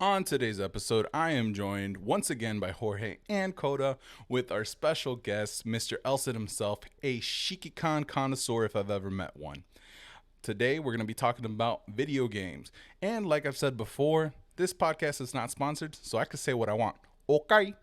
On today's episode, I am joined once again by Jorge and Dakotah with our special guest, Mr. Elson himself, a Shikikan connoisseur if I've ever met one. Today, we're going to be talking about video games. And like I've said before, this podcast is not sponsored, so I can say what I want. Okay.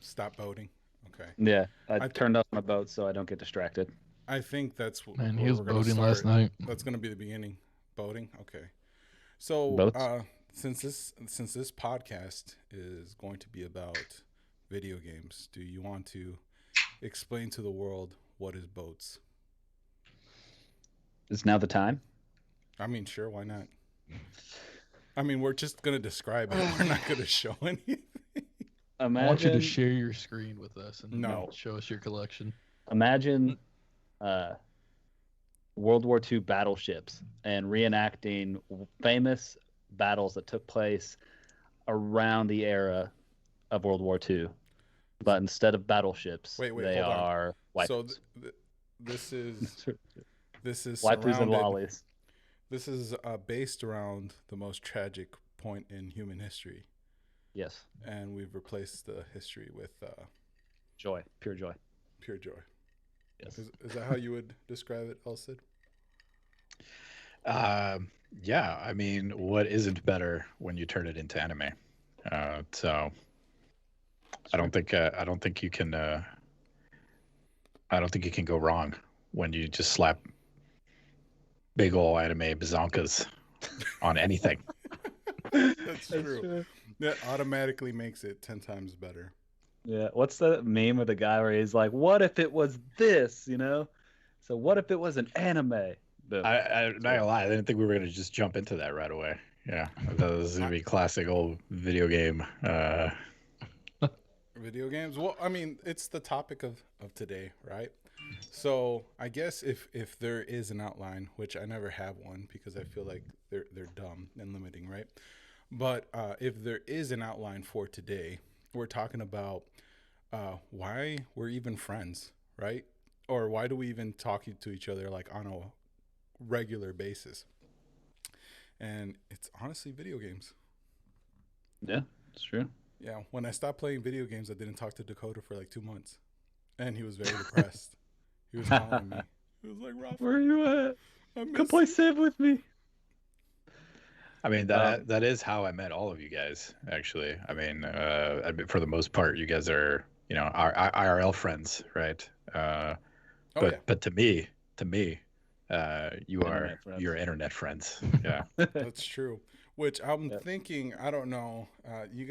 Stop voting. Okay. Yeah, I turned off my boat so I don't get distracted. I think that's what Man, he was we're gonna boating start. last night. That's going to be the beginning. Boating. Okay. So, Boats? since this podcast is going to be about video games, do you want to explain to the world what is boats? Is now the time? I mean, sure, why not? I mean, we're just going to describe it. We're not going to show anything. I want you to share your screen with us and show us your collection. Imagine World War II battleships and reenacting famous battles that took place around the era of World War II. But instead of battleships, they are waifus. So this is waifus and lollies. This is based around the most tragic point in human history. Yes. And we've replaced the history with joy, pure joy. Pure joy. Yes. Is that how you would describe it, Elsid? Yeah. I mean, what isn't better when you turn it into anime? So I don't think you can. I don't think you can go wrong when you just slap big ol' anime bazonkas on anything. That's true. That automatically makes it 10 times better. Yeah. What's the meme of the guy where he's like, "What if it was this?" You know. So what if it was an anime? Boom. I'm not gonna lie. I didn't think we were gonna just jump into that right away. Yeah, I thought this was gonna be classic old video game. Video games. Well, I mean, it's the topic of today, right? So I guess if there is an outline, which I never have one because I feel like they're dumb and limiting, right? But if there is an outline for today, we're talking about why we're even friends, right? Or why do we even talk to each other like on a regular basis? And it's honestly video games. Yeah, it's true. Yeah, when I stopped playing video games, I didn't talk to Dakotah for like 2 months, and he was very depressed. He was calling me. He was like, "Ralf, where are you at? Come play Civ with me." I mean, that is how I met all of you guys, actually. I mean, for the most part, you guys are, our IRL friends, right? But to me, you're internet friends. Yeah. That's true. Which I'm thinking, I don't know, you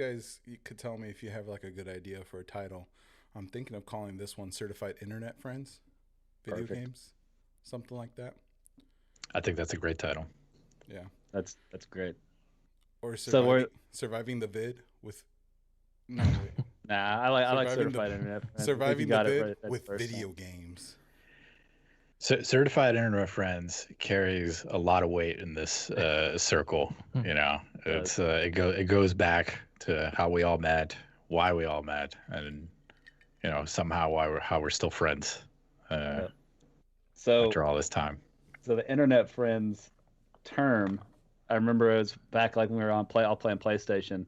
could tell me if you have like a good idea for a title. I'm thinking of calling this one Certified Internet Friends, Video Games, something like that. I think that's a great title. Yeah. That's great. Or surviving the vid with no wait. Nah, I like Certified Internet Friends. Surviving the vid with video games. Certified Internet Friends carries a lot of weight in this circle. It goes back to how we all met, why we all met, and somehow how we're still friends. So after all this time. So the Internet Friends term, I remember it was back like when we were all playing PlayStation.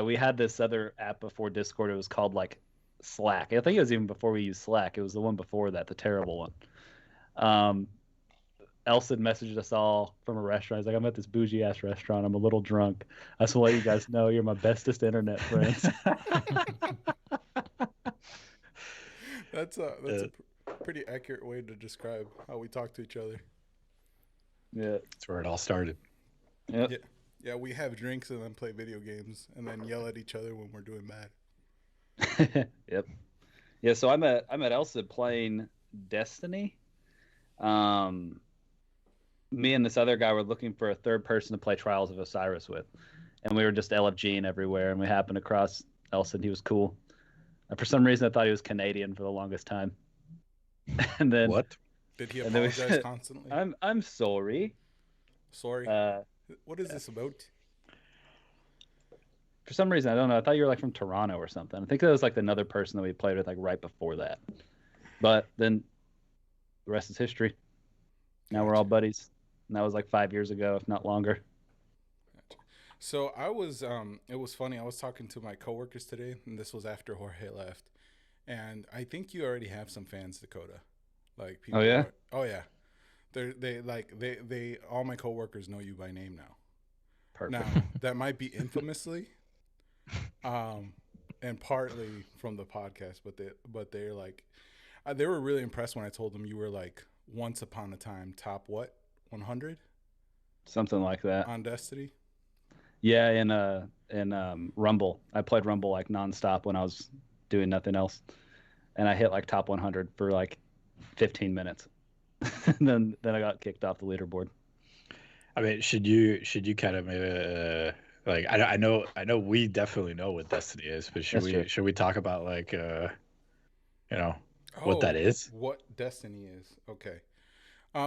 We had this other app before Discord. It was called like Slack. I think it was even before we used Slack. It was the one before that, the terrible one. Elson messaged us all from a restaurant. He's like, "I'm at this bougie ass restaurant. I'm a little drunk. I just want to let you guys know you're my bestest internet friends." That's a pretty accurate way to describe how we talk to each other. Yeah, that's where it all started. Yep. Yeah, we have drinks and then play video games and then yell at each other when we're doing bad. Yep. Yeah, so I met Elsa playing Destiny. Me and this other guy were looking for a third person to play Trials of Osiris with, and we were just LFGing everywhere, and we happened across Elsa, and he was cool. And for some reason, I thought he was Canadian for the longest time. And then what? Did he apologize constantly? I'm sorry. Sorry. What is this about? For some reason, I don't know. I thought you were like from Toronto or something. I think that was like another person that we played with like right before that. But then the rest is history. Now we're all buddies. And that was like 5 years ago, if not longer. So I was, it was funny. I was talking to my coworkers today, and this was after Jorge left. And I think you already have some fans, Dakotah. Like people. Oh yeah. Yeah. They all my coworkers know you by name now. Perfect. Now that might be infamously, and partly from the podcast, but they're like, they were really impressed when I told them you were like once upon a time top 100, something like that on Destiny. Yeah, in Rumble, I played Rumble like nonstop when I was doing nothing else, and I hit like top 100 for like 15 minutes. and then I got kicked off the leaderboard. I mean, should you kind of like I know we definitely know what Destiny is, but should we talk about like what that is? What Destiny is? Okay.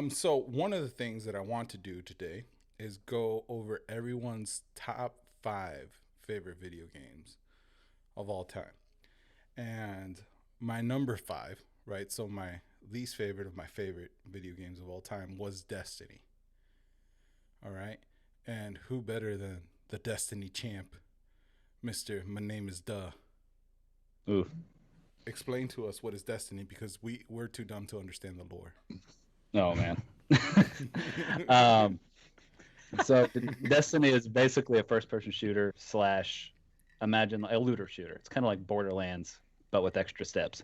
So one of the things that I want to do today is go over everyone's top 5 favorite video games of all time. And my number 5, right? So my least favorite of my favorite video games of all time was Destiny. All right. And who better than the Destiny champ, Mr. myNameIsDuhh. Ooh. Explain to us what is Destiny, because we're too dumb to understand the lore. Oh man. So Destiny is basically a first-person shooter / imagine a looter shooter. It's kind of like Borderlands, but with extra steps.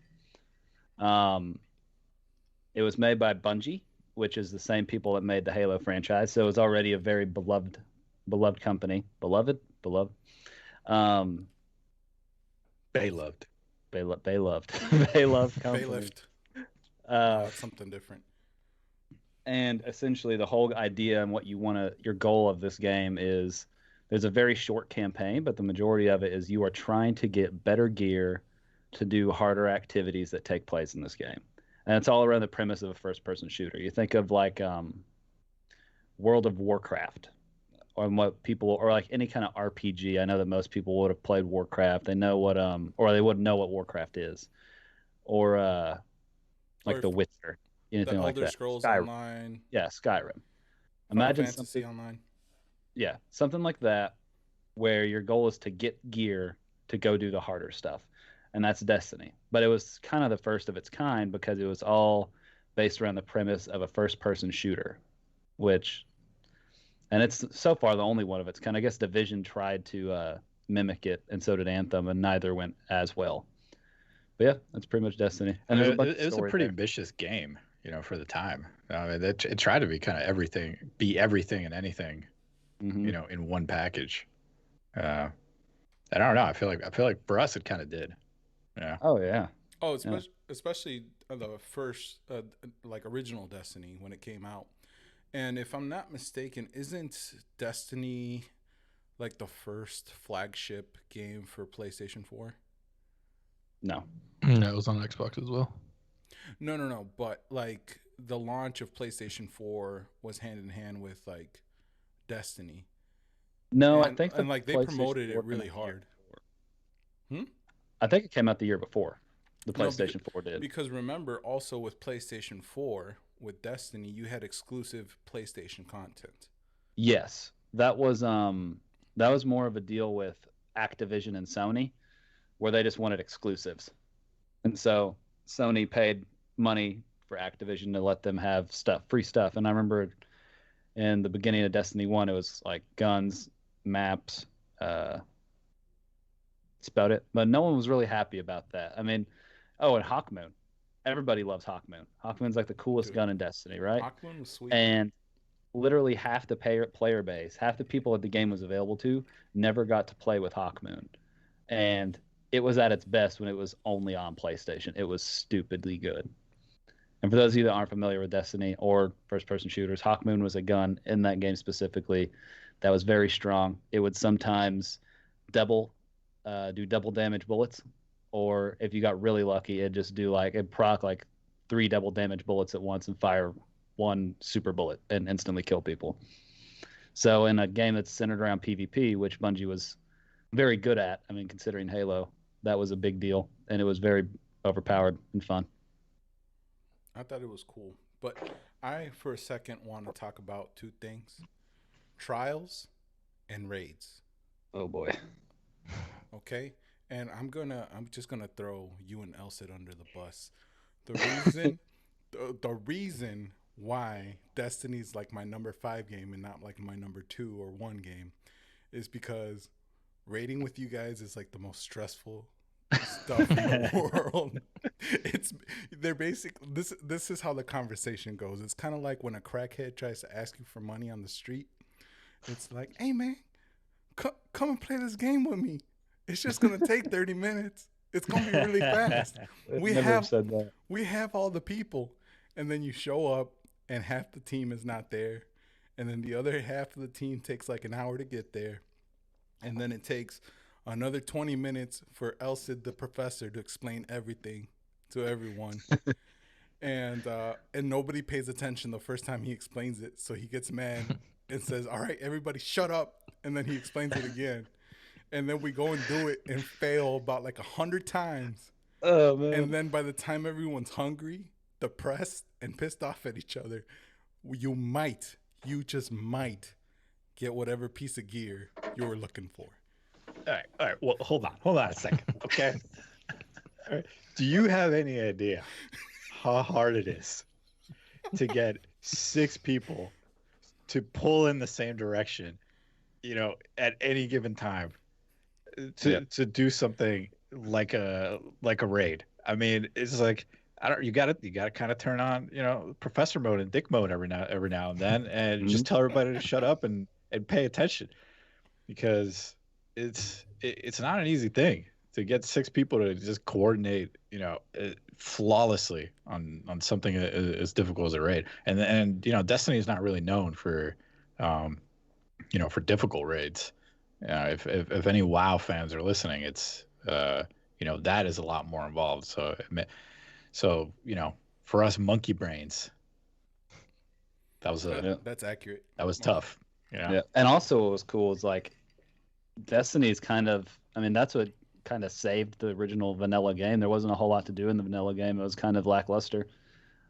It was made by Bungie, which is the same people that made the Halo franchise. So it was already a very beloved company. Beloved. They loved company. Baylift. Something different. And essentially the whole idea and what your goal of this game is, there's a very short campaign, but the majority of it is you are trying to get better gear to do harder activities that take place in this game. And it's all around the premise of a first-person shooter. You think of like World of Warcraft, or like any kind of RPG. I know that most people would have played Warcraft. They know what or they wouldn't know what Warcraft is, or like The Witcher, anything like that. Elder Scrolls Skyrim. Online. Yeah, Skyrim. Imagine Fantasy Online. Yeah, something like that, where your goal is to get gear to go do the harder stuff. And that's Destiny. But it was kind of the first of its kind because it was all based around the premise of a first-person shooter, and it's so far the only one of its kind. I guess Division tried to mimic it, and so did Anthem, and neither went as well. But yeah, that's pretty much Destiny. And it was a pretty ambitious game, for the time. I mean, it tried to be kind of everything and anything, in one package. I don't know. I feel like for us it kind of did. Yeah. Oh yeah. Oh, especially the first like original Destiny when it came out. And if I'm not mistaken, isn't Destiny like the first flagship game for PlayStation 4? No. No, it was on Xbox as well. No. But like the launch of PlayStation 4 was hand in hand with like Destiny. No, I think they promoted it really hard. I think it came out the year before. The PlayStation 4 did. Because remember, also with PlayStation 4, with Destiny, you had exclusive PlayStation content. Yes, that was more of a deal with Activision and Sony, where they just wanted exclusives, and so Sony paid money for Activision to let them have free stuff. And I remember in the beginning of Destiny 1, it was like guns, maps. That's about it. But no one was really happy about that. I mean, and Hawkmoon. Everybody loves Hawkmoon. Hawkmoon's like the coolest gun in Destiny, right? Hawkmoon was sweet. And literally half the player base, half the people that the game was available to, never got to play with Hawkmoon. And it was at its best when it was only on PlayStation. It was stupidly good. And for those of you that aren't familiar with Destiny or first-person shooters, Hawkmoon was a gun in that game specifically that was very strong. It would sometimes do double damage bullets, or if you got really lucky, it'd proc like 3 double damage bullets at once and fire 1 super bullet and instantly kill people. So in a game that's centered around PvP, which Bungie was very good at. I mean, considering Halo, that was a big deal, and it was very overpowered and fun. I thought it was cool, but I for a second want to talk about two things: trials and raids. Oh boy. Okay, and I'm just gonna throw you and Elsid under the bus. The reason, the reason why Destiny's like my number 5 game and not like my number 2 or 1 game is because raiding with you guys is like the most stressful stuff in the world. They're basic. This is how the conversation goes. It's kind of like when a crackhead tries to ask you for money on the street. It's like, hey man, come and play this game with me. It's just gonna take 30 minutes. It's gonna be really fast. We have all the people, and then you show up, and half the team is not there, and then the other half of the team takes like an hour to get there, and then it takes another 20 minutes for Elsid the professor to explain everything to everyone. And nobody pays attention the first time he explains it, so he gets mad and says, all right, everybody shut up, and then he explains it again. And then we go and do it and fail about like 100 times. Oh, man. And then by the time everyone's hungry, depressed, and pissed off at each other, you just might get whatever piece of gear you were looking for. All right. Well, hold on a second, okay? All right. Do you have any idea how hard it is to get 6 people to pull in the same direction, at any given time to do something like a raid? I mean, it's like, you got to kind of turn on, professor mode and dick mode every now and then, and just tell everybody to shut up and pay attention, because it's not an easy thing to get 6 people to just coordinate, flawlessly on something as difficult as a raid. And Destiny is not really known for, for difficult raids. If any WoW fans are listening, it's that is a lot more involved. So for us monkey brains, that's accurate. That was tough. Yeah. And also what was cool is like Destiny's that's what kind of saved the original vanilla game. There wasn't a whole lot to do in the vanilla game. It was kind of lackluster.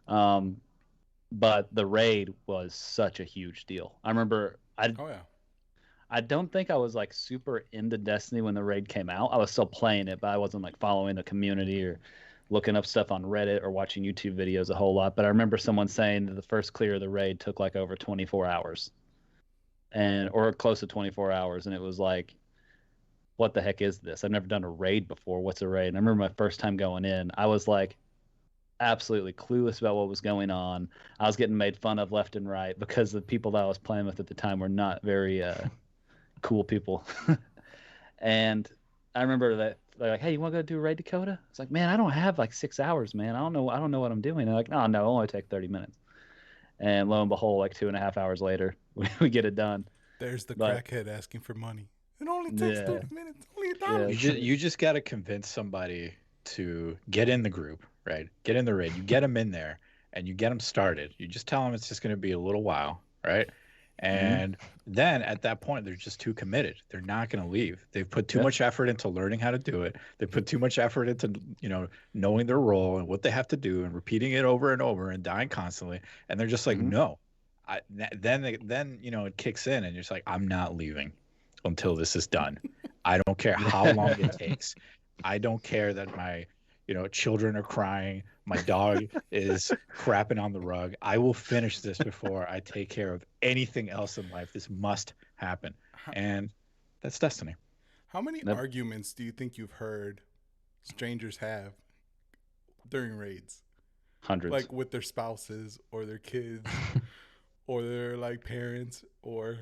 But the raid was such a huge deal. I remember I don't think I was like super into Destiny when the raid came out. I was still playing it, but I wasn't like following the community or looking up stuff on Reddit or watching YouTube videos a whole lot. But I remember someone saying that the first clear of the raid took like over 24 hours. Or close to 24 hours, and it was like, what the heck is this? I've never done a raid before. What's a raid? And I remember my first time going in, I was like absolutely clueless about what was going on. I was getting made fun of left and right because the people that I was playing with at the time were not very cool people. And I remember that they're like, hey, you want to go do a raid, Dakotah? It's like, man, I don't have like 6 hours, man. I don't know what I'm doing. They're like, no, it'll only take 30 minutes. And lo and behold, like 2.5 hours later, we get it done. There's the crackhead asking for money. It only takes 30 minutes. Only $1. You just got to convince somebody to get in the group, right? Get in the raid. You get them in there, and you get them started. You just tell them it's just going to be a little while, right? And then at that point, they're just too committed. They're not going to leave. They've put too much effort into learning how to do it. They put too much effort into, knowing their role and what they have to do and repeating it over and over and dying constantly. And they're just like, no. Then it kicks in and you're just like, I'm not leaving until this is done. I don't care how long it takes. I don't care that my children are crying. My dog is crapping on the rug. I will finish this before I take care of anything else in life. This must happen. And that's Destiny. How many arguments do you think you've heard strangers have during raids? Hundreds. Like with their spouses or their kids or their like parents or...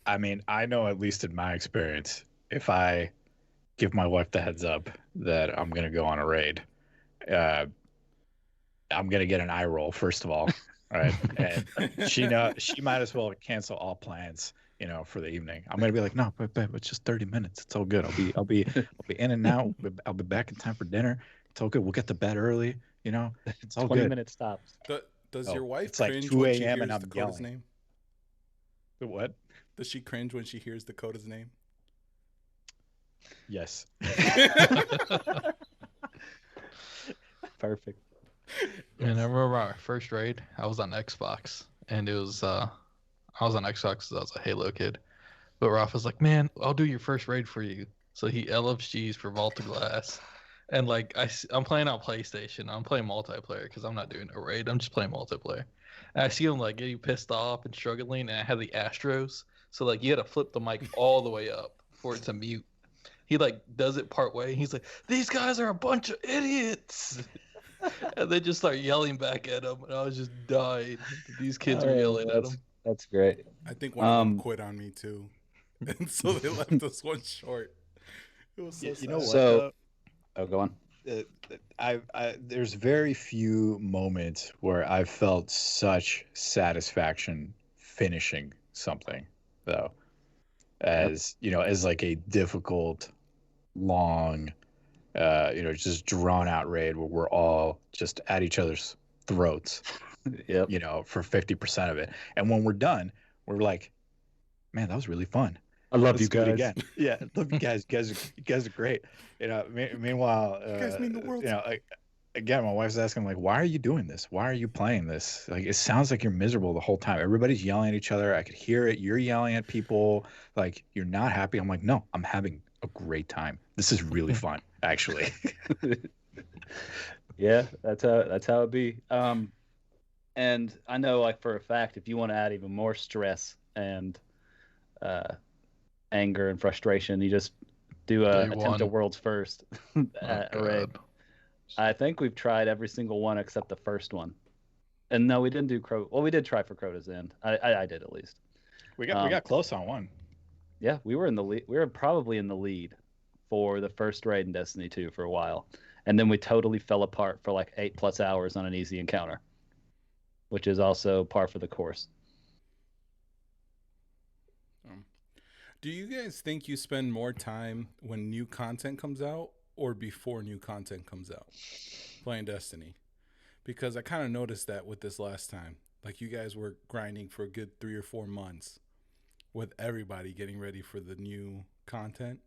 I mean, I know at least in my experience, if I give my wife the heads up that I'm going to go on a raid, I'm going to get an eye roll, first of all. Right. And she might as well cancel all plans, for the evening. I'm going to be like, no, but it's just 30 minutes. It's all good. I'll be in and out. I'll be back in time for dinner. It's all good. We'll get to bed early. It's all 20-minute stops. Does your wife it's like cringe 2 when she a.m. hears and I'm Dakotah's yelling. name? The what? Does she cringe when she hears Dakotah's name? Yes. Perfect. And I remember my first raid. I was on Xbox, and it was I was on Xbox because I was a Halo kid. But Ralph was like, "Man, I'll do your first raid for you." So he LFGs for Vault of Glass, and like I'm playing on PlayStation. I'm playing multiplayer because I'm not doing a raid. I'm just playing multiplayer. And I see him like getting pissed off and struggling, and I had the Astros, so like you had to flip the mic all the way up for it to mute. He like does it part way, and he's like, "These guys are a bunch of idiots." And they just start yelling back at him, and I was just dying. These kids are yelling at him. That's great. I think one of them quit on me too, and so they left us one short. It was so sad. You know what? So, go on. There's very few moments where I've felt such satisfaction finishing something, though, as as like a difficult, long, just drawn out raid where we're all just at each other's throats. Yep. For 50% of it, and when we're done, we're like, man, that was really fun. I love Let's you do it guys. again. Yeah, love you guys. You guys are great. Meanwhile, You guys mean the world. Again, my wife's asking, like, why are you doing this? Why are you playing this? Like, it sounds like you're miserable the whole time. Everybody's yelling at each other. I could hear it. You're yelling at people. Like, you're not happy. I'm like, no, I'm having a great time. This is really fun, actually. Yeah, that's how it be. And I know, like, for a fact, if you want to add even more stress and anger and frustration, you just do a attempt at world's first raid. I think we've tried every single one except the first one. And no, we didn't do Crota. Well, we did try for Crota's End. I did, at least. We got close on one. Yeah, we were in the lead. We were probably in the lead for the first raid in Destiny 2 for a while. And then we totally fell apart for like 8+ hours on an easy encounter, which is also par for the course. Do you guys think you spend more time when new content comes out or before new content comes out playing Destiny? Because I kind of noticed that with this last time. Like, you guys were grinding for a good 3 or 4 months with everybody getting ready for the new content.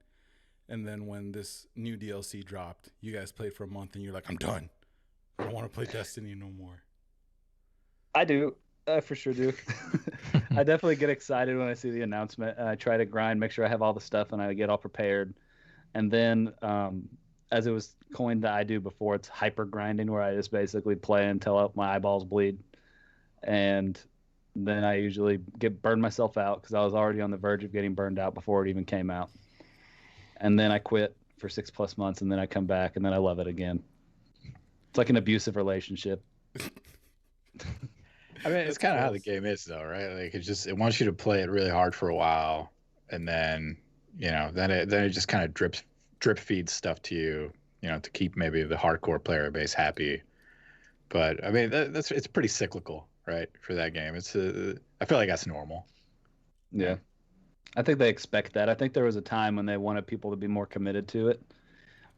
And then when this new DLC dropped, you guys played for a month and you're like, I'm done. I don't want to play Destiny no more. I do. I for sure do. I definitely get excited when I see the announcement. I try to grind, make sure I have all the stuff, and I get all prepared. And then, as it was coined that I do before, it's hyper grinding, where I just basically play until my eyeballs bleed. And then I usually burn myself out because I was already on the verge of getting burned out before it even came out. And then I quit for 6+ months, and then I come back, and then I love it again. It's like an abusive relationship. I mean, it's kind of how the game is, though, right? Like, it wants you to play it really hard for a while, and then then it just kind of drip feeds stuff to you, to keep maybe the hardcore player base happy. But I mean, it's pretty cyclical, right, for that game. I feel like that's normal. Yeah, I think they expect that. I think there was a time when they wanted people to be more committed to it,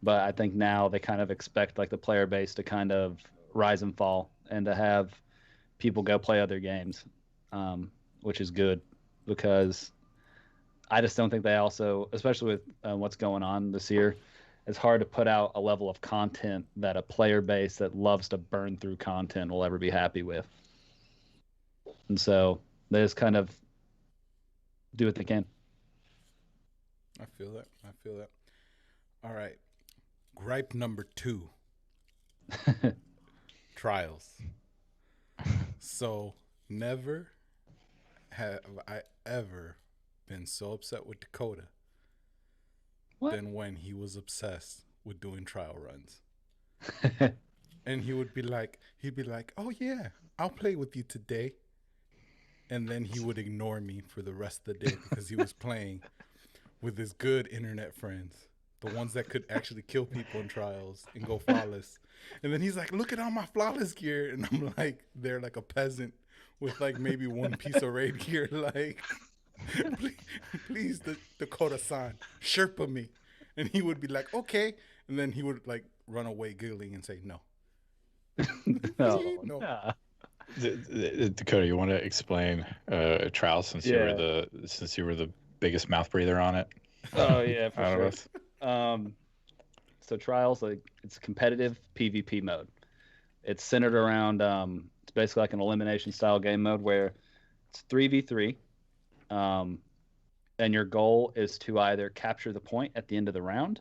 but I think now they kind of expect like the player base to kind of rise and fall and to have people go play other games, which is good, because I just don't think they also, especially with what's going on this year, it's hard to put out a level of content that a player base that loves to burn through content will ever be happy with. And so they just kind of do what they can. I feel that. All right. Gripe number 2. Trials. So, never have I ever been so upset with Dakotah than when he was obsessed with doing trial runs. And he would be like, oh yeah, I'll play with you today. And then he would ignore me for the rest of the day because he was playing with his good internet friends, the ones that could actually kill people in trials and go flawless. And then he's like, look at all my flawless gear. And I'm like, they're like a peasant with like maybe one piece of raid gear. Like, please Dakotah-san, Sherpa me. And he would be like, okay. And then he would like run away giggling and say, no. No. Dakotah, you want to explain trials since you were the biggest mouth breather on it? Oh yeah, for sure. So trials, like, it's competitive PvP mode. It's centered around it's basically like an elimination style game mode where it's 3v3, and your goal is to either capture the point at the end of the round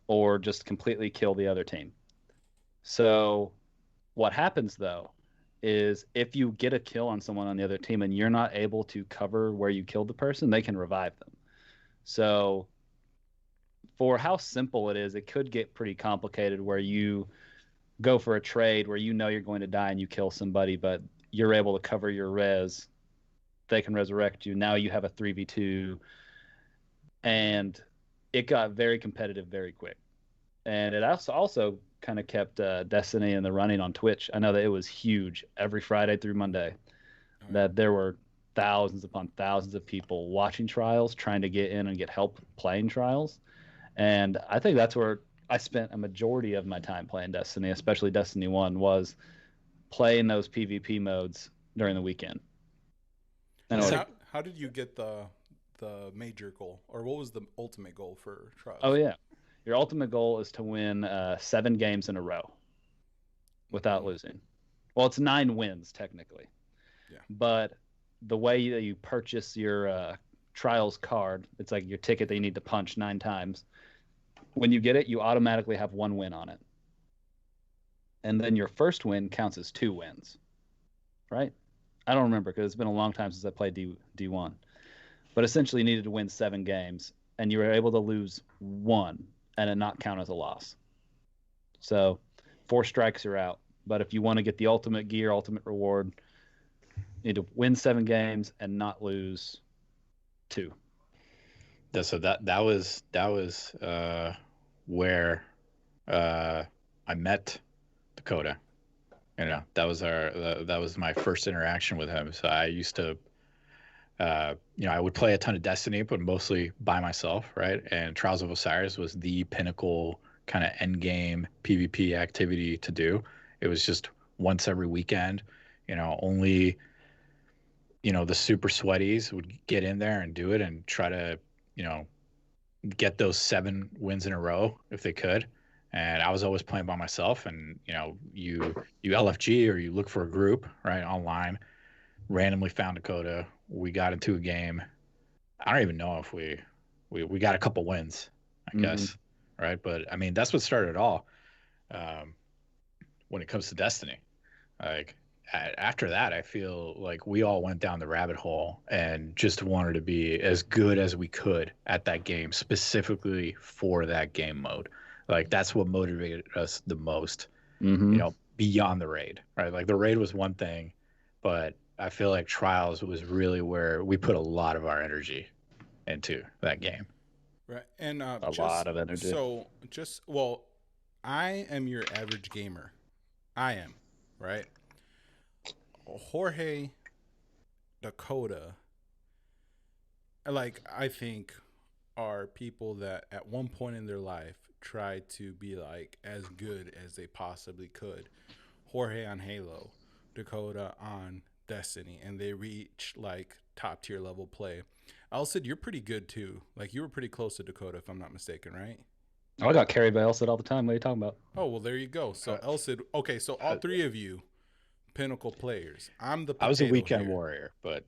or just completely kill the other team. So what happens though is if you get a kill on someone on the other team and you're not able to cover where you killed the person, they can revive them. So for how simple it is, it could get pretty complicated where you go for a trade where you know you're going to die and you kill somebody, but you're able to cover your res. They can resurrect you. Now you have a 3v2. And it got very competitive very quick. And it also kind of kept Destiny in the running on Twitch. I know that it was huge every Friday through Monday, that there were thousands upon thousands of people watching trials, trying to get in and get help playing trials. And I think that's where I spent a majority of my time playing Destiny, especially Destiny 1, was playing those PvP modes during the weekend. And how did you get the major goal, or what was the ultimate goal for trials? Oh yeah, your ultimate goal is to win 7 games in a row without losing. Well, it's 9 wins technically. Yeah. But the way that you purchase your trials card, it's like your ticket that you need to punch 9 times. When you get it, you automatically have 1 win on it. And then your first win counts as 2 wins. Right? I don't remember because it's been a long time since I played D1. But essentially you needed to win 7 games, and you were able to lose 1 and it not count as a loss. So 4 strikes, you're out. But if you want to get the ultimate gear, ultimate reward, you need to win 7 games and not lose 2. Yeah, so that was where I met Dakotah. You know, that was my first interaction with him. So I used to, I would play a ton of Destiny, but mostly by myself, right? And Trials of Osiris was the pinnacle kind of end game PvP activity to do. It was just once every weekend. Only the super sweaties would get in there and do it and try to get those 7 wins in a row if they could. And I was always playing by myself, and you LFG or you look for a group right online. Randomly found Dakotah. We got into a game. I don't even know if we got a couple wins, I guess, right? But I mean, that's what started it all. When it comes to Destiny, like after that, I feel like we all went down the rabbit hole and just wanted to be as good as we could at that game, specifically for that game mode. Like that's what motivated us the most, beyond the raid, right? Like the raid was one thing, but I feel like Trials was really where we put a lot of our energy into that game. Right. And a lot of energy. So I am your average gamer. I am, right? Jorge, Dakotah, I think are people that at one point in their life tried to be like as good as they possibly could. Jorge on Halo, Dakotah on Destiny, and they reach like top tier level play. Elsid, you're pretty good too. Like you were pretty close to Dakotah, if I'm not mistaken, right? Oh, I got carried by Elsid all the time. What are you talking about? Oh well, there you go. So Elsid, okay, so all 3 of you, pinnacle players. I was a weekend warrior, but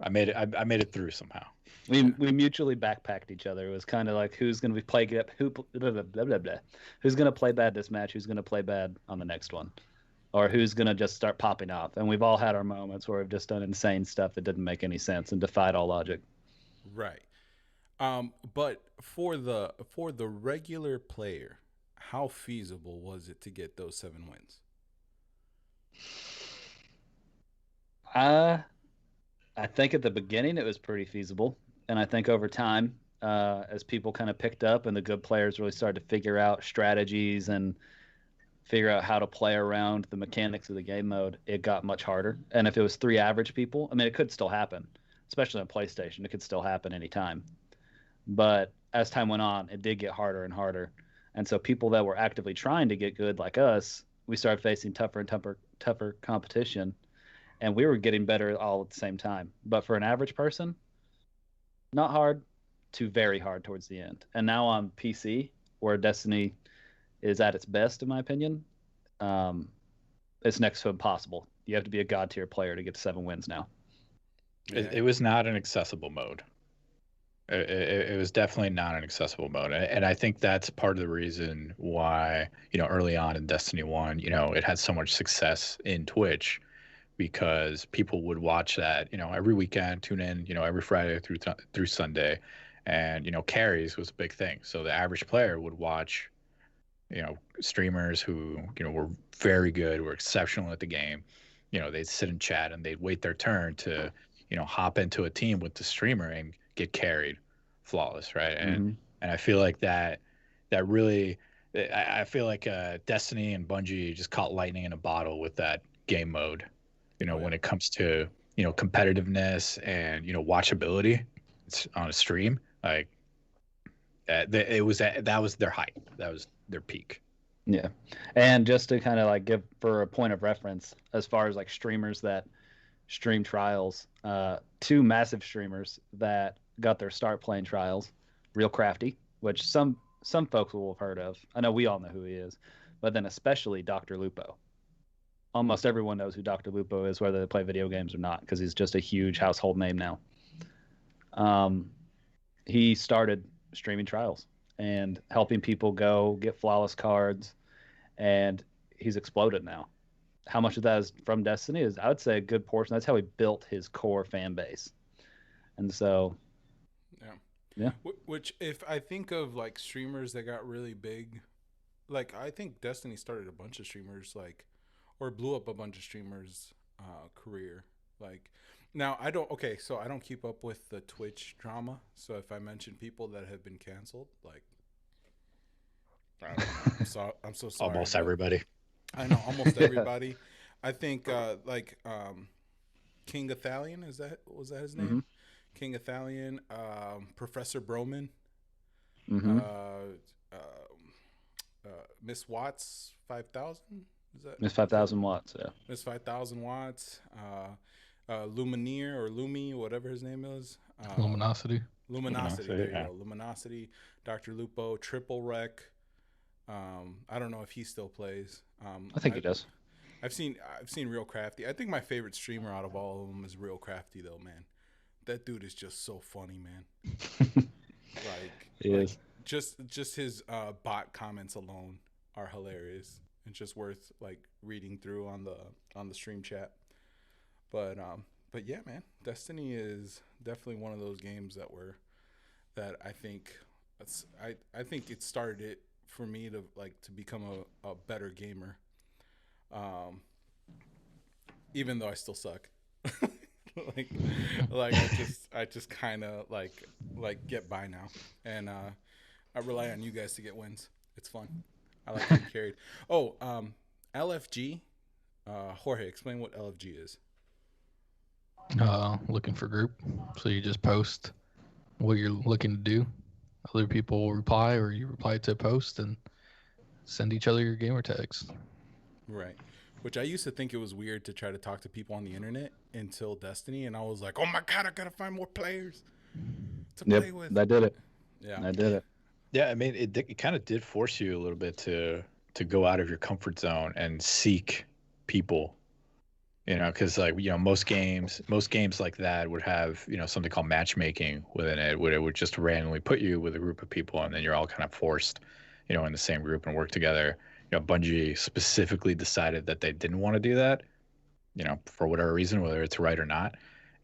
I made it through somehow. We mutually backpacked each other. It was kind of like who's going to be playing who's going to play bad this match, who's going to play bad on the next one, or who's going to just start popping off. And we've all had our moments where we've just done insane stuff that didn't make any sense and defied all logic. Right. But for the regular player, how feasible was it to get those 7 wins? I think at the beginning it was pretty feasible, and I think over time, as people kind of picked up and the good players really started to figure out strategies and figure out how to play around the mechanics of the game mode, it got much harder. And if it was 3 average people, I mean, it could still happen, especially on PlayStation. It could still happen anytime. But as time went on, it did get harder and harder. And so people that were actively trying to get good like us, we started facing tougher and tougher competition. And we were getting better all at the same time. But for an average person, not hard to very hard towards the end. And now on PC, where Destiny is at its best, in my opinion, it's next to impossible. You have to be a god tier player to get to 7 wins now. It was not an accessible mode. It was definitely not an accessible mode, and I think that's part of the reason why, early on in Destiny 1, it had so much success in Twitch, because people would watch that, every weekend, tune in, every Friday through Sunday, and carries was a big thing. So the average player would watch, streamers who were very good, were exceptional at the game. They'd sit and chat, and they'd wait their turn to hop into a team with the streamer and get carried flawless, right? And I feel like that really, I feel like Destiny and Bungie just caught lightning in a bottle with that game mode, when it comes to competitiveness and watchability on a stream. Like that was their height, that was their peak. Yeah. And just to kind of like give for a point of reference, as far as like streamers that stream trials, 2 massive streamers that got their start playing trials, Real Crafty, which some folks will have heard of. I know we all know who he is, but then especially Dr. Lupo. Almost everyone knows who Dr. Lupo is, whether they play video games or not, because he's just a huge household name now. He started streaming trials and helping people go get flawless cards, and he's exploded now. How much of that is from Destiny is, I would say, a good portion. That's how he built his core fan base. And so, yeah. Which, if I think of like streamers that got really big, like I think Destiny started a bunch of streamers, like, or blew up a bunch of streamers' career. Like, now I don't keep up with the Twitch drama. So if I mention people that have been canceled, like, I don't know, I'm so sorry. Almost everybody. I know, almost everybody. I think King Athalion, was that his name? Mm-hmm. King Athalion, Professor Broman, Miss Watts 5000. Is that Miss 5000 Watts? Yeah. Miss 5000 Watts, Lumineer or Lumi, whatever his name is. Luminosity. Luminosity. There you go. Luminosity. Dr. Lupo, Triple Wreck. I don't know if he still plays. I think he does. I've seen Real Crafty. I think my favorite streamer out of all of them is Real Crafty, though, man. That dude is just so funny, man. He is. Just his bot comments alone are hilarious and just worth like reading through on the stream chat. But yeah, man, Destiny is definitely one of those games that I think I think it started it for me to become a better gamer. Even though I still suck. like I just kind of like get by now, and I rely on you guys to get wins. It's fun. I like getting carried. Oh, LFG. Jorge, explain what LFG is. Looking for group. So you just post what you're looking to do. Other people will reply, or you reply to a post and send each other your gamer tags. Right. Which I used to think it was weird to try to talk to people on the internet until Destiny, and I was like, oh my God, I gotta find more players to play with. I did it. Yeah. I did it. Yeah, I mean, it kind of did force you a little bit to go out of your comfort zone and seek people, because like, most games like that would have, something called matchmaking within it, where it would just randomly put you with a group of people, and then you're all kind of forced, in the same group and work together. Bungie specifically decided that they didn't want to do that, for whatever reason, whether it's right or not.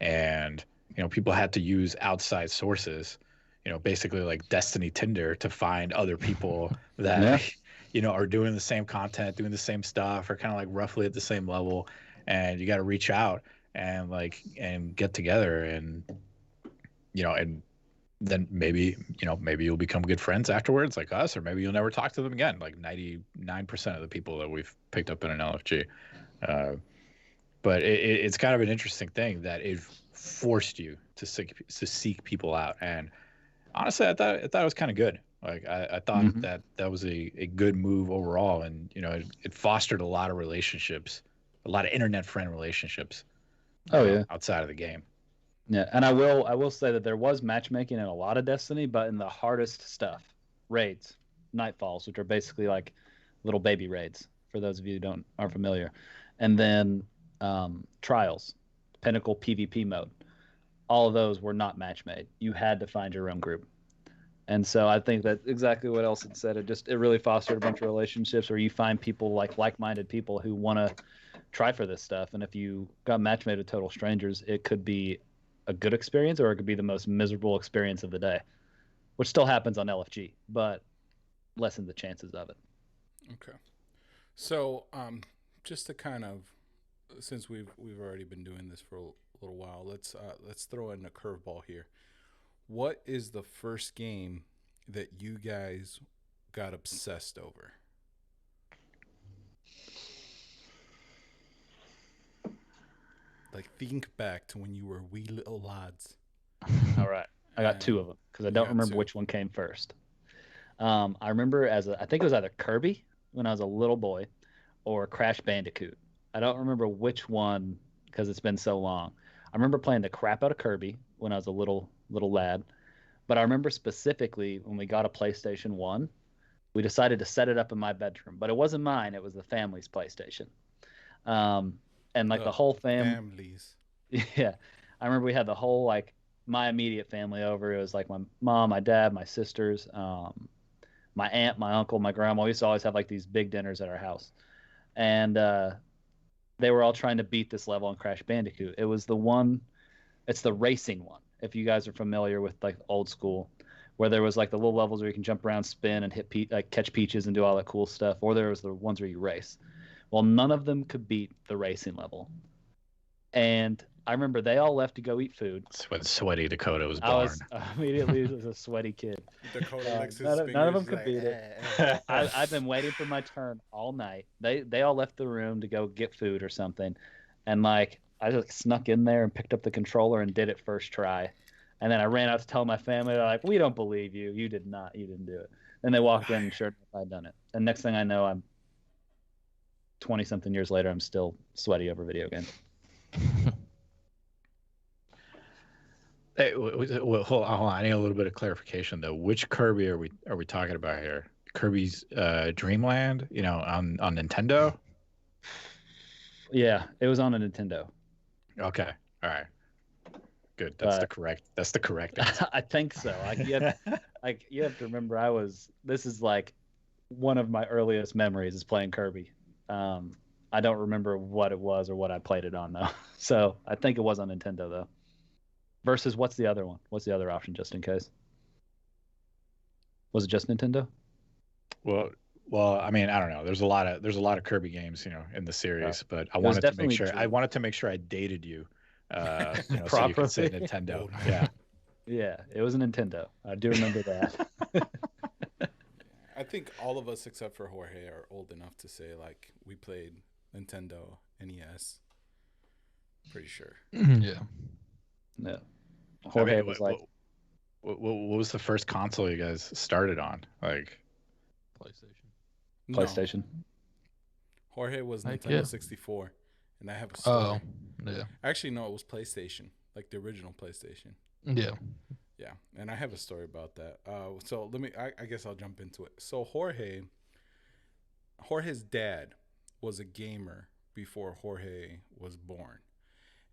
And, people had to use outside sources, basically like Destiny Tinder, to find other people that, are doing the same content, doing the same stuff, or kind of like roughly at the same level. And you got to reach out and get together and then maybe you'll become good friends afterwards, like us, or maybe you'll never talk to them again, like 99% of the people that we've picked up in an LFG. But it's kind of an interesting thing that it forced you to seek people out. And honestly, I thought it was kind of good. Like I thought that was a good move overall. And, it fostered a lot of relationships, a lot of internet friend relationships. Outside of the game. Yeah, and I will say that there was matchmaking in a lot of Destiny, but in the hardest stuff, raids, Nightfalls, which are basically like little baby raids for those of you who aren't familiar, and then Trials, Pinnacle PvP mode. All of those were not match made. You had to find your own group. And so I think that's exactly what Elson said. It really fostered a bunch of relationships where you find people like-minded people who want to try for this stuff. And if you got match made with total strangers, it could be a good experience or it could be the most miserable experience of the day, which still happens on LFG, but lessen the chances of it. Okay. So just to kind of, since we've already been doing this for a little while, let's throw in a curveball here. What is the first game that you guys got obsessed over? Like, think back to when you were wee little lads. All right. I got two of them because I don't remember which one came first. I remember I think it was either Kirby when I was a little boy or Crash Bandicoot. I don't remember which one because it's been so long. I remember playing the crap out of Kirby when I was a little lad. But I remember specifically when we got a PlayStation 1, we decided to set it up in my bedroom. But it wasn't mine. It was the family's PlayStation. And like the whole families. Yeah. I remember we had the whole, like, my immediate family over. It was like my mom, my dad, my sisters, my aunt, my uncle, my grandma. We used to always have like these big dinners at our house. And they were all trying to beat this level on Crash Bandicoot. It was it's the racing one. If you guys are familiar with like old school, where there was like the little levels where you can jump around, spin, and hit catch peaches and do all that cool stuff, or there was the ones where you race. Well, none of them could beat the racing level. And I remember they all left to go eat food. Sweaty Dakotah was born. I immediately was a sweaty kid. Dakotah licks his none fingers, of them could like, beat it. I've been waiting for my turn all night. They all left the room to go get food or something, and like I just snuck in there and picked up the controller and did it first try. And then I ran out to tell my family. They're like, "We don't believe you. You did not. You didn't do it." Then they walked in and sure enough, I'd done it. And next thing I know, I'm 20-something years later, I'm still sweaty over video games. Hey, hold on. I need a little bit of clarification though. Which Kirby are we talking about here? Kirby's Dreamland, on Nintendo? Yeah, it was on a Nintendo. Okay. All right. Good. That's the correct answer. I think so. You have to remember this is like one of my earliest memories is playing Kirby. I don't remember what it was or what I played it on though. So I think it was on Nintendo though. Versus what's the other one? What's the other option just in case? Was it just Nintendo? Well, I mean, I don't know. There's a lot of Kirby games, in the series, but I wanted to make sure I dated you, so you could say Nintendo. Yeah. Yeah, it was a Nintendo. I do remember that. I think all of us except for Jorge are old enough to say like we played Nintendo NES. Pretty sure. Yeah. Yeah. Jorge was like, what was the first console you guys started on? Like PlayStation. No. Jorge was Nintendo yeah. 64, and I have a story. Oh, yeah. Actually, no, it was PlayStation, like the original PlayStation. Yeah. Yeah, and I have a story about that. So I guess I'll jump into it. So Jorge's dad was a gamer before Jorge was born.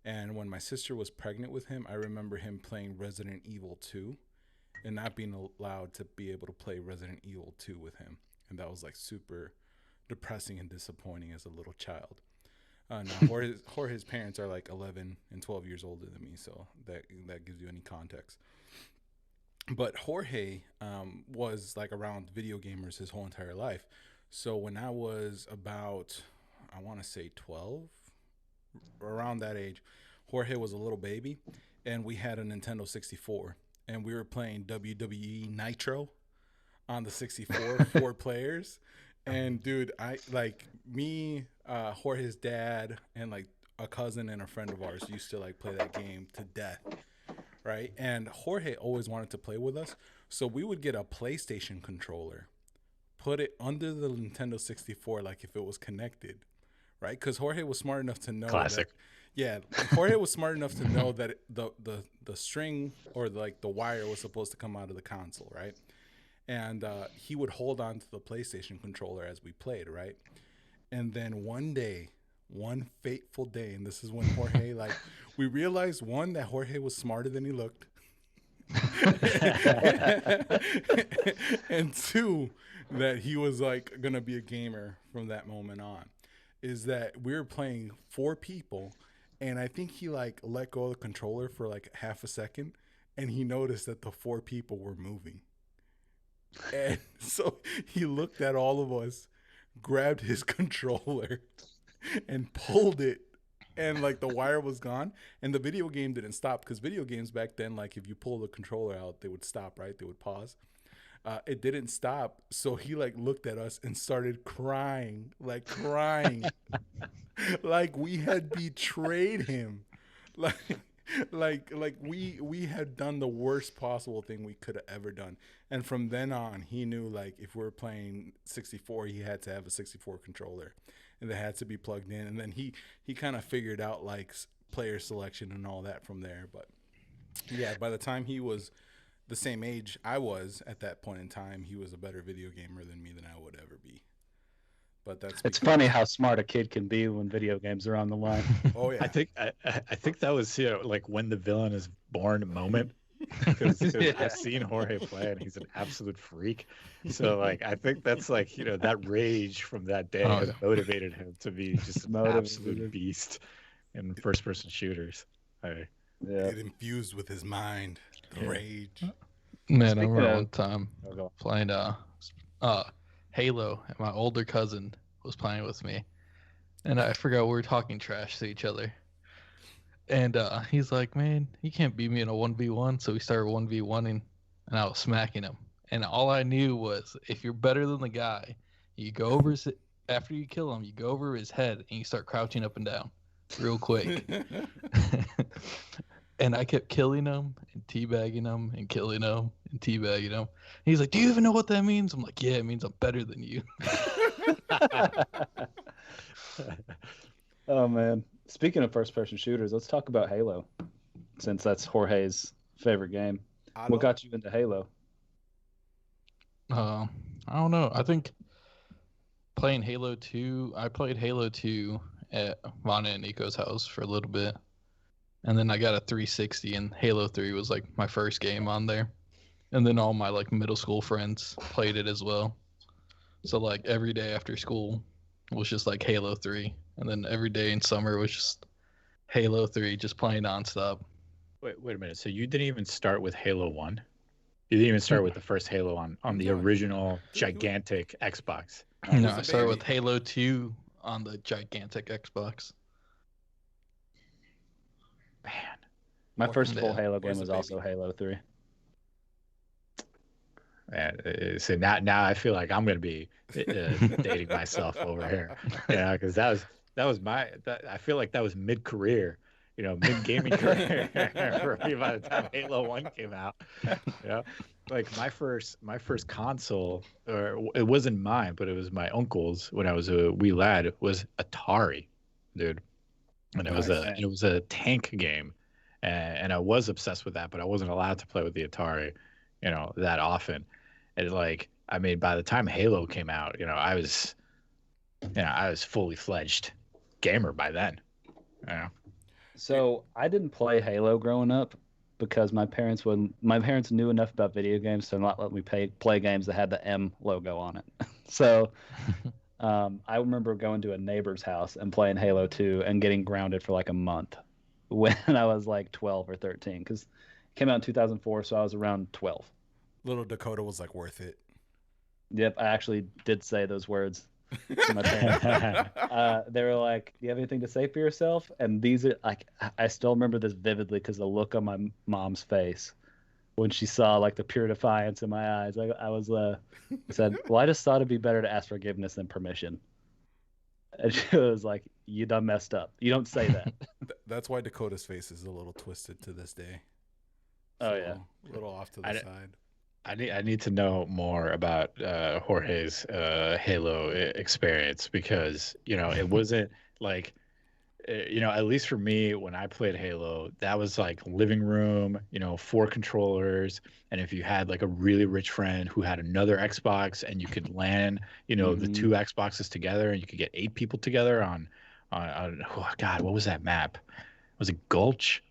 And when my sister was pregnant with him, I remember him playing Resident Evil 2 and not being allowed to be able to play Resident Evil 2 with him. And that was like super depressing and disappointing as a little child. Now, Jorge's parents are like 11 and 12 years older than me, so that gives you any context. But Jorge was like around video gamers his whole entire life. So when I was about, I want to say 12, around that age, Jorge was a little baby, and we had a Nintendo 64, and we were playing WWE Nitro on the 64, 4 players. And dude, Jorge's dad, and like a cousin and a friend of ours used to like play that game to death, right? And Jorge always wanted to play with us, so we would get a PlayStation controller, put it under the Nintendo 64, like if it was connected, right? Because Jorge was smart enough to know. Classic. Jorge was smart enough to know that the string or like the wire was supposed to come out of the console, right? and he would hold on to the PlayStation controller as we played, right? And then one fateful day, and this is when Jorge, like, we realized, one, that Jorge was smarter than he looked. And two, that he was like gonna be a gamer from that moment on. Is that we were playing 4 people, and I think he like let go of the controller for like half a second, and he noticed that the 4 people were moving. And so he looked at all of us, grabbed his controller, and pulled it, and like the wire was gone, and the video game didn't stop, because video games back then, like if you pull the controller out, they would stop, right? They would pause. It didn't stop, so he like looked at us and started crying, like like we had betrayed him, like we had done the worst possible thing we could have ever done. And from then on, he knew, like, if we were playing 64, he had to have a 64 controller, and that had to be plugged in. And then he kind of figured out like player selection and all that from there. But yeah, by the time he was the same age I was at that point in time, he was a better video gamer than me than I would ever be. But it's funny how smart a kid can be when video games are on the line. Oh yeah, I think that was, you know, like when the villain is born moment. Because I've seen Jorge play, and he's an absolute freak. So like, I think that's like, you know, that rage from that day has motivated him to be just an absolute beast in first-person shooters. It infused with his mind the rage. Man, I remember one time playing Halo, and my older cousin was playing with me, and I forgot we were talking trash to each other. And he's like, man, you can't beat me in a 1v1. So we started 1v1ing, and I was smacking him. And all I knew was, if you're better than the guy, you go over his, after you kill him, you go over his head and you start crouching up and down real quick. And I kept killing him and teabagging him and killing him and teabagging him. And he's like, do you even know what that means? I'm like, yeah, it means I'm better than you. Oh, man. Speaking of first-person shooters, let's talk about Halo, since that's Jorge's favorite game. What got you into Halo? I don't know. I think playing Halo 2, I played Halo 2 at Vana and Nico's house for a little bit. And then I got a 360, and Halo 3 was like my first game on there. And then all my like middle school friends played it as well. So like every day after school was just like Halo 3. And then every day in summer was just Halo 3, just playing nonstop. Wait a minute. So you didn't even start with Halo 1? You didn't even start with the first Halo on the original gigantic Xbox? No, I started with Halo 2 on the gigantic Xbox. Man. My first full Halo game was also Halo 3. So now I feel like I'm going to be dating myself over here. Yeah, because that was I feel like that was mid-career, you know, mid-gaming career for me by the time Halo 1 came out. Yeah, like my first console, or it wasn't mine, but it was my uncle's when I was a wee lad, was Atari, dude. And it was a tank game, and I was obsessed with that, but I wasn't allowed to play with the Atari, you know, that often. And like, I mean, by the time Halo came out, you know, I was fully fledged gamer by then. Yeah. So I didn't play Halo growing up because my parents knew enough about video games to not let me play games that had the M logo on it. So I remember going to a neighbor's house and playing Halo 2 and getting grounded for like a month when I was like 12 or 13, because it came out in 2004, so I was around 12. Little Dakotah was like worth it. Yep, I actually did say those words to my parents. They were like, "Do you have anything to say for yourself?" And these are like, I still remember this vividly because the look on my mom's face when she saw like the pure defiance in my eyes. I said, "Well, I just thought it'd be better to ask forgiveness than permission." And she was like, "You done messed up. You don't say that." That's why Dakotah's face is a little twisted to this day. Oh yeah, a little off to the side. I need to know more about Jorge's Halo experience, because, you know, it wasn't like you know, at least for me, when I played Halo, that was like living room, you know, 4 controllers. And if you had like a really rich friend who had another Xbox and you could LAN, you know, the 2 Xboxes together and you could get 8 people together on oh God, what was that map? Was it Gulch?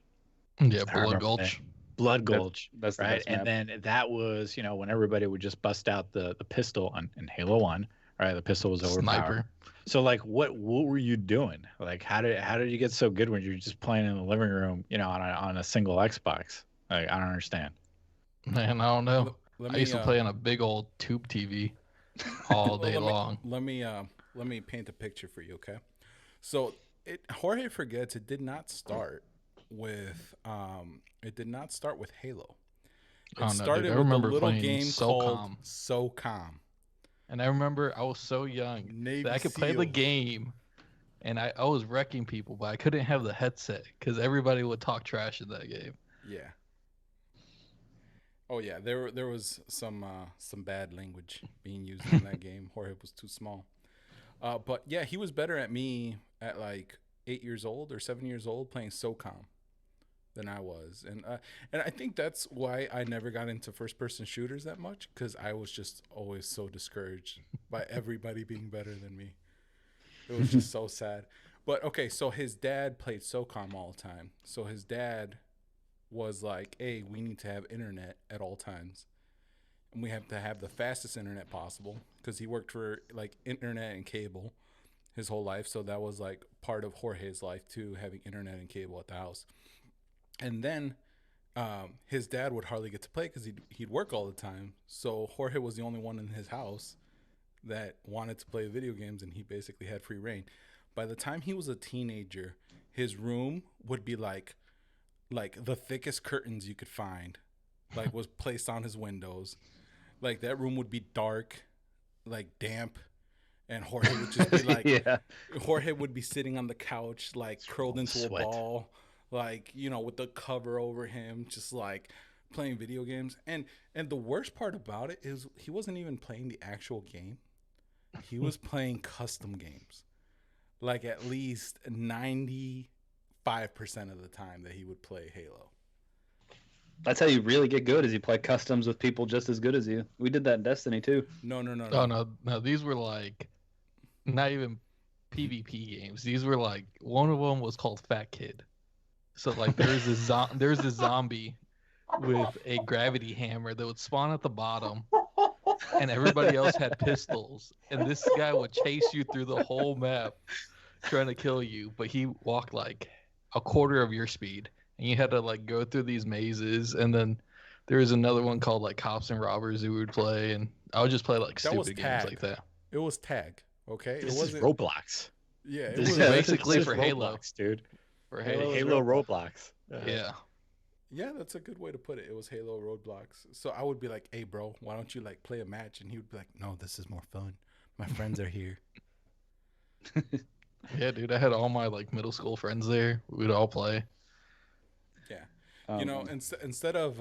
Yeah, I Blood remember Gulch. Blood Gulch, That's the right? best And map. then that was, you know, when everybody would just bust out the pistol in Halo 1, right? The pistol was overpowered. Sniper. So like what were you doing? Like how did you get so good when you're just playing in the living room, you know, on a single Xbox? Like I don't understand. Man, I don't know. Let I me used to play on a big old tube TV all day long. let me paint a picture for you, okay? So Jorge forgets it did not start with Halo. It Oh no, started dude! I with a remember little playing game called SOCOM, SOCOM. and I remember I was so young Navy that I could play the SEALs. game, and I was wrecking people, but I couldn't have the headset because everybody would talk trash in that game. Yeah. Oh yeah, there was some bad language being used in that game. Jorge was too small. But yeah, he was better at me at like 8 years old or 7 years old playing SOCOM than I was, and I think that's why I never got into first person shooters that much, because I was just always so discouraged by everybody being better than me. It was just so sad. But okay, so his dad played SOCOM all the time. So his dad was like, "Hey, we need to have internet at all times, and we have to have the fastest internet possible," because he worked for like internet and cable his whole life. So that was like part of Jorge's life too, having internet and cable at the house. And then his dad would hardly get to play because he'd work all the time. So Jorge was the only one in his house that wanted to play video games, and he basically had free reign. By the time he was a teenager, his room would be like the thickest curtains you could find, like was placed on his windows. Like that room would be dark, like damp, and Jorge would just be like, Yeah. Jorge would be sitting on the couch, like curled into Sweat. a ball, like, you know, with the cover over him, just like playing video games. And the worst part about it is he wasn't even playing the actual game. He was playing custom games. Like at least 95% of the time that he would play Halo. That's how you really get good, is you play customs with people just as good as you. We did that in Destiny too. No. Oh no, these were like not even PvP games. These were like, one of them was called Fat Kid. So like there's this zombie with a gravity hammer that would spawn at the bottom, and everybody else had pistols, and this guy would chase you through the whole map trying to kill you, but he walked like a quarter of your speed, and you had to like go through these mazes. And then there was another one called like Cops and Robbers who would play, and I would just play like That was stupid games tag. like that. It was tag, okay? This It is wasn't Roblox. Yeah, it This was is basically this is for Halo. Roblox, dude. For Halo, Halo. Roblox. Yeah. Yeah, that's a good way to put it. It was Halo Roadblocks. So I would be like, "Hey, bro, why don't you like play a match?" And he would be like, "No, this is more fun. My friends are here." Yeah, dude, I had all my like middle school friends there. We'd all play. Yeah, you know, instead of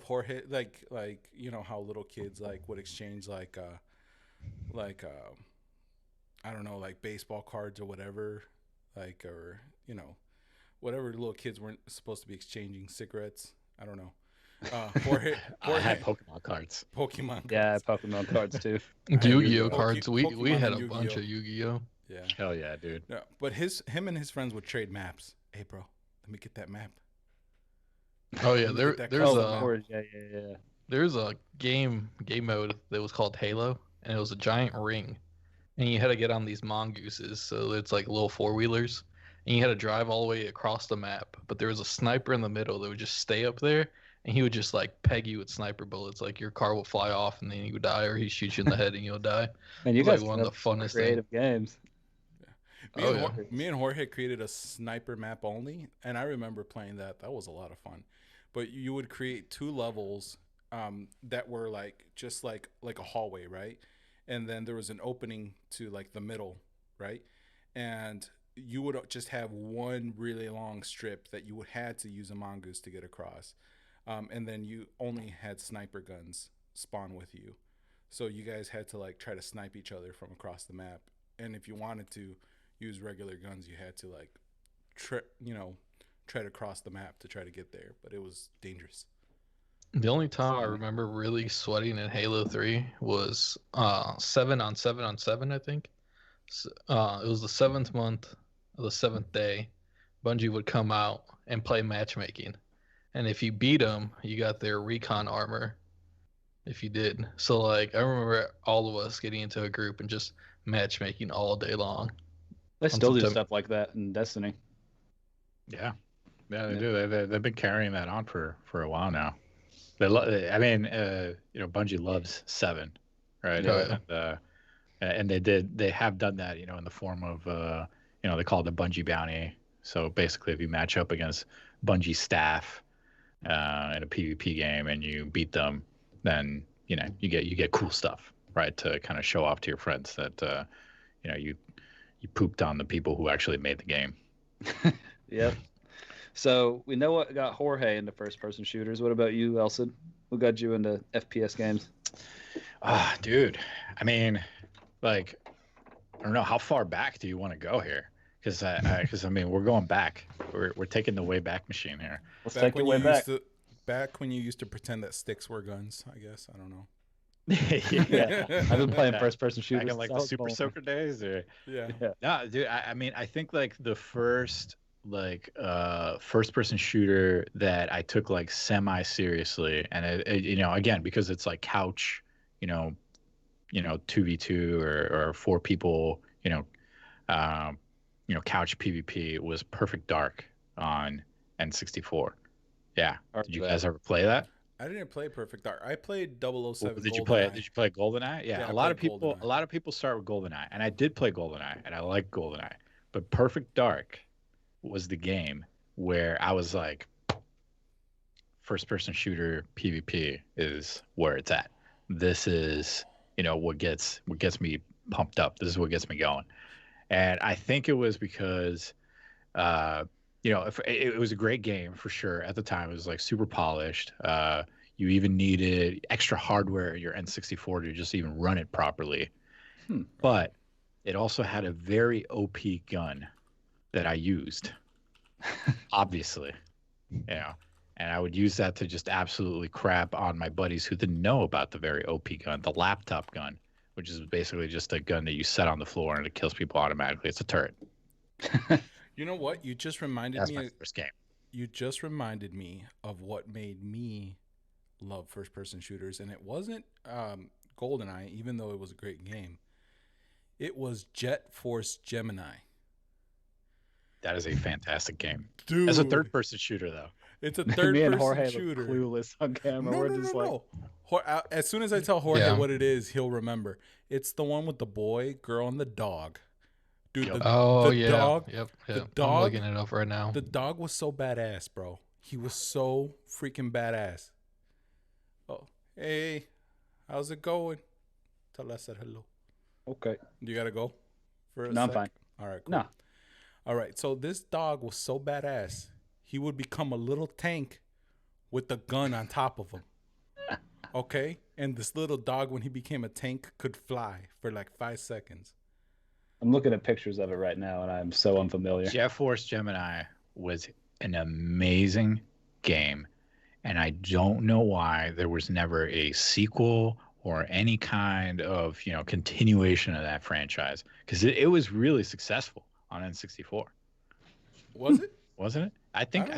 Jorge, like you know how little kids like would exchange like I don't know, like baseball cards or whatever, like, or you know, whatever little kids weren't supposed to be exchanging, cigarettes. I don't know. Jorge I had Pokemon cards. Pokemon cards. Yeah, Pokemon cards too. Yu-Gi-Oh Poke- cards. We Pokemon had and a bunch Yu-Gi-Oh. of Yu-Gi-Oh. Yeah. Hell yeah, dude. Yeah, but him and his friends would trade maps. Hey, bro, let me get that map. Oh yeah, Let me get that there's custom Of map. course, yeah. there's a game mode that was called Halo, and it was a giant ring, and you had to get on these mongooses. So it's like little 4-wheelers, and you had to drive all the way across the map. But there was a sniper in the middle that would just stay up there, and he would just like peg you with sniper bullets. Like your car will fly off, and then you would die, or he shoots you in the head, and you'll die. Man, you It was guys like one one of the funnest creative games. Me and Jorge created a sniper map only, and I remember playing that. That was a lot of fun. But you would create 2 levels that were like just like a hallway, right? And then there was an opening to like the middle, right? And you would just have one really long strip that you would had to use a mongoose to get across, and then you only had sniper guns spawn with you, so you guys had to like try to snipe each other from across the map. And if you wanted to use regular guns, you had to like tread across the map to try to get there, but it was dangerous. The only time I remember really sweating in Halo 3 was 7-on-7-on-7, I think. It was the 7th month of the 7th day. Bungie would come out and play matchmaking. And if you beat them, you got their recon armor. If you did. So, like, I remember all of us getting into a group and just matchmaking all day long. They still do stuff like that in Destiny. Yeah, they do. They've been carrying that on for a while now. Bungie loves 7, right? Oh, yeah. And they have done that, in the form of, they call it the Bungie bounty. So basically, if you match up against Bungie staff in a PvP game and you beat them, then you get cool stuff, right? To kind of show off to your friends that you pooped on the people who actually made the game. Yep. So we know what got Jorge into first-person shooters. What about you, Elson? What got you into FPS games? Dude, I mean, like, I don't know, how far back do you want to go here? Because we're going back. We're taking the way back machine here. Let's take the way back. Back when you used to pretend that sticks were guns, I guess. I don't know. Yeah, I've been playing first-person shooters. Back in like the Super Soaker days, or yeah. No, dude. I think like the first first-person shooter that I took like semi-seriously, and it again because it's like couch, 2v2 or 4 people, couch PvP was Perfect Dark on N64. Yeah. Did you guys ever play that? I didn't play Perfect Dark. I played 007. Did you play GoldenEye? Yeah, a lot of people start with GoldenEye, and I did play GoldenEye, and I like GoldenEye. But Perfect Dark was the game where I was like, first person shooter PvP is where it's at. This is, what gets me pumped up. This is what gets me going. And I think it was because it was a great game for sure. At the time, it was like super polished. You even needed extra hardware at your N64 to just even run it properly. But it also had a very OP gun that I used, obviously. And I would use that to just absolutely crap on my buddies who didn't know about the very OP gun, the laptop gun, which is basically just a gun that you set on the floor and it kills people automatically. It's a turret. You know what? You just reminded That's me. my first game. You just reminded me of what made me love first-person shooters, and it wasn't GoldenEye, even though it was a great game. It was Jet Force Gemini. That is a fantastic game. Dude, It's a third-person shooter, though. It's a Me and third-person Jorge shooter. look clueless on camera. No, We're no, just no, like, no. As soon as I tell Jorge what it is, he'll remember. It's the one with the boy, girl, and the dog. Dude, Yep. the dog. Yep. The I'm dog. looking it up right now. The dog was so badass, bro. He was so freaking badass. Oh, hey, how's it going? Tell us that hello. okay. You gotta go. For a No, I'm sec? fine. All right, cool. No. All right, so this dog was so badass, he would become a little tank with a gun on top of him. Okay? And this little dog, when he became a tank, could fly for like 5 seconds. I'm looking at pictures of it right now, and I'm so unfamiliar. Jet Force Gemini was an amazing game, and I don't know why there was never a sequel or any kind of continuation of that franchise, because it was really successful on N64. Was it? Wasn't it? I think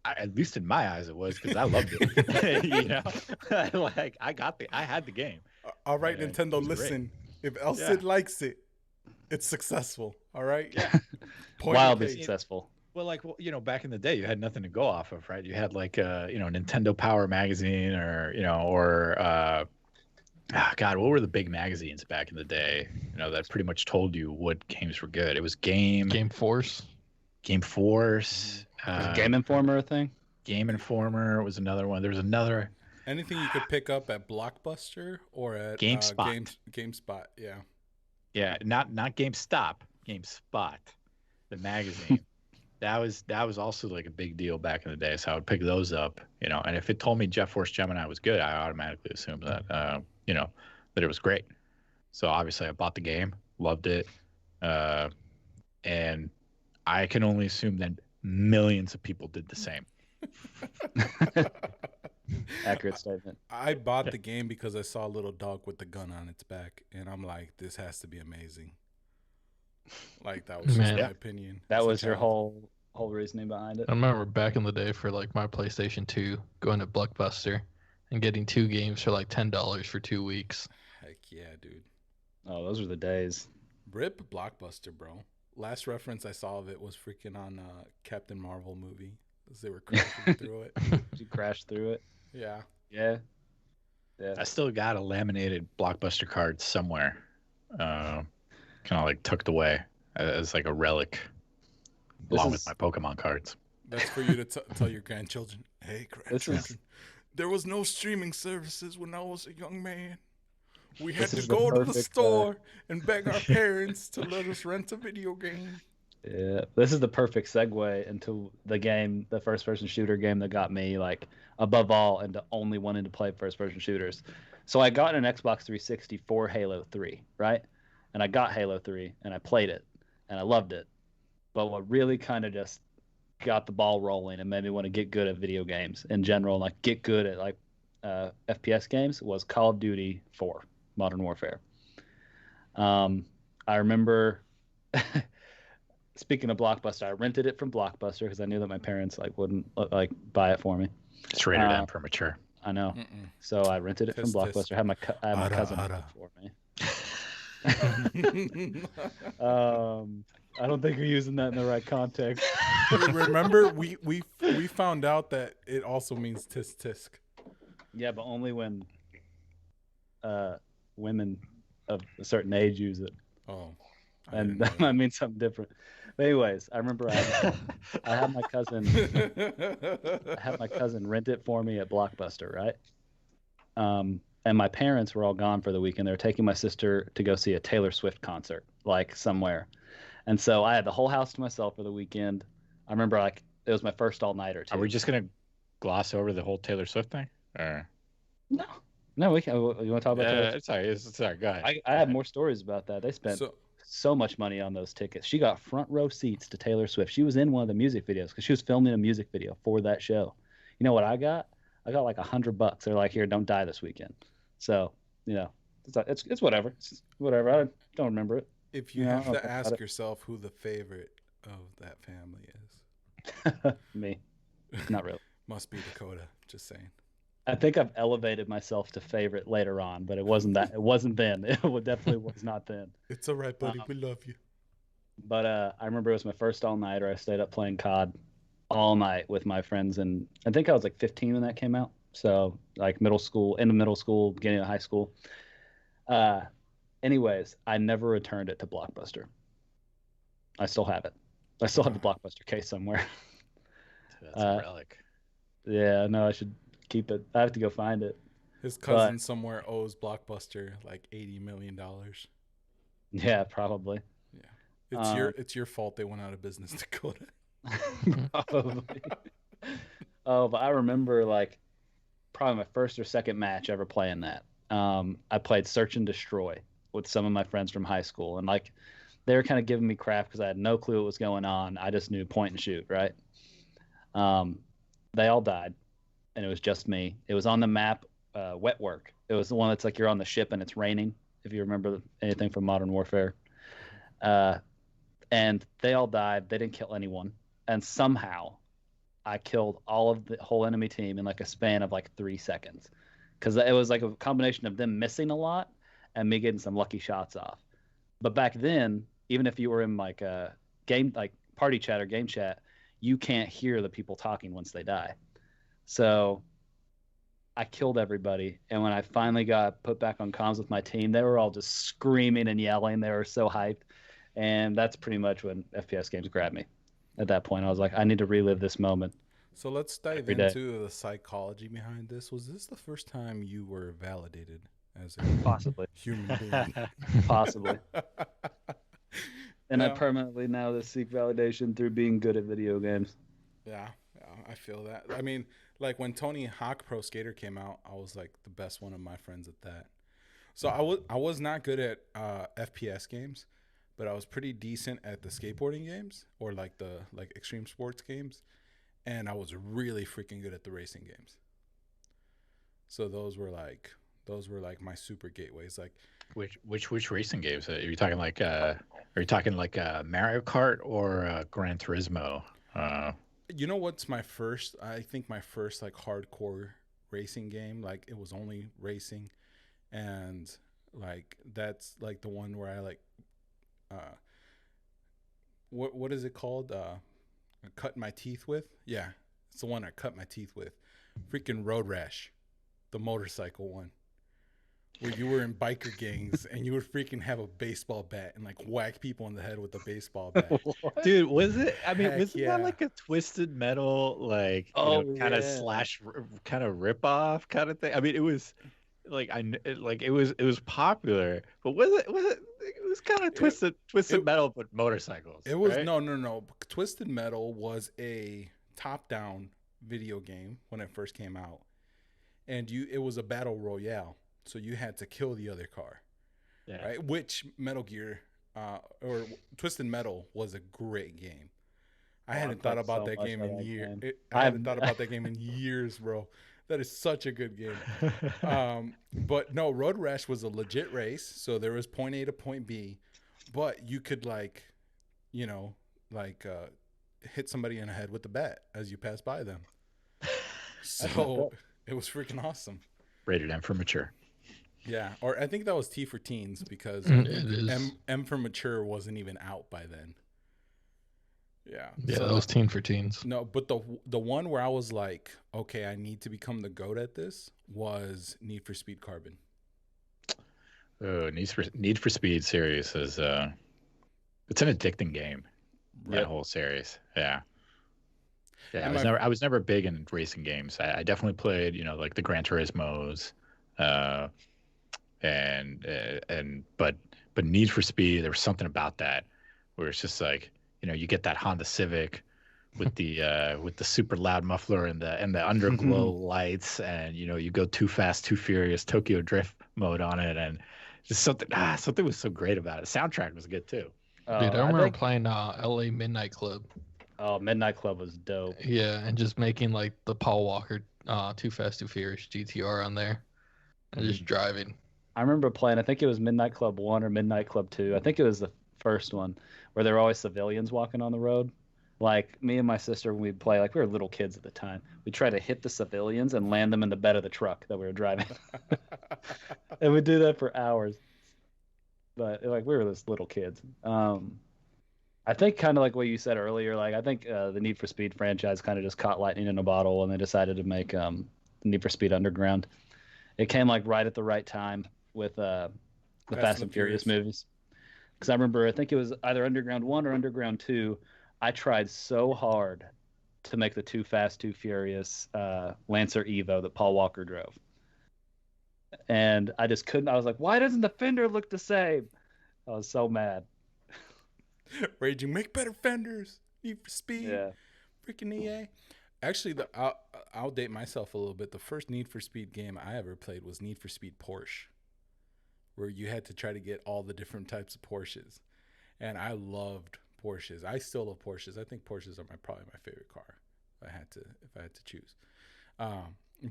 at least in my eyes it was, because I loved it. Like I had the game. All right, Yeah, Nintendo, it was great. listen. If Elson likes it, it's successful. All right? Yeah. Wildly successful. Well, back in the day, you had nothing to go off of, right? You had like, Nintendo Power magazine, or God, what were the big magazines back in the day? That pretty much told you what games were good. It was Game Force. Was Game Informer a thing? Game Informer was another one. There was another. Anything you could pick up at Blockbuster or at GameSpot. GameSpot, yeah. Yeah, not GameStop, GameSpot, the magazine. That was also like a big deal back in the day. So I would pick those up, and if it told me Jet Force Gemini was good, I automatically assumed that, that it was great. So obviously I bought the game, loved it, and I can only assume that millions of people did the same. Accurate statement. I bought the game because I saw a little dog with the gun on its back, and I'm like, this has to be amazing. Like, that was just Man. my opinion. That as a was your child. whole reasoning behind it. I remember back in the day for like my PlayStation 2, going to Blockbuster and getting 2 games for like $10 for 2 weeks. Heck yeah, dude. Oh, those were the days. Rip Blockbuster, bro. Last reference I saw of it was freaking on Captain Marvel movie, as they were crashing through it. Did you crash through it? Yeah. Yeah. Yeah. I still got a laminated Blockbuster card somewhere, kind of like tucked away as like a relic, along with my Pokemon cards. That's for you to tell your grandchildren. Hey, This grandchildren, is- there was no streaming services when I was a young man. We had This to is the go to the perfect, store and beg our parents to let us rent a video game. Yeah, this is the perfect segue into the first-person shooter game that got me, like, above all, into only wanting to play first-person shooters. So I got an Xbox 360 for Halo 3, right? And I got Halo 3, and I played it, and I loved it. But what really kind of just got the ball rolling and made me want to get good at video games in general, like get good at like FPS games, was Call of Duty 4, Modern Warfare. I remember... Speaking of Blockbuster, I rented it from Blockbuster because I knew that my parents wouldn't buy it for me. It's rated M for mature. I know, Mm-mm. so I rented it from Tisk, tisk. Blockbuster. I had my cousin rent it for me. I don't think you're using that in the right context. Remember, we found out that it also means tisk tisk. Yeah, but only when women of a certain age use it, Oh, and that might mean something different. But anyways, I remember I had my cousin. I had my cousin rent it for me at Blockbuster, right? And my parents were all gone for the weekend. They were taking my sister to go see a Taylor Swift concert, like somewhere. And so I had the whole house to myself for the weekend. I remember it was my first all-nighter too. Are we just gonna gloss over the whole Taylor Swift thing? Or... No, we can. You want to talk about Taylor? It's all right. It's all right. Go ahead. I have more stories about that. They spent so much money on those tickets. She got front row seats to Taylor Swift. She was in one of the music videos because she was filming a music video for that show. You know what I got? I got like $100. They're like, here, don't die this weekend. So, it's whatever. It's whatever. I don't remember it. If you have to ask yourself who the favorite of that family is, me, not really. Must be Dakotah. Just saying. I think I've elevated myself to favorite later on, but it wasn't that. It wasn't then. It definitely was not then. It's all right, buddy. We love you. But I remember it was my first all-nighter. I stayed up playing COD all night with my friends, and I think I was like 15 when that came out. So like middle school, end of middle school, beginning of high school. Anyways, I never returned it to Blockbuster. I still have it. I still have the Blockbuster case somewhere. That's a relic. Yeah, no, I should keep it. I have to go find it. His cousin somewhere owes Blockbuster like $80 million. Yeah, probably. Yeah, it's your fault they went out of business, Dakotah. Probably. Oh, but I remember like probably my first or second match ever playing that. I played Search and Destroy with some of my friends from high school, and like they were kind of giving me crap because I had no clue what was going on. I just knew point and shoot, right? They all died, and it was just me. It was on the map, Wet Work. It was the one that's like you're on the ship and it's raining, if you remember anything from Modern Warfare. And they all died. They didn't kill anyone. And somehow I killed all of the whole enemy team in like a span of like 3 seconds. Because it was like a combination of them missing a lot and me getting some lucky shots off. But back then, even if you were in like a game, like party chat or game chat, you can't hear the people talking once they die. So I killed everybody. And when I finally got put back on comms with my team, they were all just screaming and yelling. They were so hyped. And that's pretty much when FPS games grabbed me. At that point, I was like, I need to relive this moment. So let's dive into the psychology behind this. Was this the first time you were validated as a Possibly human being? Possibly. And I permanently now seek validation through being good at video games. Yeah, I feel that. I mean, like when Tony Hawk Pro Skater came out, I was like the best one of my friends at that. So I was not good at FPS games, but I was pretty decent at the skateboarding games or like the extreme sports games, and I was really freaking good at the racing games. So those were like my super gateways. Like which racing games? Are you talking like Mario Kart or Gran Turismo? you know what's my first? I think my first like hardcore racing game. Like it was only racing, and like that's like the one where I like what is it called? I cut my teeth with. Yeah, it's the one I cut my teeth with. Freaking Road Rash, the motorcycle one, where you were in biker gangs and you would freaking have a baseball bat and like whack people in the head with a baseball bat. Dude, was it? I mean, Heck wasn't yeah. that like a Twisted Metal, like Oh, kind of yeah. slash kind of rip off kind of thing? I mean, it was like it was popular, but was it? It was kind of Twisted Metal, but motorcycles. It was right? no. Twisted Metal was a top-down video game when it first came out, and it was a battle royale, so you had to kill the other car, Yeah. right? Which Metal Gear or Twisted Metal was a great game. I hadn't thought about that game in years. I hadn't thought about that game in years, bro. That is such a good game. But no, Road Rash was a legit race, so there was point A to point B, but you could like, hit somebody in the head with the bat as you pass by them. So it was freaking awesome. Rated M for mature. Yeah, or I think that was T for teens because It is. M for mature wasn't even out by then. Yeah. Yeah, so that was teen for teens. No, but the one where I was like, okay, I need to become the GOAT at this was Need for Speed Carbon. Oh, Need for Speed series is it's an addicting game. That whole series. Yeah. Yeah, I was never big in racing games. I definitely played, like the Gran Turismos, but Need for Speed, there was something about that where it's just like, you get that Honda Civic with the super loud muffler and the underglow lights, and you go too fast, too furious, Tokyo Drift mode on it, and just something was so great about it. The soundtrack was good too. Dude, I remember playing LA Midnight Club. Oh, Midnight Club was dope. Yeah, and just making like the Paul Walker Too Fast Too Furious GTR on there and just driving. I remember playing, I think it was Midnight Club 1 or Midnight Club 2. I think it was the first one where there were always civilians walking on the road. Like me and my sister, when we'd play, like we were little kids at the time, we'd try to hit the civilians and land them in the bed of the truck that we were driving. And we'd do that for hours. But like we were just little kids. I think kind of like what you said earlier, like I think the Need for Speed franchise kind of just caught lightning in a bottle, and they decided to make Need for Speed Underground. It came like right at the right time with the Fast and Furious movies. Because I remember, I think it was either Underground 1 or Underground 2. I tried so hard to make the Too Fast, Too Furious Lancer Evo that Paul Walker drove. And I just couldn't. I was like, why doesn't the fender look the same? I was so mad. Raging, make better fenders. Need for Speed. Yeah. Freaking EA. Actually, I'll date myself a little bit. The first Need for Speed game I ever played was Need for Speed Porsche, where you had to try to get all the different types of Porsches. And I loved Porsches. I still love Porsches. I think Porsches are probably my favorite car if I had to choose.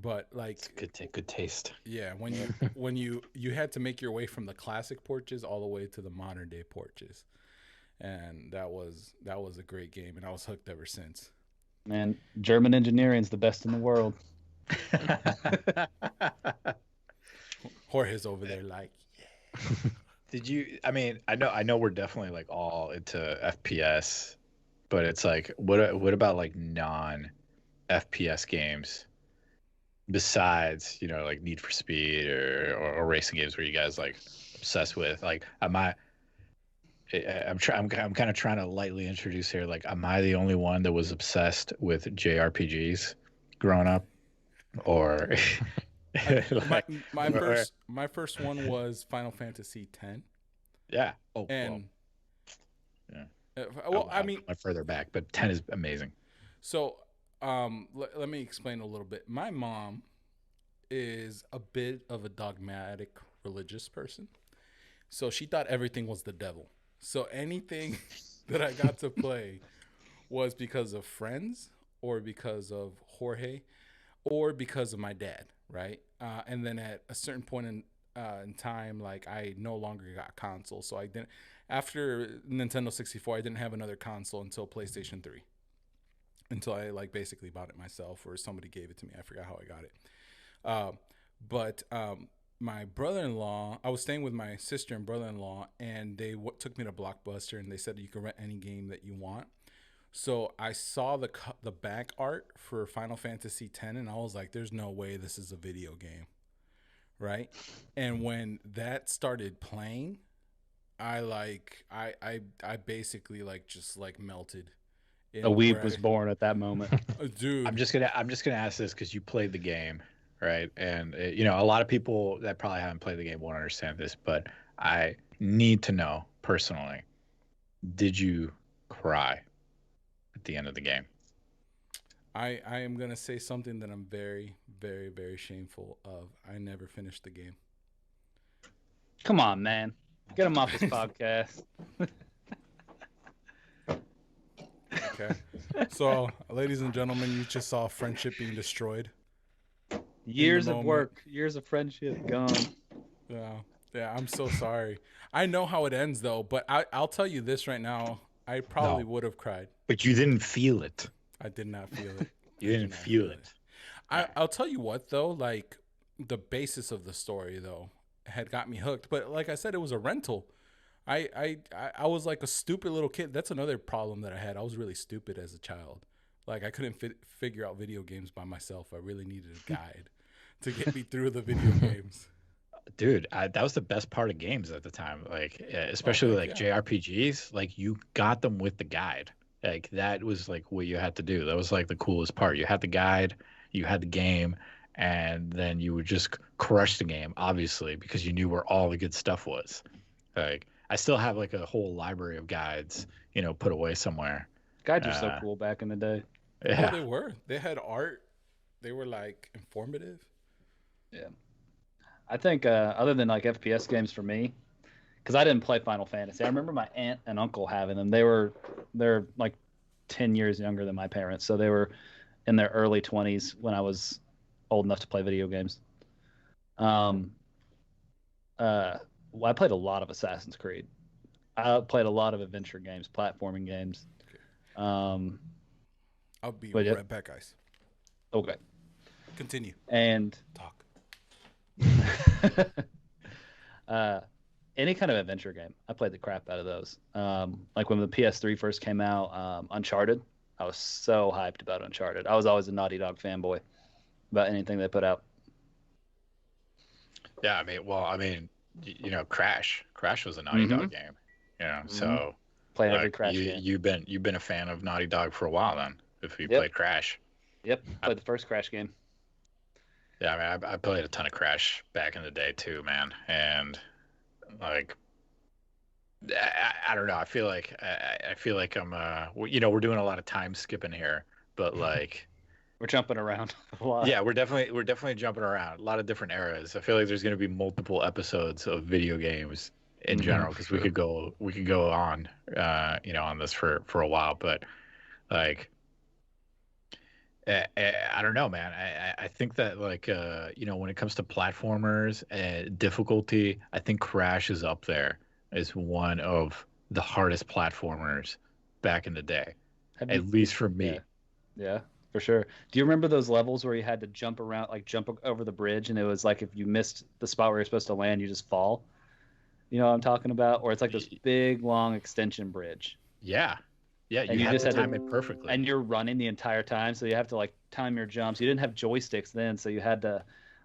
But like it's good taste. Yeah, when you had to make your way from the classic Porsches all the way to the modern day Porsches. And that was a great game, and I was hooked ever since. Man, German engineering's the best in the world. Jorge's over there like, yeah. Did you? I mean, I know we're definitely like all into FPS, but it's like, what about like non-FPS games besides like Need for Speed or racing games where you guys like obsessed with? Like, I'm kind of trying to lightly introduce here. Like, am I the only one that was obsessed with JRPGs growing up, or my first one was Final Fantasy X. Yeah. Oh, and yeah. Well, I mean, further back, but 10 is amazing. So, let me explain a little bit. My mom is a bit of a dogmatic religious person, so she thought everything was the devil. So anything that I got to play was because of friends or because of Jorge or because of my dad, right? And then at a certain point in time, like I no longer got console, so I didn't. After Nintendo 64, I didn't have another console until PlayStation 3. Until I like basically bought it myself or somebody gave it to me. I forgot how I got it. But my brother-in-law, I was staying with my sister and brother-in-law, and they took me to Blockbuster, and they said you can rent any game that you want. So I saw the back art for Final Fantasy X, and I was like, "There's no way this is a video game," right? And when that started playing, I basically like just like melted. A weeb was born at that moment. Dude. I'm just gonna ask this because you played the game, right? And you know, a lot of people that probably haven't played the game won't understand this, but I need to know personally: did you cry at the end of the game? I am gonna say something that I'm very, very, very shameful of. I never finished the game. Come on, man. Get him off this podcast. Okay. So, ladies and gentlemen, you just saw friendship being destroyed. Years of work, years of friendship gone. Yeah, I'm so sorry. I know how it ends, though, but I'll tell you this right now. I probably would have cried. But you didn't feel it. I did not feel it. You didn't feel it. I'll tell you what, though, like, the basis of the story, though, had got me hooked. But like I said, it was a rental. I was like a stupid little kid. That's another problem that I had. I was really stupid as a child. Like I couldn't figure out video games by myself. I really needed a guide to get me through the video games. Dude, that was the best part of games at the time. Like especially JRPGs. Like you got them with the guide. Like that was like what you had to do. That was like the coolest part. You had the guide, you had the game, and then you would just crush the game, obviously, because you knew where all the good stuff was. Like I still have like a whole library of guides, you know, put away somewhere. Guides were so cool back in the day. Yeah, they were. They had art. They were like informative. Yeah, I think other than like FPS games for me, because I didn't play Final Fantasy. I remember my aunt and uncle having them. They're like 10 years younger than my parents, so they were in their early 20s when I was old enough to play video games. Well, I played a lot of Assassin's Creed. I played a lot of adventure games, platforming games. I'll be right back, guys. Okay. Continue. And talk. Any kind of adventure game, I played the crap out of those. Like when the PS3 first came out, Uncharted. I was so hyped about Uncharted. I was always a Naughty Dog fanboy about anything they put out. Yeah, I mean, you know, Crash was a Naughty Dog game. You know, so played every Crash game. You've been a fan of Naughty Dog for a while then. If you played Crash. Yep, played the first Crash game. Yeah, I mean, I played a ton of Crash back in the day too, man. And like, I don't know. I feel like I'm you know, we're doing a lot of time skipping here, but like. We're jumping around a lot. Yeah, we're definitely jumping around a lot of different eras. I feel like there's going to be multiple episodes of video games in general because we could go on, you know, on this for a while. But like, I don't know, man. I think that like, you know, when it comes to platformers and difficulty, I think Crash is up there as one of the hardest platformers back in the day, at least for me. Yeah. For sure. Do you remember those levels where you had to jump around, like jump over the bridge, and it was like if you missed the spot where you're supposed to land, you just fall? You know what I'm talking about? Or it's like this big, long extension bridge. Yeah. Yeah, you just had to time it perfectly. And you're running the entire time, so you have to like time your jumps. You didn't have joysticks then, so you had to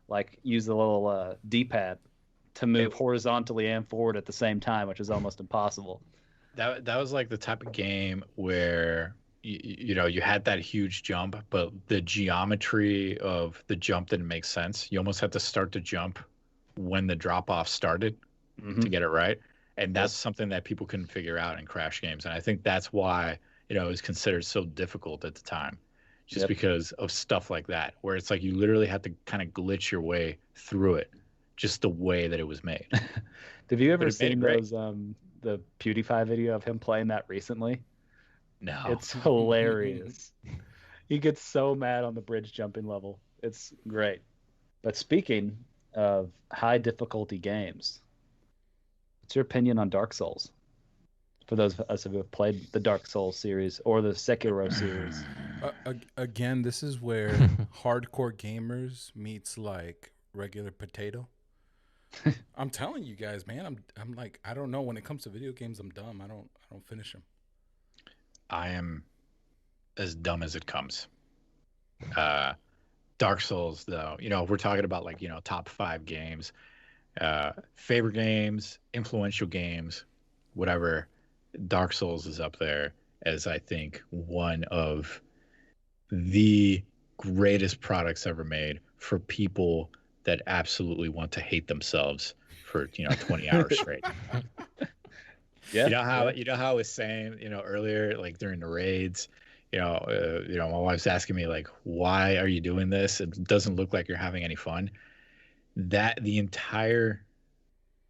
like use the little D-pad to move horizontally and forward at the same time, which is almost impossible. That was like the type of game where you know, you had that huge jump, but the geometry of the jump didn't make sense. You almost had to start the jump when the drop off started to get it right. And that's something that people couldn't figure out in Crash games. And I think that's why, you know, it was considered so difficult at the time, just because of stuff like that, where it's like you literally had to kind of glitch your way through it just the way that it was made. Have you ever seen the PewDiePie video of him playing that recently? No. It's hilarious. He gets so mad on the bridge jumping level. It's great. But speaking of high difficulty games, what's your opinion on Dark Souls? For those of us who have played the Dark Souls series or the Sekiro series. Again, this is where hardcore gamers meets like regular potato. I'm telling you guys, man, I'm like, I don't know. When it comes to video games, I'm dumb. I don't finish them. I am as dumb as it comes. Dark Souls, though, if we're talking about like, top 5 games, favorite games, influential games, whatever, Dark Souls is up there as I think one of the greatest products ever made for people that absolutely want to hate themselves for 20 hours straight. Yeah. You know how I was saying earlier, like during the raids, my wife's asking me like, why are you doing this? It doesn't look like you're having any fun. That the entire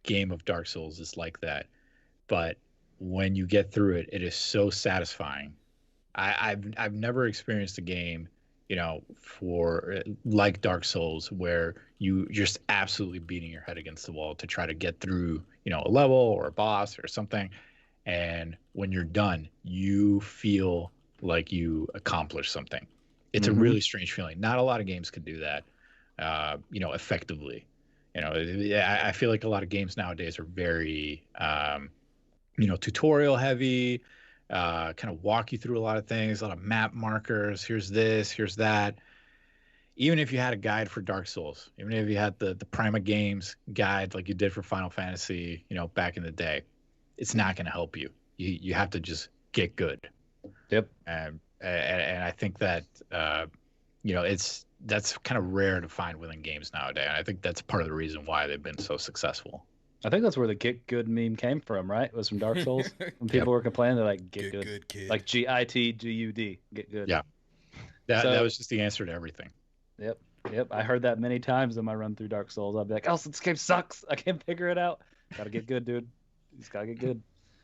game of Dark Souls is like that, but when you get through it, it is so satisfying. I've never experienced a game, for like Dark Souls where you're just absolutely beating your head against the wall to try to get through, a level or a boss or something. And when you're done, you feel like you accomplished something. It's a really strange feeling. Not a lot of games can do that, effectively. I feel like a lot of games nowadays are very, tutorial heavy, kind of walk you through a lot of things, a lot of map markers. Here's this, here's that. Even if you had a guide for Dark Souls, even if you had the Prima Games guide like you did for Final Fantasy, back in the day, it's not going to help you. You have to just get good. Yep. And I think that that's kind of rare to find within games nowadays. And I think that's part of the reason why they've been so successful. I think that's where the get good meme came from, right? It was from Dark Souls. When people were complaining, they're like, get good kid. like GITGUD, get good. Yeah. That was just the answer to everything. Yep. I heard that many times in my run through Dark Souls. I'd be like, oh, this game sucks. I can't figure it out. Gotta get good, dude. You just gotta get good.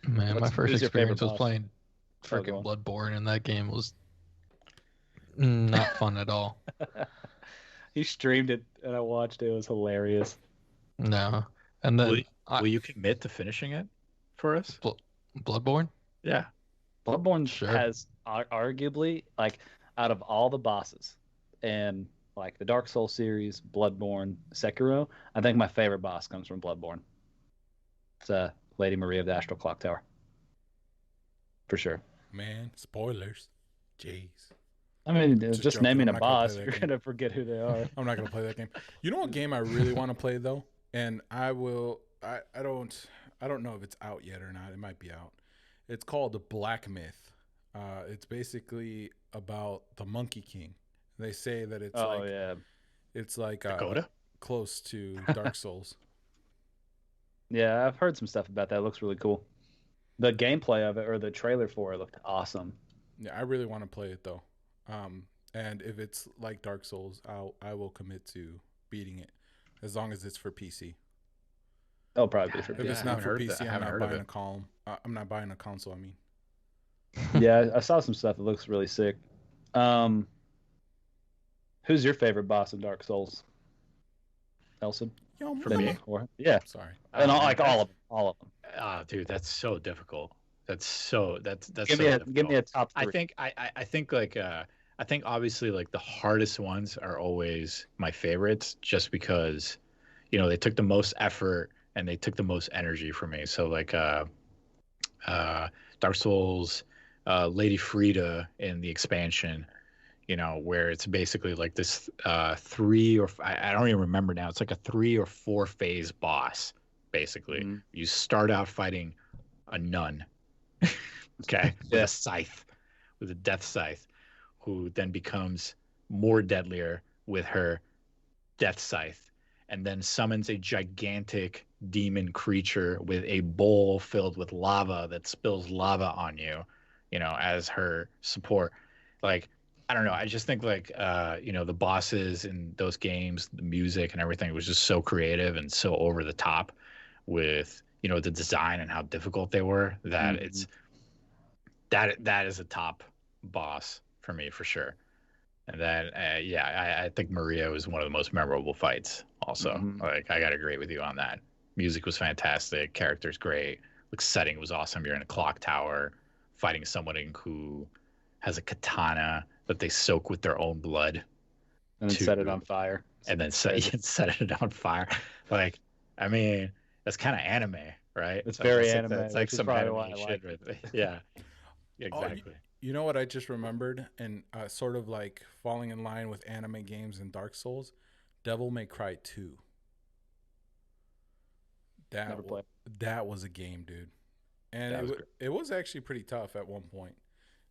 Man, my first who's your favorite experience was boss? playing go freaking on. Bloodborne, and that game was not fun at all. He streamed it, and I watched it. It was hilarious. No. And then Will you commit to finishing it for us? Bloodborne? Yeah. Bloodborne Sure. has arguably, like, out of all the bosses and like the Dark Souls series, Bloodborne, Sekiro, I think my favorite boss comes from Bloodborne. It's Lady Maria of the Astral Clock Tower. For sure. Man, spoilers. Jeez. I mean, Just just joking. naming I'm a not gonna boss, play that you're game. going to forget who they are. I'm not gonna play that game. You know what game I really want to play though, and I will. I don't know if it's out yet or not. It might be out. It's called The Black Myth. It's basically about the Monkey King. They say that it's it's like Dakotah? close to Dark Souls. Yeah, I've heard some stuff about that. It looks really cool. The gameplay of it, or the trailer for it, looked awesome. Yeah, I really want to play it though. And if it's like Dark Souls, I will commit to beating it, as long as it's for PC. It'll probably be for If PC. it's not for PC, I'm haven't not heard of buying it. a column. I'm not buying a console. I mean, Yeah, I saw some stuff that looks really sick. Who's your favorite boss in Dark Souls? Elson? yo, For me? Or, yeah, Sorry. and all of them. Oh, dude, that's so difficult. That's Give me a top I three. I think obviously like the hardest ones are always my favorites, just because they took the most effort and they took the most energy from me. So like Dark Souls, Lady Frida in the expansion, where it's basically like this I don't even remember now. It's like a 3 or 4 phase boss, basically. Mhm. You start out fighting a nun, okay, with Yeah. a scythe, with a death scythe, who then becomes more deadlier with her death scythe, and then summons a gigantic demon creature with a bowl filled with lava that spills lava on you, as her support. Like, I don't know. I just think like, the bosses in those games, the music and everything was just so creative and so over the top with, the design and how difficult they were, that it's that is a top boss for me for sure. And then I think Maria was one of the most memorable fights also. Like, I gotta agree with you on that. Music was fantastic, characters great, like setting was awesome. You're in a clock tower fighting someone who has a katana that they soak with their own blood and then set it on fire. And then set it on fire. Like, I mean, that's kind of anime, right? It's very anime. It's like some anime shit. Yeah, exactly. Oh, you know what I just remembered, and sort of like falling in line with anime games and Dark Souls, Devil May Cry 2. That was a game, dude. And it was actually pretty tough at one point.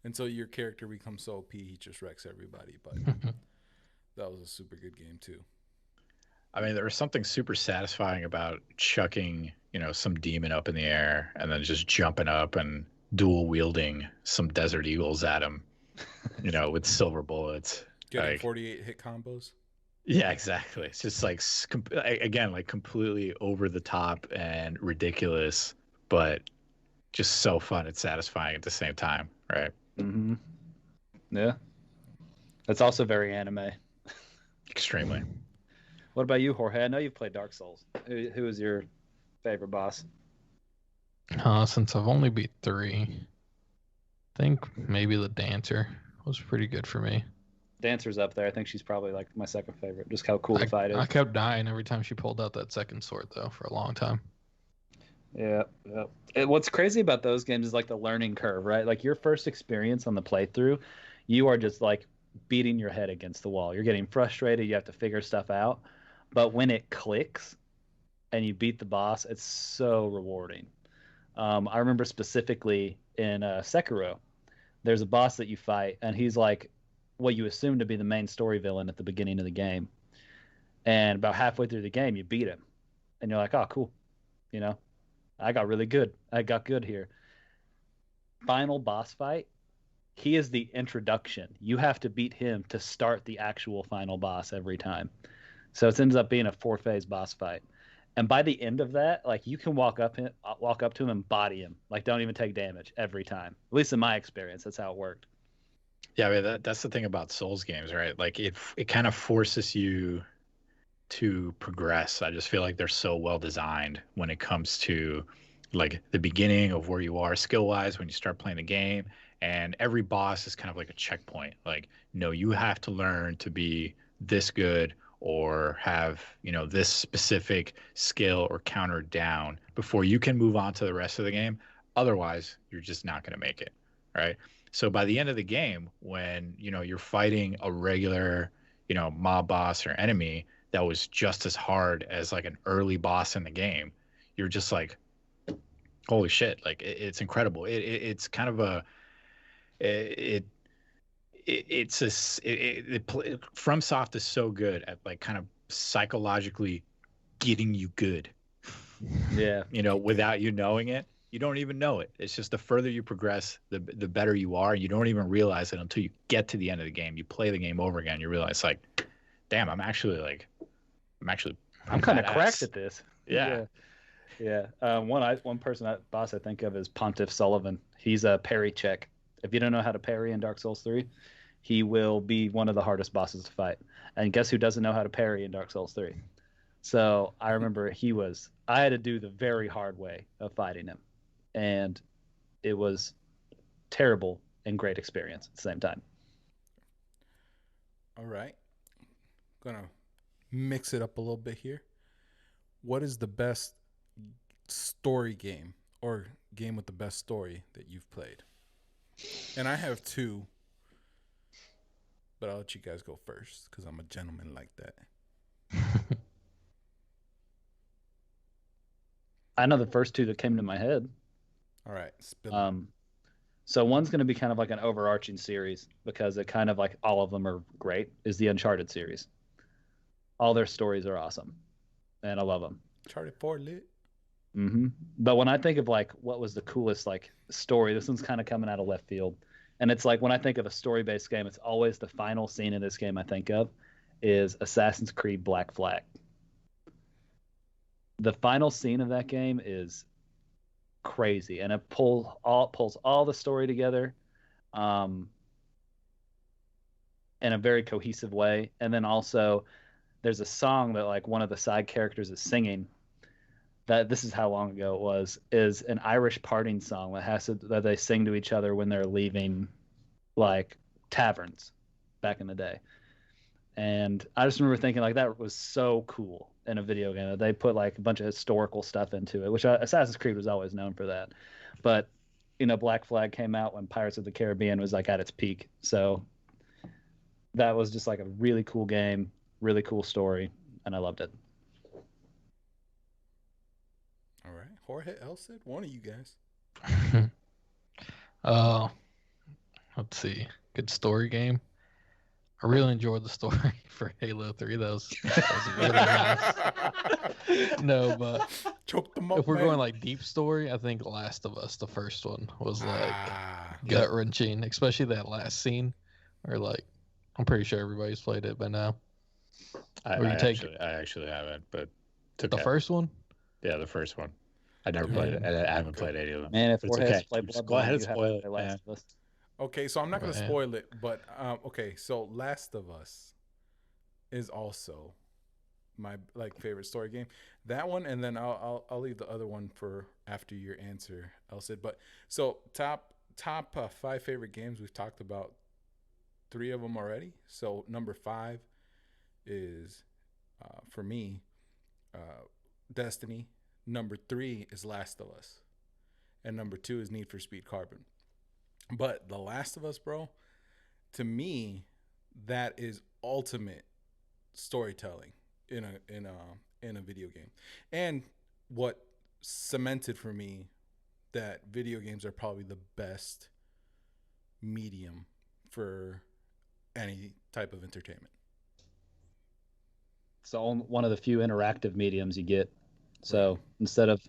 Until your character becomes so OP, he just wrecks everybody. But that was a super good game too. I mean, there was something super satisfying about chucking, some demon up in the air and then just jumping up and dual wielding some desert eagles at him, with silver bullets. Getting 48 hit combos. Yeah, exactly. It's just like, again, like completely over the top and ridiculous, but just so fun and satisfying at the same time, right? Mm-hmm. Yeah. That's also very anime. Extremely. What about you, Jorge? I know you've played Dark Souls. Who is your favorite boss? Since I've only beat 3, I think maybe the Dancer was pretty good for me. Dancer's up there. I think she's probably like my second favorite. Just how cool the fight is. I kept dying every time she pulled out that second sword, though, for a long time. Yeah. What's crazy about those games is like the learning curve, right? Like your first experience on the playthrough, you are just like beating your head against the wall. You're getting frustrated. You have to figure stuff out. But when it clicks and you beat the boss, it's so rewarding. I remember specifically in Sekiro, there's a boss that you fight, and he's like what you assume to be the main story villain at the beginning of the game. And about halfway through the game, you beat him. And you're like, oh, cool. I got really good. I got good here. Final boss fight, he is the introduction. You have to beat him to start the actual final boss every time. So it ends up being a 4-phase boss fight. And by the end of that, like you can walk up to him and body him. Like don't even take damage every time. At least in my experience, that's how it worked. Yeah, I mean, that's the thing about Souls games, right? Like it kind of forces you to progress. I just feel like they're so well designed when it comes to like the beginning of where you are skill wise when you start playing the game, and every boss is kind of like a checkpoint. Like, no, you have to learn to be this good or have this specific skill or counter down before you can move on to the rest of the game. Otherwise, you're just not going to make it, right? So by the end of the game, when you're fighting a regular mob boss or enemy that was just as hard as like an early boss in the game, you're just like, holy shit, like it's incredible. It's kind of a FromSoft is so good at like kind of psychologically getting you good. Yeah. Without you knowing it. You don't even know it. It's just the further you progress, the better you are. You don't even realize it until you get to the end of the game. You play the game over again. You realize like, damn, I'm kind of cracked at this. Yeah. One boss I think of is Pontiff Sullivan. He's a parry check. If you don't know how to parry in Dark Souls 3, he will be one of the hardest bosses to fight. And guess who doesn't know how to parry in Dark Souls 3? So I remember I had to do the very hard way of fighting him. And it was terrible and great experience at the same time. All right. Gonna mix it up a little bit here. What is the best story game or game with the best story that you've played? And I have 2, but I'll let you guys go first because I'm a gentleman like that. I know the first 2 that came to my head. All right. So one's going to be kind of like an overarching series because it kind of like all of them are great, is the Uncharted series. All their stories are awesome, and I love them. Uncharted 4 lit. Mm-hmm. But when I think of like what was the coolest like story, this one's kind of coming out of left field. And it's like when I think of a story-based game, it's always the final scene in this game I think of is Assassin's Creed Black Flag. The final scene of that game is crazy, and it pulls all the story together in a very cohesive way. And then also there's a song that like one of the side characters is singing, that this is how long ago it was, is an Irish parting song that they sing to each other when they're leaving like taverns back in the day. And I just remember thinking like that was so cool in a video game. They put like a bunch of historical stuff into it, which Assassin's Creed was always known for that. But Black Flag came out when Pirates of the Caribbean was like at its peak. So that was just like a really cool game, really cool story, and I loved it. All right, Jorge, Elsid, one of you guys. Let's see. Good story game. I really enjoyed the story for Halo 3. That was really nice. No, but Choke them up, if we're man. going like deep story, I think Last of Us, the first one, was like gut wrenching, especially that last scene where like I'm pretty sure everybody's played it by now. I actually haven't, but it's okay. The first one? Yeah, the first one. I never played it. I haven't played any of them. Man, if Jorge has played Bloodborne, go ahead and spoil it. Last of Us. Okay, so I'm not gonna spoil it, but okay, so Last of Us is also my like favorite story game. That one, and then I'll leave the other one for after your answer, Elsid. But so top 5 favorite games, we've talked about 3 of them already. So number 5 is for me Destiny. Number 3 is Last of Us, and number 2 is Need for Speed Carbon. But The Last of Us, bro, to me, that is ultimate storytelling in a video game, and what cemented for me that video games are probably the best medium for any type of entertainment. It's one of the few interactive mediums you get. So instead of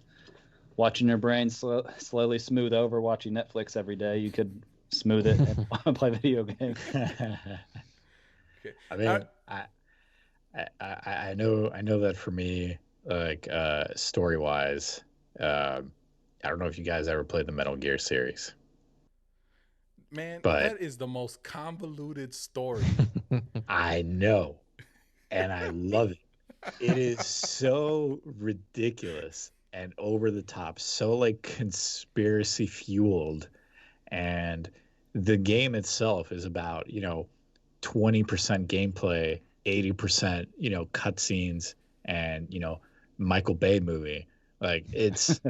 watching your brain slowly smooth over watching Netflix every day, you could smooth it and play video games. Okay. I mean, I know that for me, like story wise, I don't know if you guys ever played the Metal Gear series. Man, but that is the most convoluted story. I know, and I love it. It is so ridiculous and over the top, so like conspiracy fueled, and the game itself is about 20% gameplay, 80% cutscenes, and Michael Bay movie. Like it's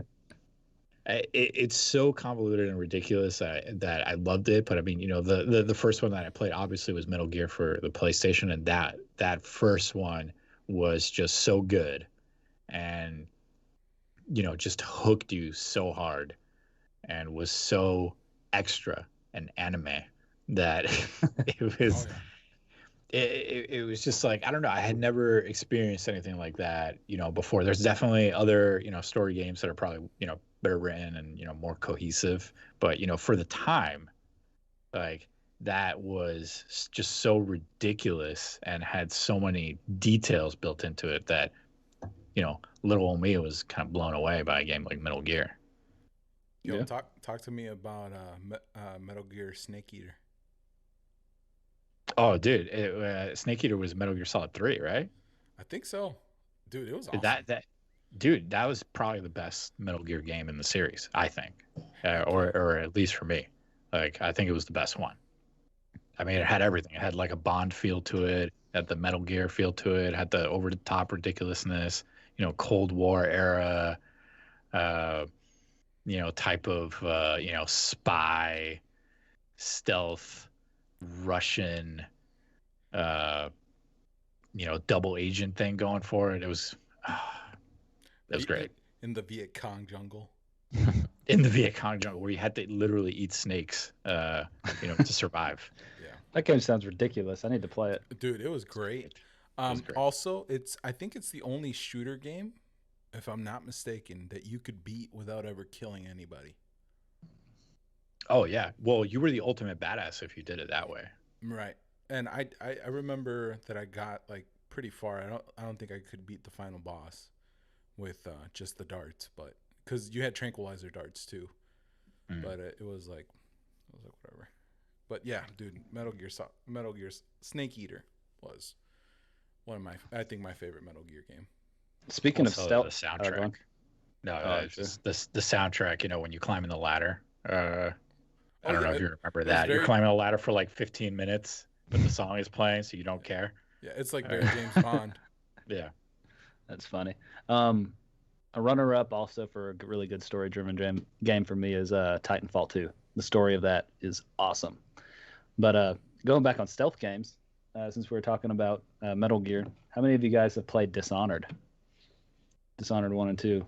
it's so convoluted and ridiculous that I loved it. But I mean, the first one that I played obviously was Metal Gear for the PlayStation, and that first one was just so good, and just hooked you so hard, and was so extra and anime that it was. Oh, yeah. It was just like, I don't know. I had never experienced anything like that, before. There's definitely other, story games that are probably, better written and, more cohesive. But, for the time, like that was just so ridiculous and had so many details built into it that, little old me was kind of blown away by a game like Metal Gear. Yo, Yeah. talk to me about Metal Gear Snake Eater. Oh, dude, Snake Eater was Metal Gear Solid 3, right? I think so. Dude, it was awesome. That was probably the best Metal Gear game in the series, I think, or at least for me. Like, I think it was the best one. I mean, it had everything. It had like a Bond feel to it, had the Metal Gear feel to it, had the over the top ridiculousness, Cold War era, type of spy, stealth, Russian, double agent thing going for it. It was great. In the Viet Cong jungle. In the Viet Cong jungle, where you had to literally eat snakes, to survive. Yeah. That game sounds ridiculous. I need to play it. Dude, it was great. Great. Also, I think it's the only shooter game, if I'm not mistaken, that you could beat without ever killing anybody. Oh yeah. Well, you were the ultimate badass if you did it that way. Right. And I remember that I got like pretty far. I don't think I could beat the final boss with just the darts, but because you had tranquilizer darts too, Mm. but it was like whatever. But yeah, dude, Metal Gear Snake Eater was one of I think my favorite Metal Gear game. Speaking of Also, stealth, the soundtrack. No, it's sure. just the soundtrack. You know, when you climb in the ladder. I don't know if you remember that. very- You're climbing a ladder for like 15 minutes, but the song is playing, so you don't care. Yeah, it's like very James Bond. Yeah. That's funny. A runner-up also for a really good story-driven game for me is Titanfall 2. The story of that is awesome. But going back on stealth games, since we were talking about Metal Gear, how many of you guys have played Dishonored? Dishonored 1 and 2.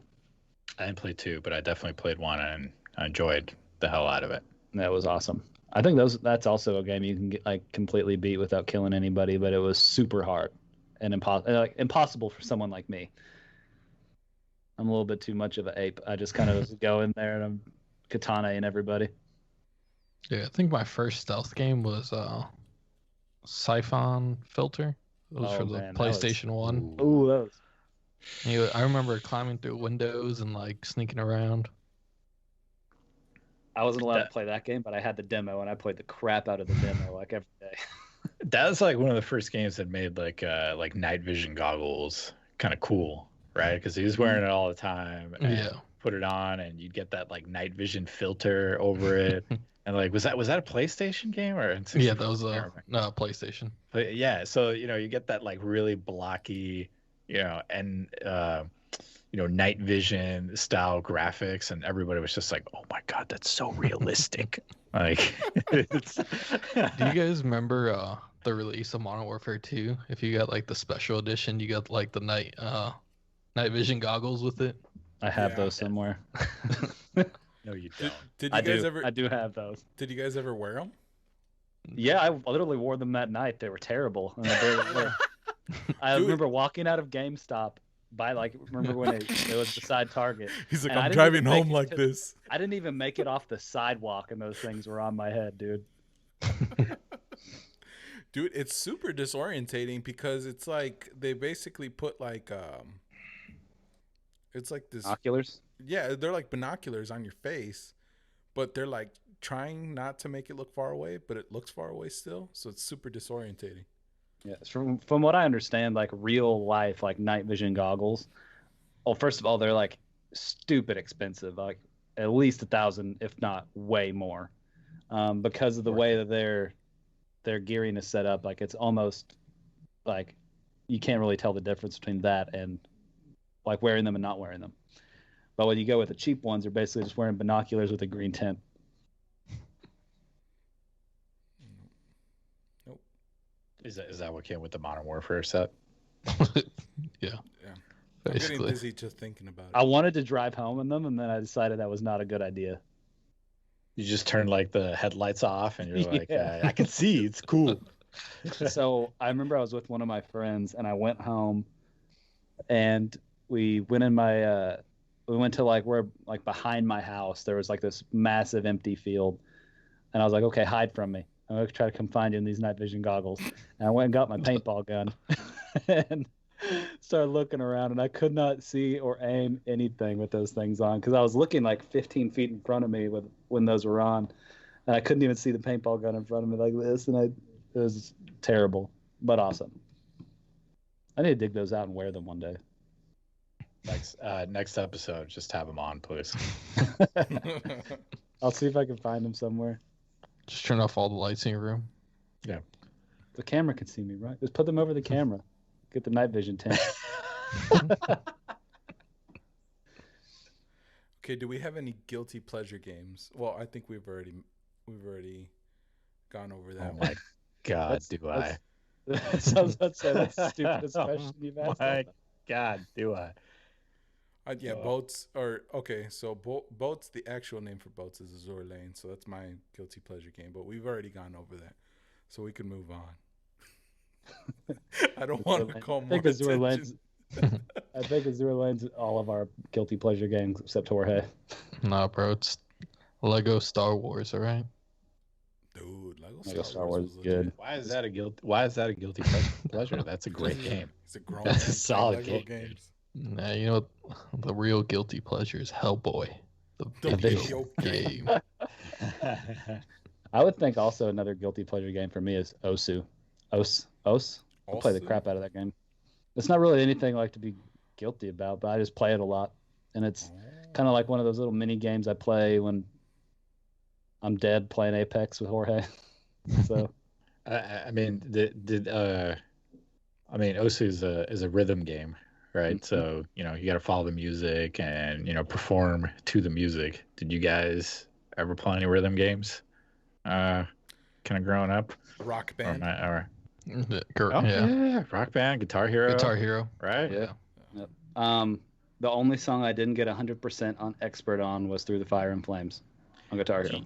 I didn't play 2, but I definitely played 1 and I enjoyed the hell out of it. That was awesome. I think that's also a game you can get, like, completely beat without killing anybody, but it was super hard and impossible for someone like me. I'm a little bit too much of an ape. I just kind of go in there and I'm katana and everybody. Yeah, I think my first stealth game was Siphon Filter. It was Oh, for the man, that was- PlayStation 1. Ooh, that was... I remember climbing through windows and like sneaking around. I wasn't allowed to play that game, but I had the demo and I played the crap out of the demo like every day. That was like one of the first games that made like night vision goggles kind of cool, right? Because he was wearing it all the time. And Yeah. put it on, and you'd get that like night vision filter over it. And like, was that a PlayStation game or? Yeah, that was a PlayStation. But yeah, so you get that like really blocky, and night vision style graphics, and everybody was just like, "Oh my god, that's so realistic!" Like, it's... Do you guys remember the release of Modern Warfare 2? If you got like the special edition, you got like the night vision goggles with it. I have those somewhere. No, you don't. Did you guys ever? I do have those. Did you guys ever wear them? Yeah, I literally wore them that night. They were terrible. And I remember walking out of GameStop remember when it was beside Target. He's like, And I I'm didn't driving even make home it like to- this. I didn't even make it off the sidewalk, and those things were on my head, dude. Dude, it's super disorientating because it's like they basically put like it's like this. Binoculars? Yeah, they're like binoculars on your face, but they're like trying not to make it look far away, but it looks far away still. So it's super disorientating. Yeah, from what I understand, like real life, like night vision goggles. Well, first of all, they're like stupid expensive, like at least $1,000, if not way more, because of the way that their gearing is set up. Like it's almost like you can't really tell the difference between that and like wearing them and not wearing them. But when you go with the cheap ones, they're basically just wearing binoculars with a green tint. Nope. Is that what came with the Modern Warfare set? Yeah. I'm getting Basically. dizzy just thinking about it. I wanted to drive home in them, and then I decided that was not a good idea. You just turn like the headlights off, and you're like, Yeah. I can see. It's cool. So I remember I was with one of my friends, and I went home, and we went in we went to where behind my house there was like this massive empty field, and I was like, okay, hide from me. I'm gonna try to come find you in these night vision goggles. And I went and got my paintball gun and started looking around, and I could not see or aim anything with those things on because I was looking like 15 feet in front of me when those were on, and I couldn't even see the paintball gun in front of me like this, and it was terrible but awesome. I need to dig those out and wear them one day. Next episode, just have them on, please. I'll see if I can find them somewhere. Just turn off all the lights in your room. Yeah. The camera can see me, right? Just put them over the camera. Get the night vision tent. Okay, do we have any guilty pleasure games? Well, I think we've already gone over that. Oh my god, That's- That's the stupidest question you've asked. My god, do I? Boats are okay. So boats, the actual name for boats is Azure Lane. So that's my guilty pleasure game. But we've already gone over that, so we can move on. I don't want to call more attention. I think Azure Lane's all of our guilty pleasure games except Jorge. Nah, bro, it's Lego Star Wars, all right? Dude, Lego Star Wars is good. Why is that a guilty pleasure? That's a great game. It's a grown That's a man solid playing Lego game, dude. games. Nah, you know what? The real guilty pleasure is Hellboy, the The video video game. I would think also another guilty pleasure game for me is Osu. Os. I play the Osu? crap out of that game. It's not really anything like to be guilty about, but I just play it a lot, and it's kind of like one of those little mini games I play when I'm dead playing Apex with Jorge. So I mean, Osu is a rhythm game, right? So you got to follow the music and perform to the music. Did you guys ever play any rhythm games? Kind of growing up, Rock Band. yeah, Rock Band, Guitar Hero, Guitar Hero, right? Yeah. Yep. The only song I didn't get 100% on expert on was Through the Fire and Flames on Guitar Hero.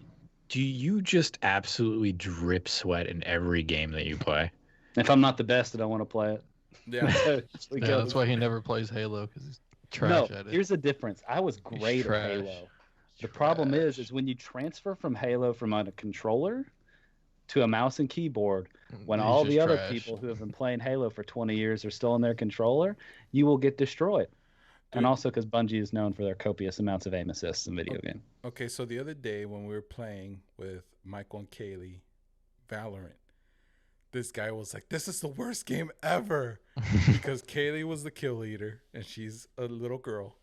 Do you just absolutely drip sweat in every game that you play? If I'm not the best, I don't want to play it. Yeah. That's why he never plays Halo, because he's trash at it. Here's the difference. I was great at Halo. The problem is when you transfer from Halo from a controller to a mouse and keyboard, when all the other people who have been playing Halo for 20 years are still on their controller, you will get destroyed. And also because Bungie is known for their copious amounts of aim assists in video games. Okay, so the other day when we were playing with Michael and Kaylee, Valorant, this guy was like, "This is the worst game ever," because Kaylee was the kill leader and she's a little girl,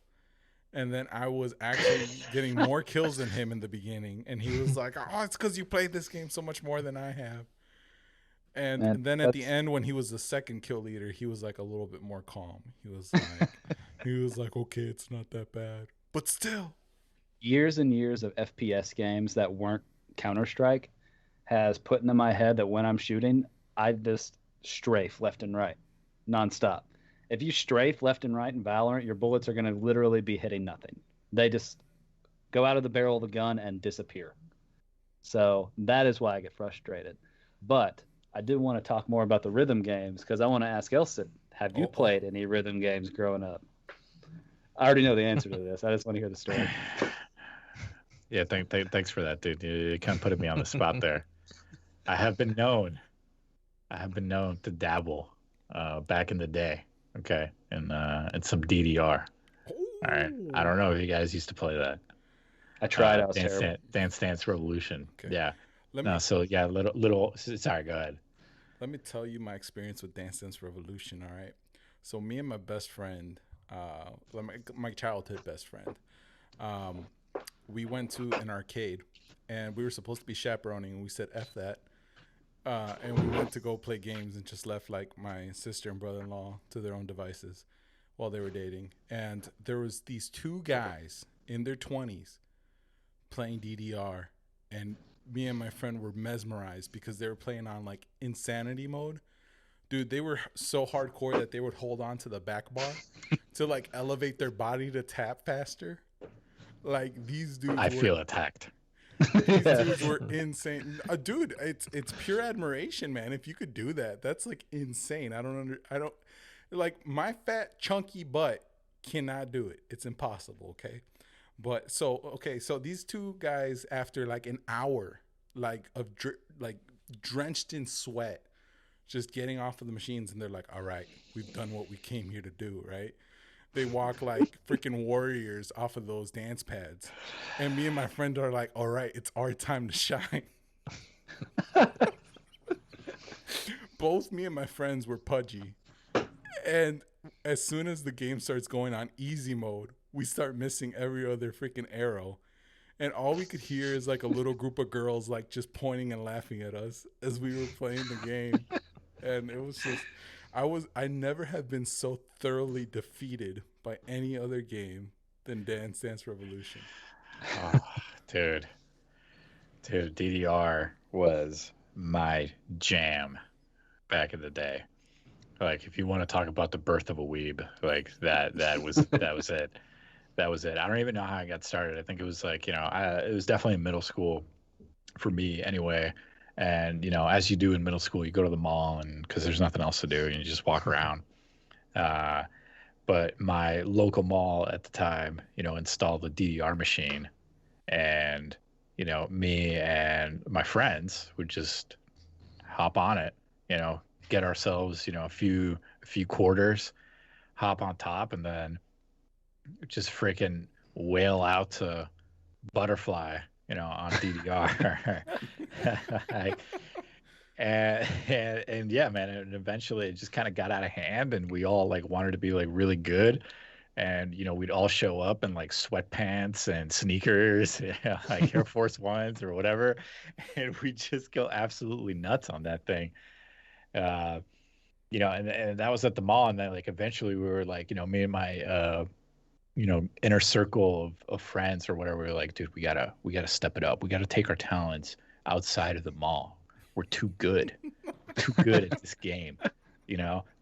and then I was actually getting more kills than him in the beginning, and he was like, "Oh, it's because you played this game so much more than I have." And then at the end, when he was the second kill leader, he was like a little bit more calm. He was like, "Okay, it's not that bad, but still." Years and years of FPS games that weren't Counter-Strike has put into my head that when I'm shooting, I just strafe left and right, nonstop. If you strafe left and right in Valorant, your bullets are going to literally be hitting nothing. They just go out of the barrel of the gun and disappear. So that is why I get frustrated. But I do want to talk more about the rhythm games because I want to ask Elson, have you played any rhythm games growing up? I already know the answer to this. I just want to hear the story. Yeah, thanks for that, dude. You kind of put me on the spot there. I have been known to dabble back in the day, okay, in some DDR. All right, I don't know if you guys used to play that. I tried. I was terrible. Dance Dance Revolution. Okay. Yeah. Little. Sorry, go ahead. Let me tell you my experience with Dance Dance Revolution. All right, so me and my best friend, my childhood best friend, we went to an arcade, and we were supposed to be chaperoning, and we said F that. And we went to go play games and just left like my sister and brother-in-law to their own devices while they were dating. And there was these two guys in their 20s playing DDR, and me and my friend were mesmerized because they were playing on like insanity mode. Dude, they were so hardcore that they would hold on to the back bar to like elevate their body to tap faster. Like these dudes I feel attacked. These dudes were insane. Dude, it's pure admiration, man. If you could do that, that's like insane. I don't like my fat chunky butt cannot do it. It's impossible, okay? But so these two guys, after like an hour like of drenched in sweat, just getting off of the machines, and they're like, "All right, we've done what we came here to do," right? They walk like freaking warriors off of those dance pads. And me and my friend are like, "All right, it's our time to shine." Both me and my friends were pudgy. And as soon as the game starts going on easy mode, we start missing every other freaking arrow. And all we could hear is like a little group of girls like just pointing and laughing at us as we were playing the game. And it was just... I never have been so thoroughly defeated by any other game than Dance Dance Revolution. Oh, dude, DDR was my jam back in the day. Like, if you want to talk about the birth of a weeb, like that was it. That was it. I don't even know how I got started. I think it was like, it was definitely in middle school for me anyway. And, as you do in middle school, you go to the mall and because there's nothing else to do, and you just walk around. But my local mall at the time, installed a DDR machine, and, me and my friends would just hop on it, get ourselves, a few quarters, hop on top and then just freaking wail out to Butterfly, on DDR. Like, and yeah, man, and eventually it just kind of got out of hand, and we all like wanted to be like really good, and we'd all show up in like sweatpants and sneakers, like Air Force Ones or whatever, and we just go absolutely nuts on that thing. And that was at the mall, and then like eventually we were like, me and my inner circle of friends or whatever, we were like, dude, we gotta step it up. We gotta take our talents outside of the mall. We're too good. We're too good at this game.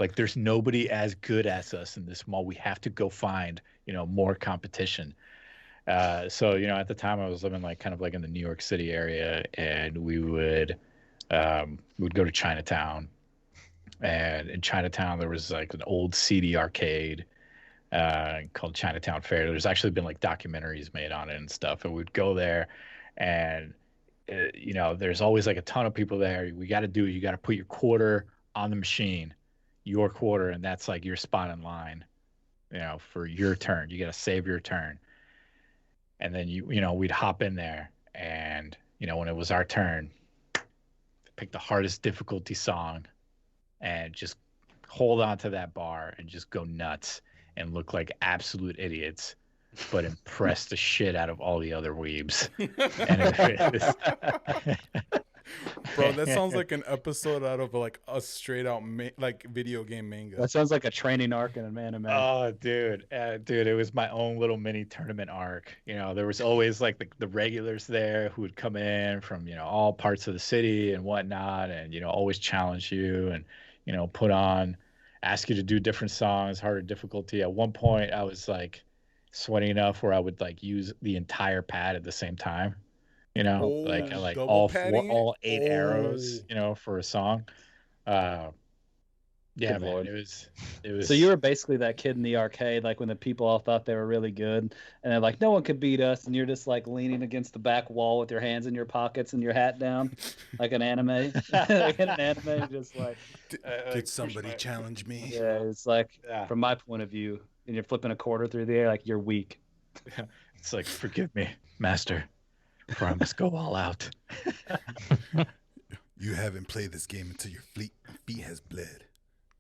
Like there's nobody as good as us in this mall. We have to go find, more competition. So, at the time I was living like kind of like in the New York City area, and we'd go to Chinatown, and in Chinatown there was like an old CD arcade called Chinatown Fair. There's actually been like documentaries made on it and stuff, and we'd go there, and there's always like a ton of people there. You got to put your quarter on the machine, your quarter, and that's like your spot in line, for your turn. You got to save your turn, and then we'd hop in there, and when it was our turn, pick the hardest difficulty song, and just hold on to that bar and just go nuts and look like absolute idiots, but impress the shit out of all the other weebs. Bro, that sounds like an episode out of like a straight out like video game manga. That sounds like a training arc in an anime. Oh, dude, it was my own little mini tournament arc. There was always like the regulars there who would come in from all parts of the city and whatnot, and always challenge you and ask you to do different songs, harder difficulty. At one point, I was like sweaty enough where I would like use the entire pad at the same time. Like all 8 arrows, for a song. Yeah, Good man, Lord. it was. So you were basically that kid in the arcade, like when the people all thought they were really good, and they're like, no one could beat us, and you're just like leaning against the back wall with your hands in your pockets and your hat down, like an anime. Like an anime, just like. Did somebody challenge me? Yeah, it's like from my point of view, and you're flipping a quarter through the air, like you're weak. It's like, forgive me, master, for I must go all out. You haven't played this game until your feet has bled.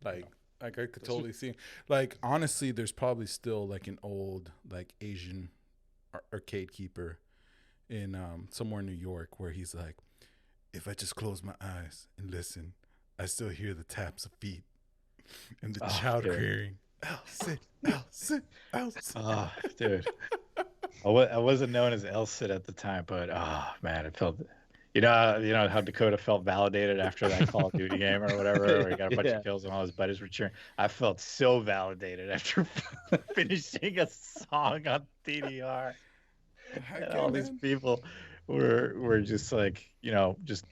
Like I could totally see. Like honestly, there's probably still like an old like Asian arcade keeper in somewhere in New York where he's like, if I just close my eyes and listen, I still hear the taps of feet and the child hearing. Elsit, Elsit, Elsit. Oh, dude. I wasn't known as Elsit at the time, but man, it felt. You know how Dakotah felt validated after that Call of Duty game or whatever, where he got a bunch of kills and all his buddies were cheering. I felt so validated after finishing a song on DDR. And all these people were just like, just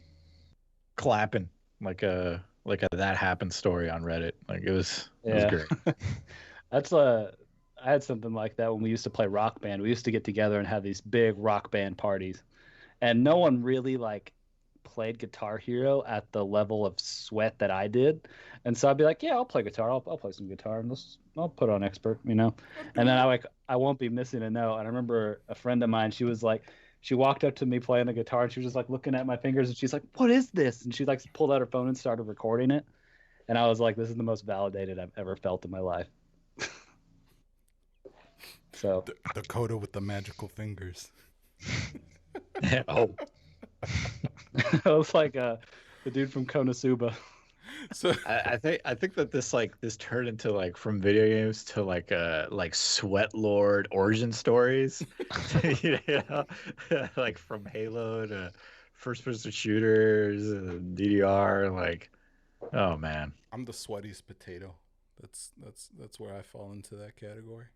clapping like a that happened story on Reddit. Like it was great. I had something like that when we used to play Rock Band. We used to get together and have these big Rock Band parties. And no one really like played Guitar Hero at the level of sweat that I did. And so I'd be like, yeah, I'll play guitar. I'll play some guitar and I'll put on expert, And then I won't be missing a note. And I remember a friend of mine, she walked up to me playing the guitar and she was just like looking at my fingers and she's like, what is this? And she like pulled out her phone and started recording it. And I was like, this is the most validated I've ever felt in my life. So Dakotah with the magical fingers. Oh, I was like the dude from Konosuba. So I think that this turned into like from video games to like Sweat Lord origin stories, like from Halo to first person shooters, DDR. Like, oh man, I'm the sweatiest potato. That's where I fall into that category.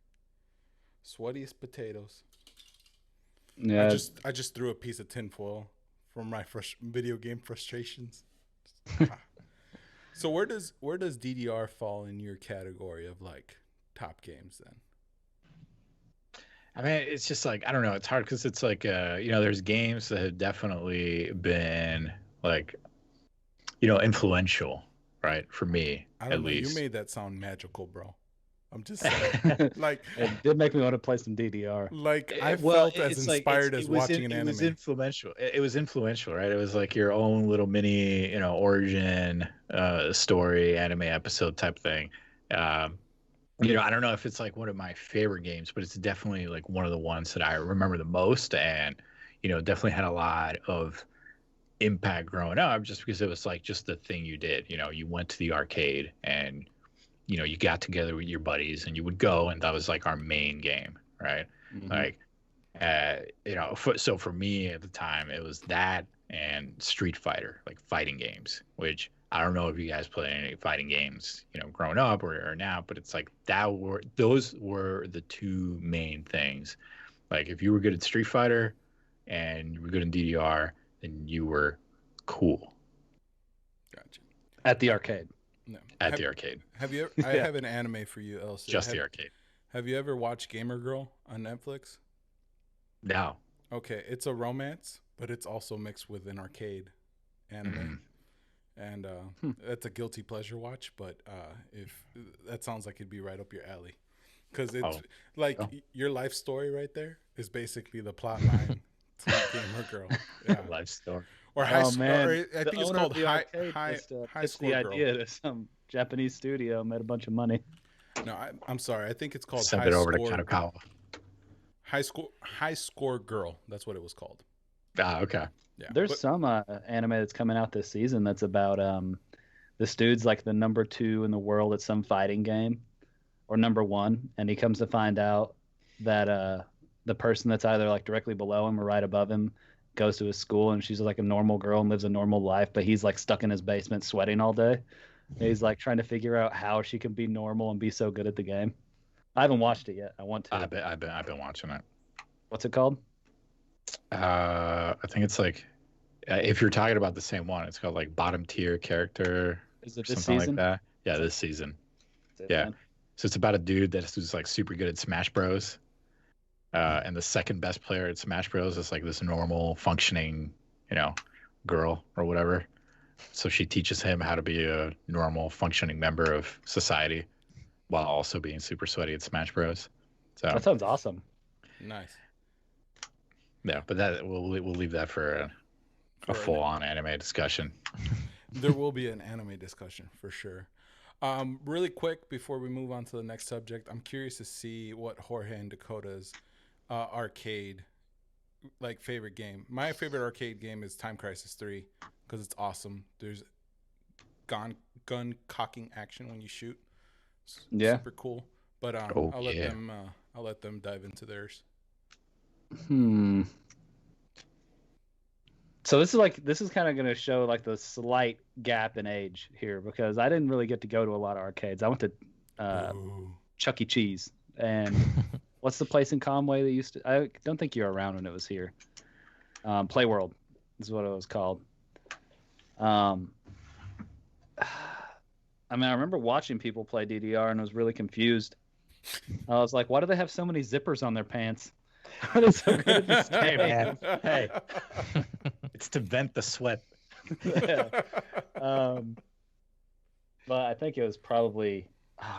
Sweatiest potatoes. Yeah, I just threw a piece of tinfoil from my video game frustrations. So where does DDR fall in your category of like top games then? I mean, it's just like I don't know. It's hard because it's like there's games that have definitely been like influential, right? For me, at least. You made that sound magical, bro. I'm just saying. Like, It did make me want to play some DDR. I felt as inspired as watching an anime. It was influential. It was influential, right? It was like your own little mini, origin story, anime episode type thing. I don't know if it's like one of my favorite games, but it's definitely like one of the ones that I remember the most, and definitely had a lot of impact growing up, just because it was like just the thing you did. You went to the arcade and you got together with your buddies and you would go, and that was like our main game, right? Mhm. Like, so for me at the time, it was that and Street Fighter, like fighting games, which I don't know if you guys played any fighting games, growing up or now, but it's like those were the two main things. Like if you were good at Street Fighter and you were good in DDR, then you were cool. Gotcha. At the arcade. No. At the arcade. Have you? I have an anime for you, Elsa. Just the arcade. Have you ever watched Gamer Girl on Netflix? No. Okay, it's a romance, but it's also mixed with an arcade anime. And that's a guilty pleasure watch, but if that sounds like it'd be right up your alley, because it's your life story right there is basically the plot line to Gamer Girl. Yeah. Life story. Or I think it's called High Score the Girl. idea that some Japanese studio made a bunch of money. No, I'm sorry. I think it's called Send it over to Kanakawa. High Score Girl. That's what it was called. Ah, okay. Yeah. There's some anime that's coming out this season that's about this dude's like the number 2 in the world at some fighting game, or number 1, and he comes to find out that the person that's either like directly below him or right above him goes to his school, and she's like a normal girl and lives a normal life, but he's like stuck in his basement sweating all day. And he's like trying to figure out how she can be normal and be so good at the game. I haven't watched it yet. I want to. I've been watching it. What's it called? I think it's like, if you're talking about the same one, it's called like Bottom Tier Character. Is it this something season? like that? Yeah, this season. Yeah. So it's about a dude who's like super good at Smash Bros. And the second best player at Smash Bros. Is like this normal functioning, girl or whatever. So she teaches him how to be a normal functioning member of society while also being super sweaty at Smash Bros. So That sounds awesome. Nice. Yeah, but that we'll leave that for a full-on anime discussion. There will be an anime discussion for sure. Really quick before we move on to the next subject, I'm curious to see what Jorge and Dakotah's arcade favorite game. My favorite arcade game is Time Crisis 3 because it's awesome. There's gun cocking action when you shoot. Yeah. Super cool. But I'll let them dive into theirs. So this is kind of going to show like the slight gap in age here, because I didn't really get to go to a lot of arcades. I went to Chuck E. Cheese, and what's the place in Conway that used to? I don't think you were around when it was here. Play World is what it was called. I remember watching people play DDR and was really confused. I was like, why do they have so many zippers on their pants? How are they so good at this game? Man, hey, it's to vent the sweat. Yeah. But I think it was probably,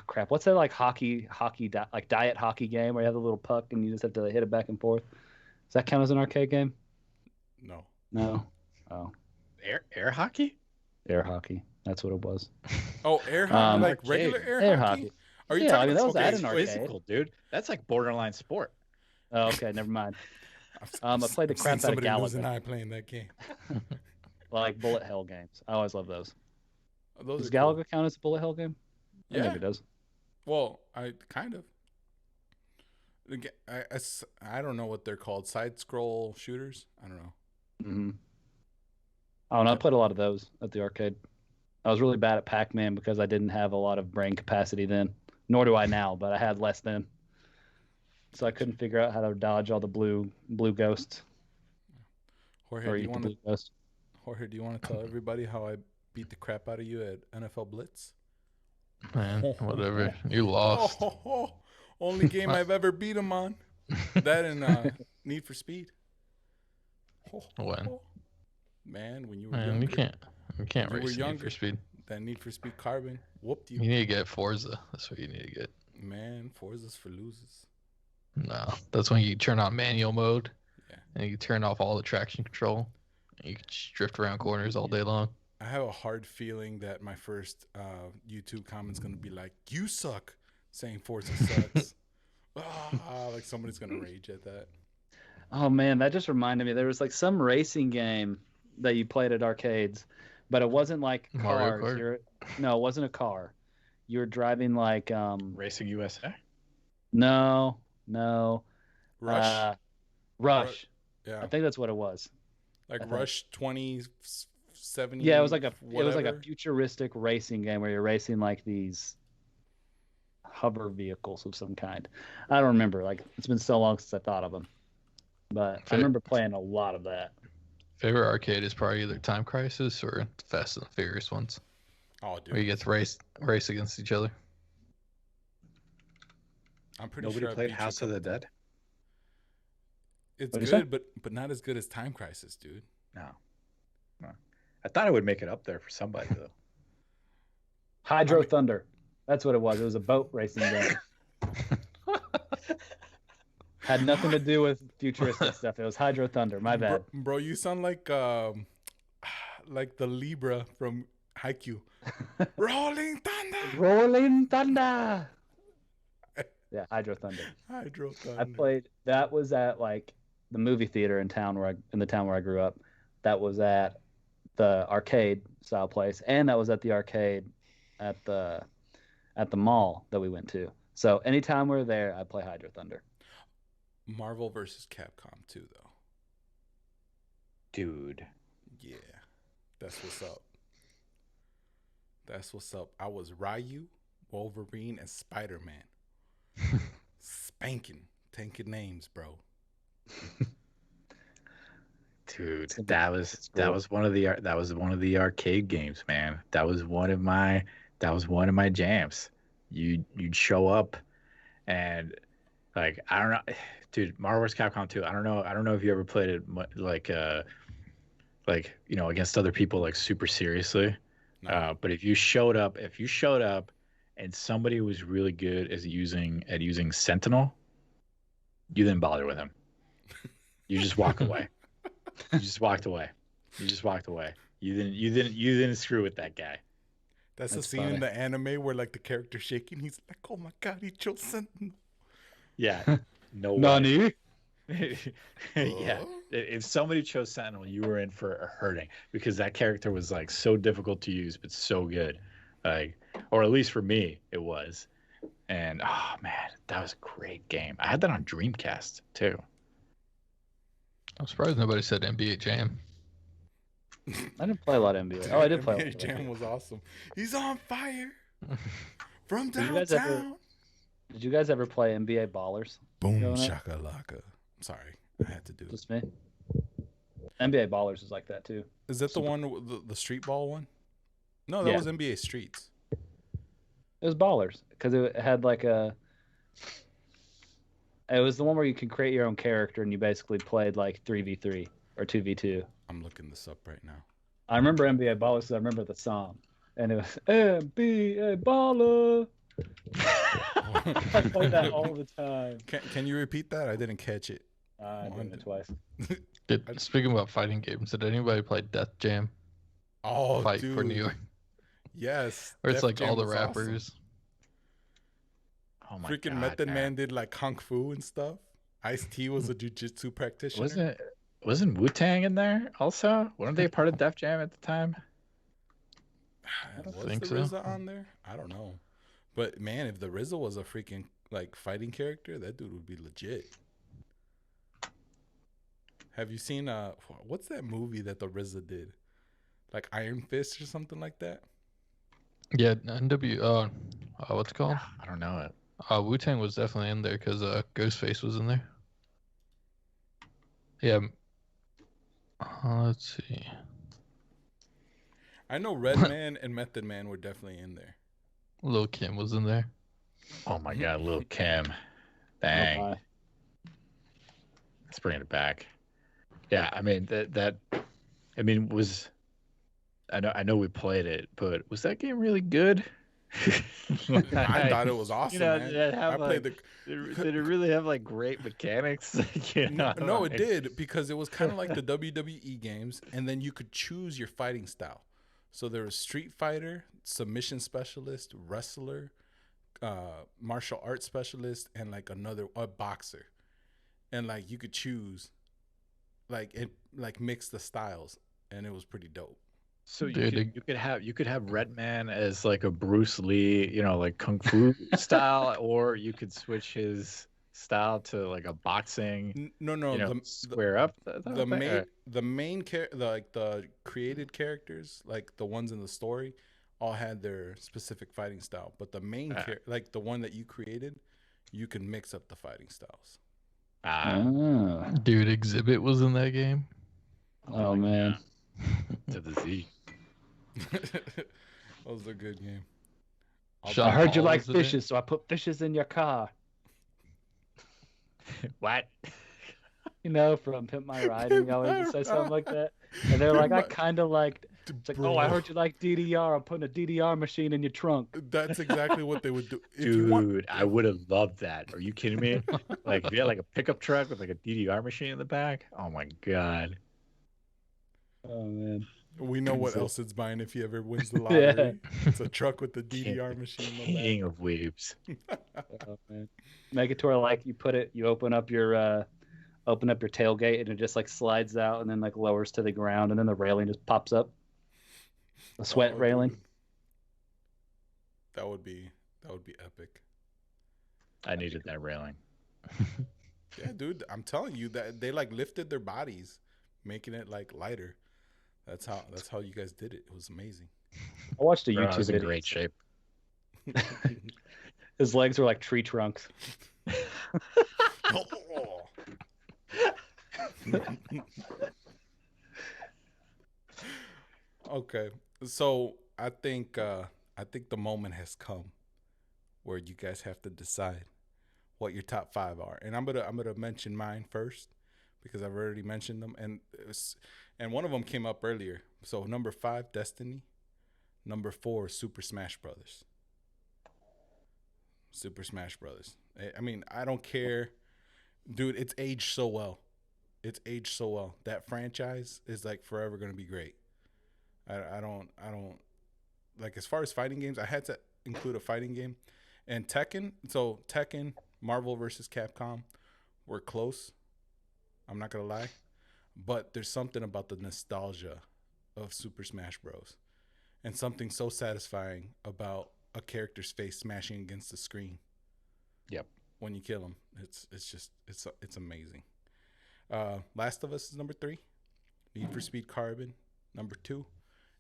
crap. What's that like like diet hockey game where you have the little puck and you just have to hit it back and forth? Does that count as an arcade game? No. Oh. Air hockey? Air hockey. That's what it was. Oh, air hockey, like regular air hockey? Are you talking that was at an It's arcade. physical, dude. That's like borderline sport. Oh, okay, never mind. I played the crap out of Somebody lose an Galaga. eye playing that game. Like bullet hell games. I always love those. Those Does are cool. Galaga count as a bullet hell game? Yeah. Maybe it does. Well, I kind of. I don't know what they're called. Side scroll shooters. I don't know. Mm-hmm. Oh, and I played a lot of those at the arcade. I was really bad at Pac-Man because I didn't have a lot of brain capacity then. Nor do I now, but I had less then. So I couldn't figure out how to dodge all the blue ghosts. Jorge, do you want to tell everybody how I beat the crap out of you at NFL Blitz? Man, whatever. You lost. Only game I've ever beat him on. That and Need for Speed. When? Man, when you were Man, younger. you can't When you were race Need younger. for Speed. That Need for Speed Carbon whooped you. You need to get Forza. That's what you need to get. man. Forza's for losers. No, that's when you turn on manual mode. Yeah. And you turn off all the traction control. And you can just drift around corners all day long. I have a hard feeling that my first YouTube comment's gonna be like, "You suck," saying Forza sucks. Like somebody's gonna rage at that. Oh man, that just reminded me. There was like some racing game that you played at arcades, but it wasn't like Mario cars. Kart? No, it wasn't a car. You were driving like Racing USA. no. Rush. Rush. Yeah. I think that's what it was. Like I think. Rush 2070. Yeah, it was like a whatever. futuristic racing game where you're racing like these hover vehicles of some kind. I don't remember. Like it's been so long since I thought of them, but I remember playing a lot of that. Favorite arcade is probably either Time Crisis or Fast and the Furious ones, Oh, where you dude. get to race against each other. I'm pretty Nobody sure I played beat you House a of the couple Dead. times. It's What'd you say? good, but not as good as Time Crisis, dude. No. I thought I would make it up there for somebody though. Hydro Thunder. That's what it was. It was a boat racing game. Had nothing to do with futuristic stuff. It was Hydro Thunder. My bad. Bro, you sound like the Libra from Haikyuu. Rolling Thunder. Rolling Thunder. Yeah, Hydro Thunder. Hydro Thunder. I played. That was at like the movie theater in the town where I grew up. That was at the arcade style place, and that was at the arcade at the mall that we went to. So anytime we're there, I play Hydro Thunder. Marvel versus Capcom 2, though. Dude. Yeah, that's what's up. That's what's up. I was Ryu, Wolverine, and Spider-Man. Spanking, taking names, bro. Dude, that was one of the arcade games, man. That was one of my jams. You'd show up, and like I don't know, dude. Marvel vs. Capcom 2. I don't know if you ever played it like against other people like super seriously. No. But if you showed up and somebody was really good at using Sentinel, you didn't bother with him. You just walk away. You just walked away. You didn't screw with that guy. That's the That's scene funny. in the anime where like the character's shaking. He's like, "Oh my god, he chose Sentinel." Yeah. No way. Nani? Yeah. If somebody chose Sentinel, you were in for a hurting because that character was like so difficult to use but so good. Like, or at least for me, it was. And oh man, that was a great game. I had that on Dreamcast too. I'm surprised nobody said NBA Jam. I didn't play a lot of NBA. Oh, I did play a lot NBA of Jam NBA. was awesome. He's on fire from Did you guys ever- downtown. Did you guys ever play NBA Ballers? Boom Going up? shakalaka. I'm sorry, I had to do it. Just me. NBA Ballers is like that too. Is that the one, the street ball one? No, that Yeah. was NBA Streets. It was Ballers because it had like a. It was the one where you could create your own character and you basically played like 3v3 or 2v2. I'm looking this up right now. I remember NBA Ballers because I remember the song, and it was NBA Baller. I played that all the time. Can you repeat that? I didn't catch it. I did it twice. Speaking about fighting games, did anybody play Death Jam? Oh, Fight dude. for New York. Yes. Where it's Def like Jam all the was awesome. rappers. Oh my Freaking god. Method Man did like kung fu and stuff. Ice-T was a jiu-jitsu practitioner. Wasn't Wu-Tang in there also? Weren't they part of Def Jam at the time? Was think the so. RZA on there? I don't know. But man, if the RZA was a freaking like fighting character, that dude would be legit. Have you seen what's that movie that the RZA did? Like Iron Fist or something like that? Yeah, what's it called? I don't know it. Wu-Tang was definitely in there because Ghostface was in there. Yeah. Let's see. I know Redman and Method Man were definitely in there. Lil Kim was in there. Oh my god, Lil Kim. Dang. Oh, Let's bring it back. Yeah, I mean I know we played it, but was that game really good? I thought it was awesome, man. did it have, I played did it really have like great mechanics? No, it did, because it was kind of like the WWE games, and then you could choose your fighting style. So there was Street Fighter, submission specialist, wrestler, martial arts specialist, and like a boxer, and like you could choose, like it like mix the styles, and it was pretty dope. So you could have Redman as like a Bruce Lee, like kung fu style, or you could switch his style to like a boxing. No, square up. The created characters, like the ones in the story, all had their specific fighting style. But the main like the one that you created, you can mix up the fighting styles. Dude, Exhibit was in that game. Oh man. To the Z. That was a good game. I heard you like fishes, so I put fishes in your car. What? From Pimp My Ride, and you always say something like that. And they're like, I kind of liked. It's like, I heard you like DDR. I'm putting a DDR machine in your trunk. That's exactly what they would do. Dude, I would have loved that. Are you kidding me? Like, if you had like a pickup truck with like a DDR machine in the back. Oh my god. Oh man. We know what else it's buying if he ever wins the lottery. Yeah. It's a truck with the DDR machine. King of waves. Oh, man. Make it to where like you open up your tailgate, and it just like slides out and then like lowers to the ground, and then the railing just pops up. The sweat railing. Dude. That would be epic. I needed that railing. Yeah, dude, I'm telling you that they like lifted their bodies, making it like lighter. That's how you guys did it. It was amazing. I watched a YouTube video. in great shape. His legs were like tree trunks. Okay, so I think the moment has come where you guys have to decide what your top 5 are, and I'm gonna mention mine first because I've already mentioned them, and one of them came up earlier. So number 5, Destiny. Number 4, Super Smash Brothers. Super Smash Brothers. I mean, I don't care, dude. It's aged so well. That franchise is like forever gonna be great. I don't like, as far as fighting games, I had to include a fighting game, and Tekken. So Tekken, Marvel vs. Capcom, were close. I'm not gonna lie, but there's something about the nostalgia of Super Smash Bros. And something so satisfying about a character's face smashing against the screen. Yep. When you kill him, it's amazing. Last of Us is number 3. Need for Speed Carbon, number 2,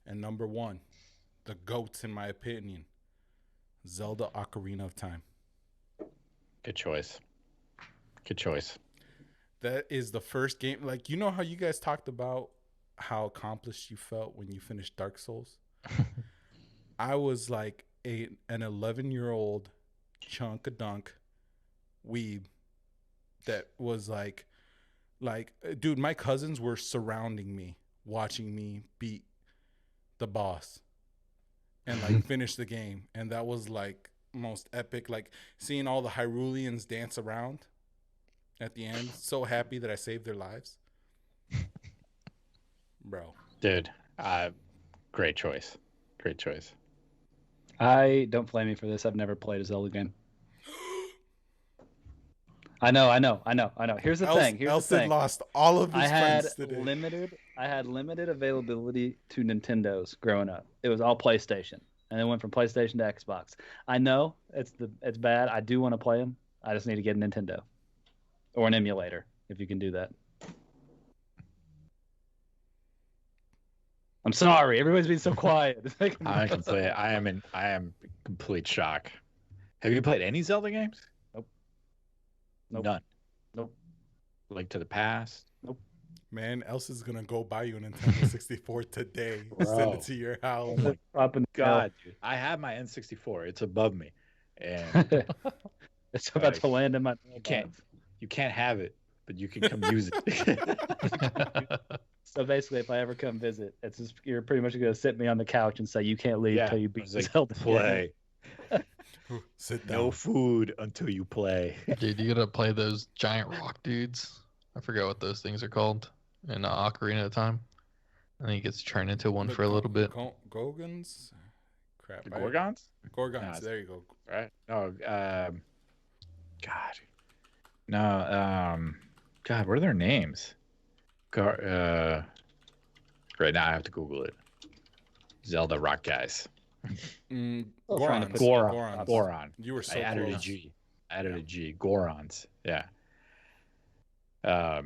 and number 1, the GOATs in my opinion, Zelda Ocarina of Time. Good choice. That is the first game. Like, you know how you guys talked about how accomplished you felt when you finished Dark Souls? I was like an 11-year-old chunk-a-dunk weeb that was like, dude, my cousins were surrounding me, watching me beat the boss and like finish the game. And that was like most epic, like seeing all the Hyruleans dance around at the end. So happy that I saved their lives. Bro. Dude, great choice. I don't blame me for this. I've never played a Zelda game. I know. Here's the thing. Elson lost all of his friends today. I had limited availability to Nintendos growing up. It was all PlayStation, and then went from PlayStation to Xbox. I know it's bad. I do want to play them. I just need to get a Nintendo or an emulator if you can do that. I'm sorry. Everybody's being so quiet. I can play it. I am in complete shock. Have you played any Zelda games? Nope. None. Nope. Link to the Past? Nope. Man, Elsa's gonna go buy you a Nintendo 64 today. Send it to your house. Oh my God, dude. I have my N64. It's above me. And it's about to land in my you can't have it, but you can come use it. So basically, if I ever come visit, you're pretty much going to sit me on the couch and say, you can't leave until you beat Zelda. Play. Sit down. No food until you play. Dude, you gotta play those giant rock dudes. I forget what those things are called in Ocarina of Time. And he gets turned into one The for a little bit. Gorgons? Crap. The Gorgons? Gorgons. No, There you go. Right? No, God. No, God, what are their names? Right now I have to Google it. Zelda rock guys. trying to Gorons. put- Gorons. Goron. You were so I added close. a G. Added a G. Gorons. Yeah. I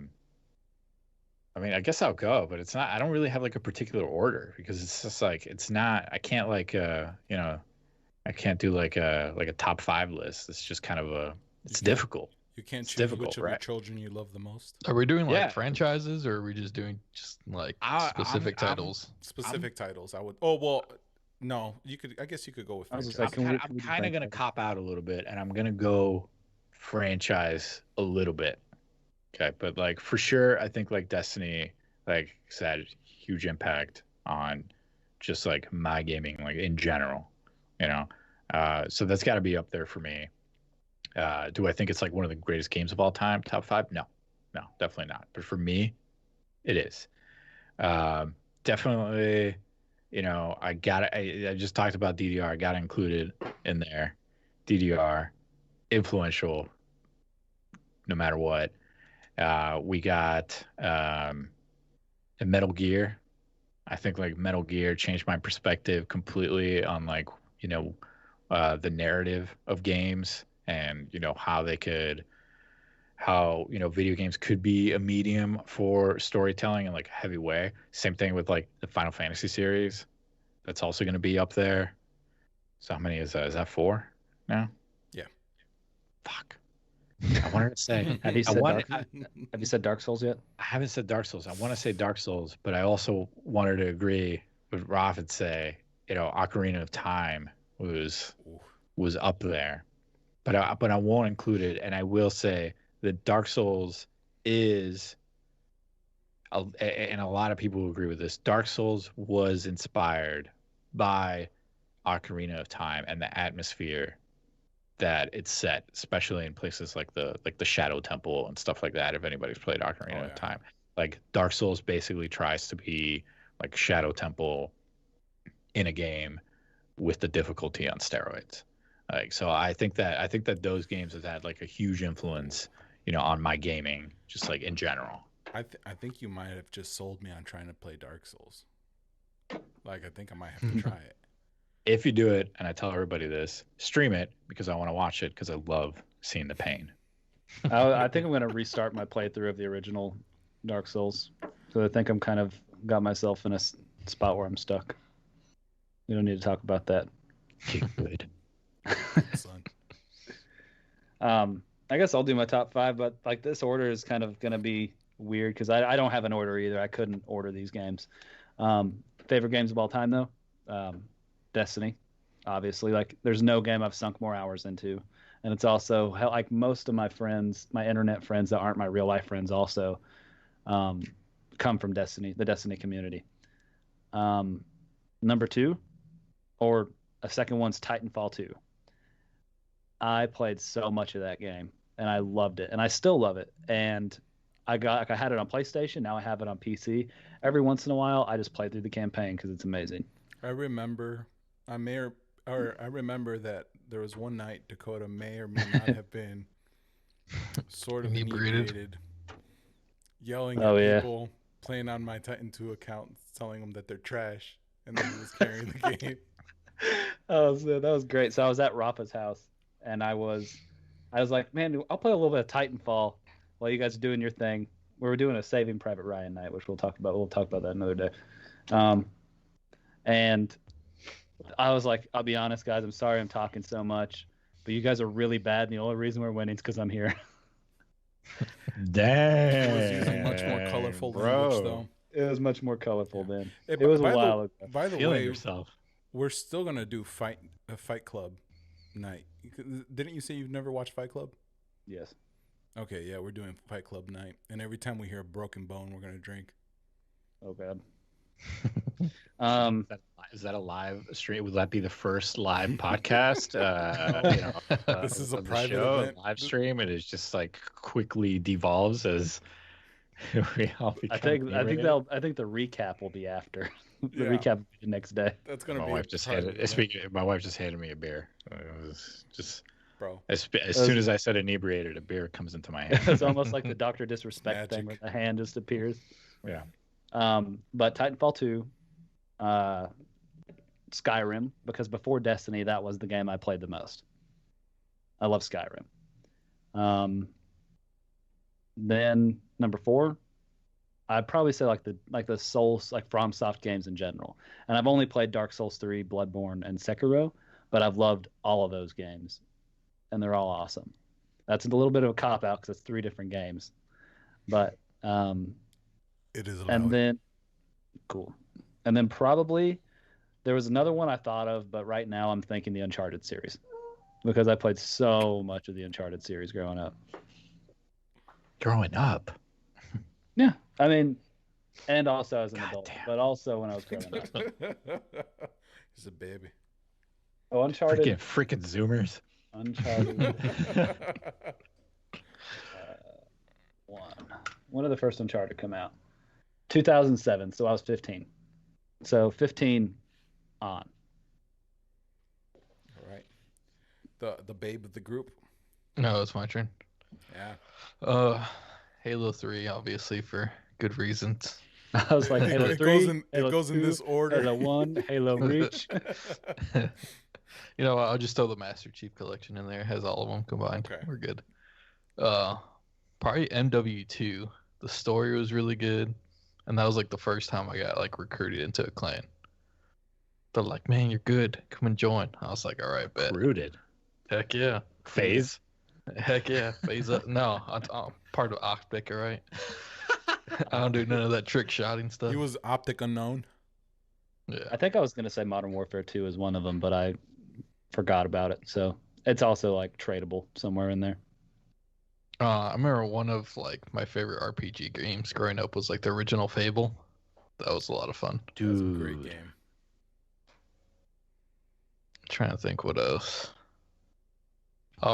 mean, I guess I'll go, but it's not. I don't really have like a particular order because it's just like it's not. I can't like I can't do like a top 5 list. It's just kind of a. It's difficult. You can't It's choose difficult, which of your right? children you love the most. Are we doing like Yeah. franchises or are we just doing just like specific titles? Specific titles. I would. Oh well, no. You could. I guess you could go with I was just franchise. like, I'm kind of gonna cop out a little bit, and I'm gonna go franchise a little bit. Okay, but like for sure, I think like Destiny, like I said, huge impact on just like my gaming, like in general, you know. So that's got to be up there for me. Do I think it's like one of the greatest games of all time? Top 5? No, definitely not. But for me, it is. Definitely, you know, I just talked about DDR. I got to include it in there. DDR, influential, no matter what. We got a Metal Gear. I think like Metal Gear changed my perspective completely on like, you know, the narrative of games and, you know, how you know, video games could be a medium for storytelling in like a heavy way. Same thing with like the Final Fantasy series. That's also going to be up there. So how many is that? Is that 4 now? Yeah. Fuck. I wanted to say. Have you I said wanted- Have you said Dark Souls yet? I haven't said Dark Souls. I want to say Dark Souls, but I also wanted to agree with Ralf and say, you know, Ocarina of Time was up there, but I won't include it. And I will say that Dark Souls is, and a lot of people will agree with this. Dark Souls was inspired by Ocarina of Time and the atmosphere that it's set, especially in places like the Shadow Temple and stuff like that. If anybody's played Ocarina of Time, like Dark Souls basically tries to be like Shadow Temple in a game with the difficulty on steroids. Like, so I think that those games have had like a huge influence, you know, on my gaming, just like in general. I think you might have just sold me on trying to play Dark Souls. Like, I think I might have to try it. If you do it, and I tell everybody this, stream it because I want to watch it because I love seeing the pain. I think I'm going to restart my playthrough of the original Dark Souls. So I think I'm kind of got myself in a spot where I'm stuck. We don't need to talk about that. Good. Son. I guess I'll do my top 5, but like this order is kind of going to be weird because I don't have an order either. I couldn't order these games. Favorite games of all time though, Destiny, obviously. Like there's no game I've sunk more hours into, and it's also like most of my friends, my internet friends that aren't my real life friends, also come from Destiny, the Destiny community. Number 2, or a second one's Titanfall 2. I played so much of that game and I loved it, and I still love it. And I had it on PlayStation. Now I have it on PC. Every once in a while, I just play through the campaign because it's amazing. I remember that there was one night Dakotah may or may not have been sort of inebriated, yelling at people, playing on my Titan 2 account, telling them that they're trash, and then he was carrying the game. That was great. So I was at Rafa's house, and I was like, man, I'll play a little bit of Titanfall while you guys are doing your thing. We were doing a Saving Private Ryan night, which we'll talk about. We'll talk about that another day. And I was like, I'll be honest, guys, I'm sorry I'm talking so much, but you guys are really bad, and the only reason we're winning is because I'm here. Dang. He was using much more colorful language, though. It was much more colorful then. Hey, It was a while ago. By the Feeling way, yourself. we're still gonna do a Fight Club night. Didn't you say you've never watched Fight Club? Yes. Okay, yeah, we're doing Fight Club night, and every time we hear a broken bone, we're gonna drink. Oh, God. Is that a live stream? Would that be the first live podcast? This is a of the private show, event. live stream, and it just like quickly devolves as we all I become. think the recap will be after. The Yeah. recap will be the next day. That's gonna My be. wife just my wife just handed me a beer. It was just Bro. as soon as I said inebriated, a beer comes into my hand. It's almost like the Doctor Disrespect thing where Magic. the hand just appears. Yeah. But Titanfall 2, Skyrim, because before Destiny, that was the game I played the most. I love Skyrim. Then number 4, I'd probably say like the Souls, like FromSoft games in general. And I've only played Dark Souls 3, Bloodborne, and Sekiro, but I've loved all of those games, and they're all awesome. That's a little bit of a cop out because it's 3 different games, but It is allowed. and then cool, and then probably there was another one I thought of, but right now I'm thinking the Uncharted series because I played so much of the Uncharted series growing up. Growing up. Yeah, I mean, and also as an God adult, damn. but also when I was growing up. He's a baby. Oh, Uncharted. Freaking Zoomers. Uncharted. When did the first Uncharted come out? 2007. So I was 15. So 15 on. All right. The babe of the group. No, it's my turn. Yeah. Halo 3, obviously, for good reasons. I was like, Halo It 3, goes in 2, this order. Halo 1, Halo Reach. You know, I'll just throw the Master Chief Collection in there. It has all of them combined. Okay. We're good. Probably MW2. The story was really good, and that was like the first time I got like recruited into a clan. They're like, "Man, you're good. Come and join." I was like, "All right, bet." Rooted. Heck yeah. Phase. Heck yeah. Phase up. No, I'm part of Optic, all right? I don't do none of that trick shotting stuff. He was optic unknown. Yeah. I think I was going to say Modern Warfare 2 is one of them, but I forgot about it. So it's also like tradable somewhere in there. I remember one of like my favorite RPG games growing up was like the original Fable. That was a lot of fun. That's a great game. I'm trying to think what else.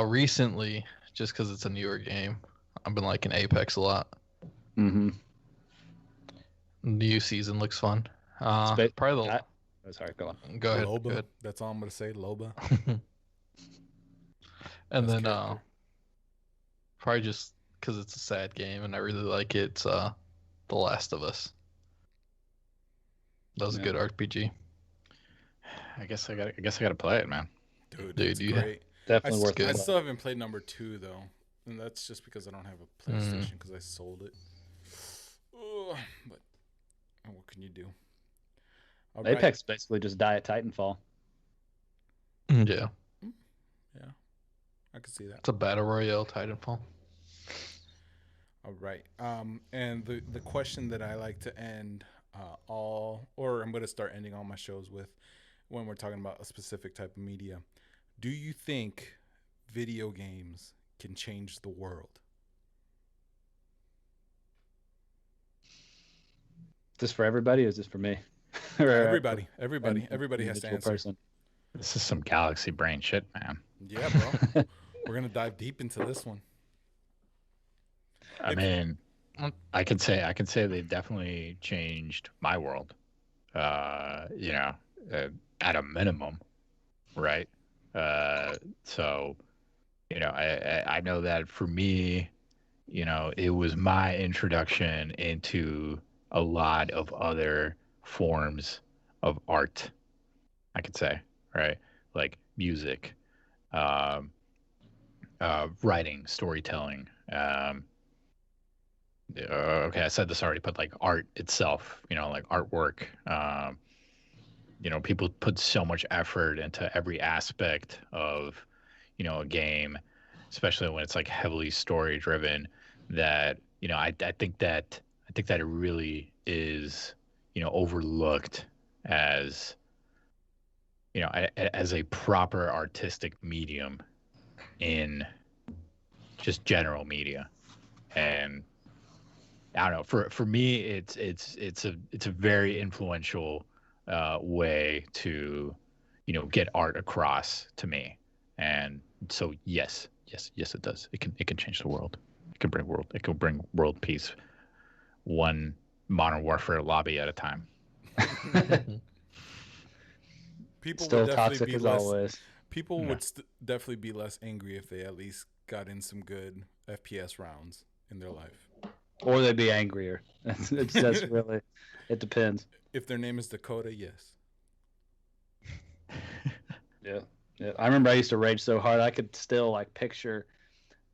Recently, just because it's a newer game, I've been liking Apex a lot. Mm-hmm. New season looks fun. Spa- Probably the. Oh, sorry, go on. Go ahead. Loba. Go ahead. That's all I'm gonna say. Loba. And Best then character. probably just because it's a sad game and I really like it, it's The Last of Us. That was a Yeah. good RPG. I guess I gotta play it, man. Dude, Dude, it's you- great. Definitely worth I it. still haven't played number 2 though, and that's just because I don't have a PlayStation because I sold it. Ugh, but what can you do? All right. Apex basically just die at Titanfall. Yeah. Yeah, I can see that. It's a battle royale Titanfall. All right. And the question that I like to end I'm going to start ending all my shows with when we're talking about a specific type of media. Do you think video games can change the world? Just for everybody, or is this for me? Everybody has to individual answer. person. This is some galaxy brain shit, man. Yeah, bro. We're going to dive deep into this one. I mean, I can say they've definitely changed my world. At a minimum, right? So, I know that for me, it was my introduction into a lot of other forms of art, I could say, right? Like music, writing, storytelling. Okay, I said this already, but like art itself, like artwork. People put so much effort into every aspect of, a game, especially when it's like heavily story driven. That I think that it really is, overlooked as, as a proper artistic medium in just general media. And I don't know, for me, it's a very influential way to, get art across to me. And so yes, it does. It can change the world. It can bring world peace, one Modern Warfare lobby at a time. People Still would definitely toxic be as less. always. People would definitely be less angry if they at least got in some good FPS rounds in their life. Or they'd be angrier. It's just really, it depends. If their name is Dakotah, yes. Yeah. I remember I used to rage so hard I could still like picture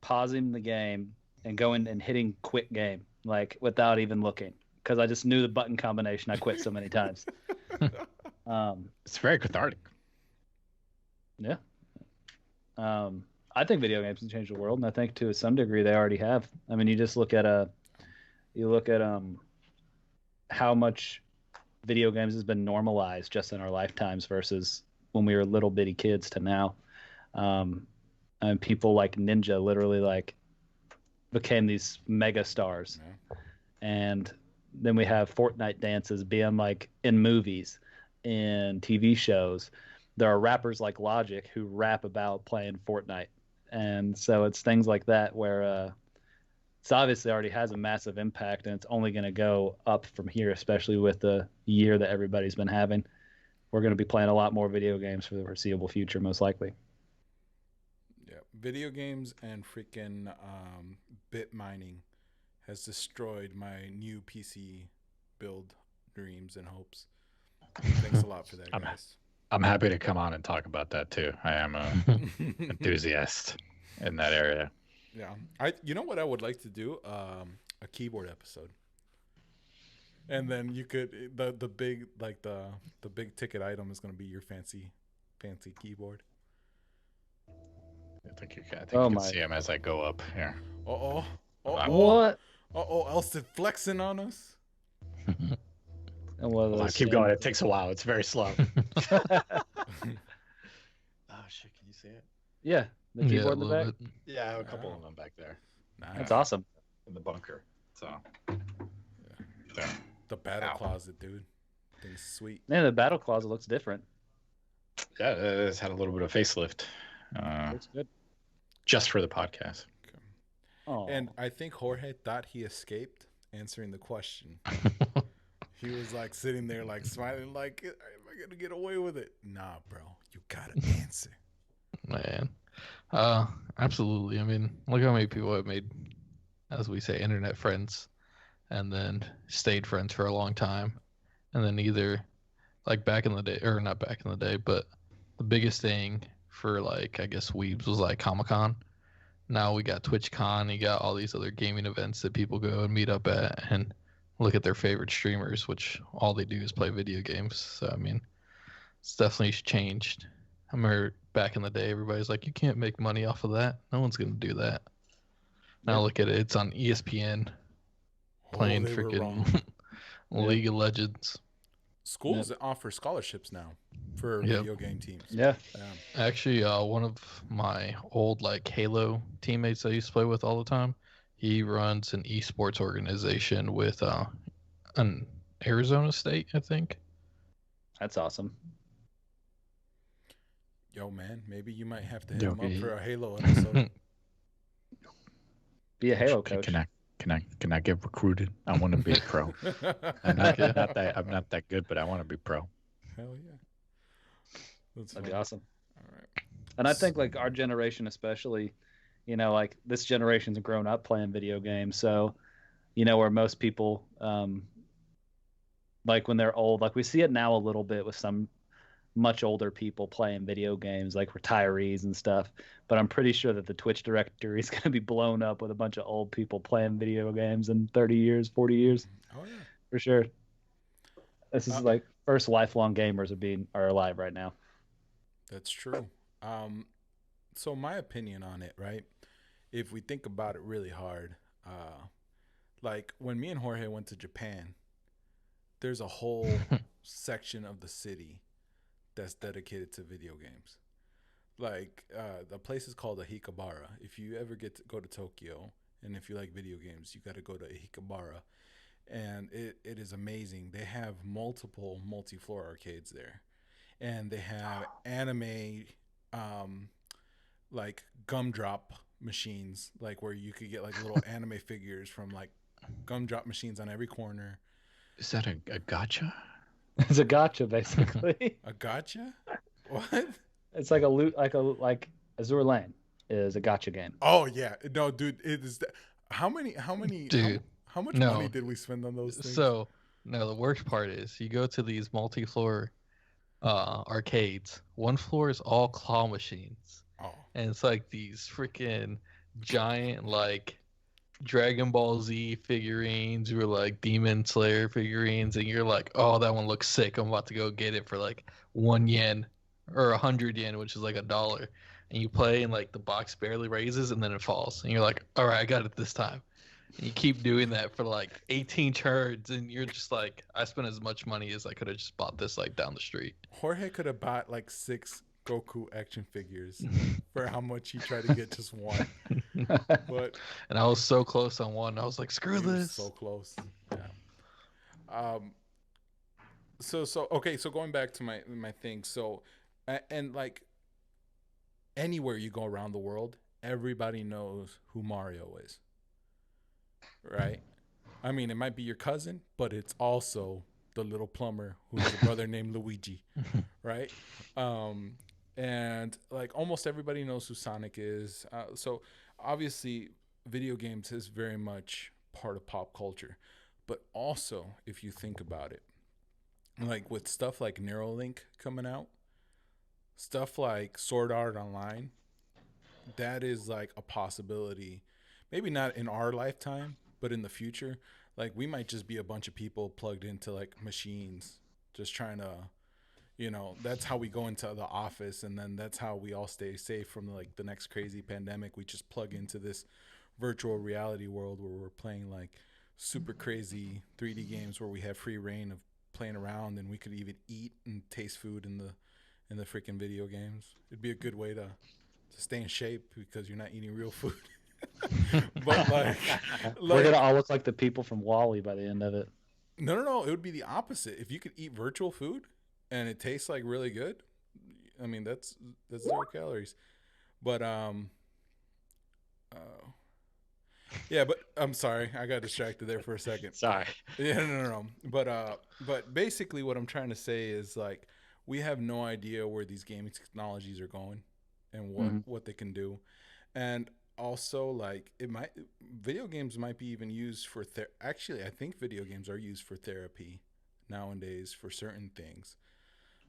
pausing the game and going and hitting quit game like without even looking because I just knew the button combination. I quit so many times. It's very cathartic. Yeah. I think video games can change the world, and I think to some degree they already have. I mean, you just look at how much video games has been normalized just in our lifetimes versus when we were little bitty kids to now. And people like Ninja literally like became these mega stars. Yeah. And then we have Fortnite dances being like in movies, in TV shows. There are rappers like Logic who rap about playing Fortnite. And so it's things like that where it's obviously already has a massive impact, and it's only going to go up from here, especially with the year that everybody's been having. We're going to be playing a lot more video games for the foreseeable future, most likely. Yeah, video games and freaking bit mining has destroyed my new PC build dreams and hopes. Thanks a lot for that, guys. I'm happy to come on and talk about that too. I am a enthusiast in that area. Yeah, you know what I would like to do? A keyboard episode, and then you could the big like the big ticket item is going to be your fancy keyboard. I think you can see him as I go up here. What? Elston flexing on us. Keep going. It takes a while. It's very slow. Oh shit! Can you see it? Yeah, the keyboard in the back. Bit. Yeah, I have a couple of them back there. Nice. That's awesome. In the bunker. So. Yeah. The battle closet, dude. Thing's sweet. Man, the battle closet looks different. Yeah, it's had a little bit of facelift. Looks good. Just for the podcast. Okay. Oh. And I think Jorge thought he escaped answering the question. He was like sitting there, like smiling, like, "Am I gonna get away with it?" Nah, bro, you gotta answer. Man, absolutely. I mean, look how many people have made, as we say, internet friends, and then stayed friends for a long time, and then either, like back in the day, or not back in the day, but the biggest thing for like I guess weebs was like Comic-Con. Now we got TwitchCon. You got all these other gaming events that people go and meet up at and look at their favorite streamers, which all they do is play video games. So I mean, it's definitely changed. I remember back in the day, everybody's like, you can't make money off of that. No one's gonna do that. Now look at it. It's on ESPN playing freaking League of Legends. Schools offer scholarships now for video game teams. Yeah. Actually, one of my old like Halo teammates I used to play with all the time, he runs an esports organization with an Arizona State, I think. That's awesome. Yo, man, maybe you might have to hit him up for a Halo episode. Be a Halo coach. Can I get recruited? I want to be a pro. I'm not that good, but I want to be pro. Hell yeah. That'd be awesome. All right. And I think like our generation especially, you know, like this generation's grown up playing video games. So, you know, where most people, like when they're old, like we see it now a little bit with some much older people playing video games, like retirees and stuff. But I'm pretty sure that the Twitch directory is going to be blown up with a bunch of old people playing video games in 30 years, 40 years. Oh, yeah. For sure. This is like first lifelong gamers are alive right now. That's true. So my opinion on it, right? If we think about it really hard, like when me and Jorge went to Japan, there's a whole section of the city that's dedicated to video games. Like the place is called Akihabara. If you ever go to Tokyo, and if you like video games, you got to go to Akihabara. and it is amazing. They have multiple multi-floor arcades there, and they have anime like gumdrop machines, like where you could get like little anime figures from like gumdrop machines on every corner. Is that a gotcha? It's a gotcha, basically. A gotcha? What? It's like like Azure Lane is a gotcha game. Oh yeah, no, dude, it is. How many? Dude, how much no. money did we spend on those things? So, no, the worst part is you go to these multi-floor arcades. One floor is all claw machines, Oh, and it's like these freaking giant like Dragon Ball Z figurines or like Demon Slayer figurines, and you're like, oh, that one looks sick. I'm about to go get it for like 1 yen or 100 yen, which is like $1. And you play, and like the box barely raises, and then it falls, and you're like, all right, I got it this time. And you keep doing that for like 18 turns, and you're just like, I spent as much money as I could have just bought this like down the street. Jorge could have bought like 6 Goku action figures for how much he tried to get just one. But And I was so close on one. I was like, screw he was this. so close. Yeah. So okay. So going back to my thing. So, and like anywhere you go around the world, everybody knows who Mario is. Right? I mean, it might be your cousin, but it's also the little plumber who has a brother named Luigi, right? And like almost everybody knows who Sonic is. So obviously, video games is very much part of pop culture. But also, if you think about it, like with stuff like Neuralink coming out, stuff like Sword Art Online, that is like a possibility. Maybe not in our lifetime, but in the future. Like we might just be a bunch of people plugged into like machines, just trying to, that's how we go into the office, and then that's how we all stay safe from like the next crazy pandemic. We just plug into this virtual reality world where we're playing like super crazy 3D games where we have free reign of playing around, and we could even eat and taste food in the freaking video games. It'd be a good way to stay in shape because you're not eating real food. But like We're gonna all look like the people from Wall-E by the end of it. No. It would be the opposite. If you could eat virtual food and it tastes like really good, I mean that's 0 calories. But yeah. But I'm sorry, I got distracted there for a second. Sorry. Yeah, no. But basically, what I'm trying to say is like we have no idea where these gaming technologies are going and what they can do, and also like video games might be even used for actually I think video games are used for therapy nowadays for certain things.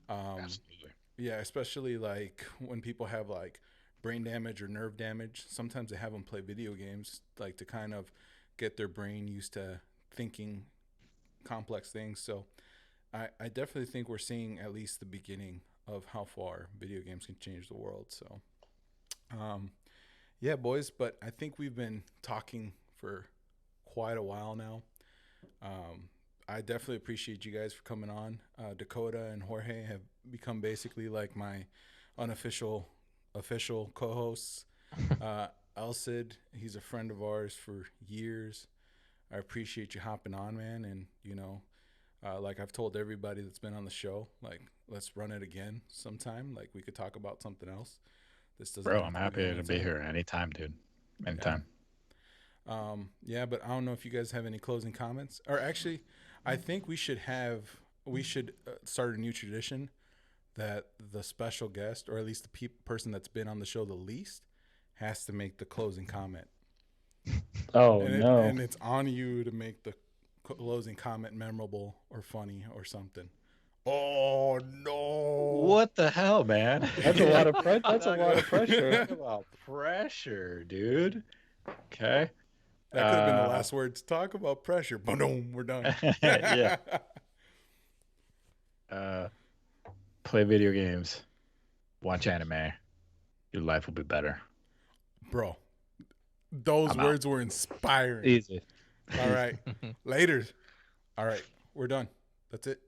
Absolutely. Yeah, especially like when people have like brain damage or nerve damage, sometimes they have them play video games like to kind of get their brain used to thinking complex things. So I definitely think we're seeing at least the beginning of how far video games can change the world. So yeah, boys, but I think we've been talking for quite a while now. I definitely appreciate you guys for coming on. Dakotah and Jorge have become basically like my unofficial co-hosts. Elsid, he's a friend of ours for years. I appreciate you hopping on, man. And, like I've told everybody that's been on the show, like, let's run it again sometime. Like, we could talk about something else. This doesn't. Bro, I'm happy to be here anytime, dude. Anytime. Yeah, but I don't know if you guys have any closing comments. Or actually, I think we should start a new tradition that the special guest, or at least the person that's been on the show the least, has to make the closing comment. Oh, no. And it's on you to make the closing comment memorable or funny or something. Oh, no. What the hell, man? That's a lot of pressure. That's a lot of pressure. Talk about pressure, dude. Okay. That could have been the last words. Talk about pressure. Boom, we're done. Yeah. Play video games. Watch anime. Your life will be better. Bro, those words were inspiring. Easy. All right. Later. All right. We're done. That's it.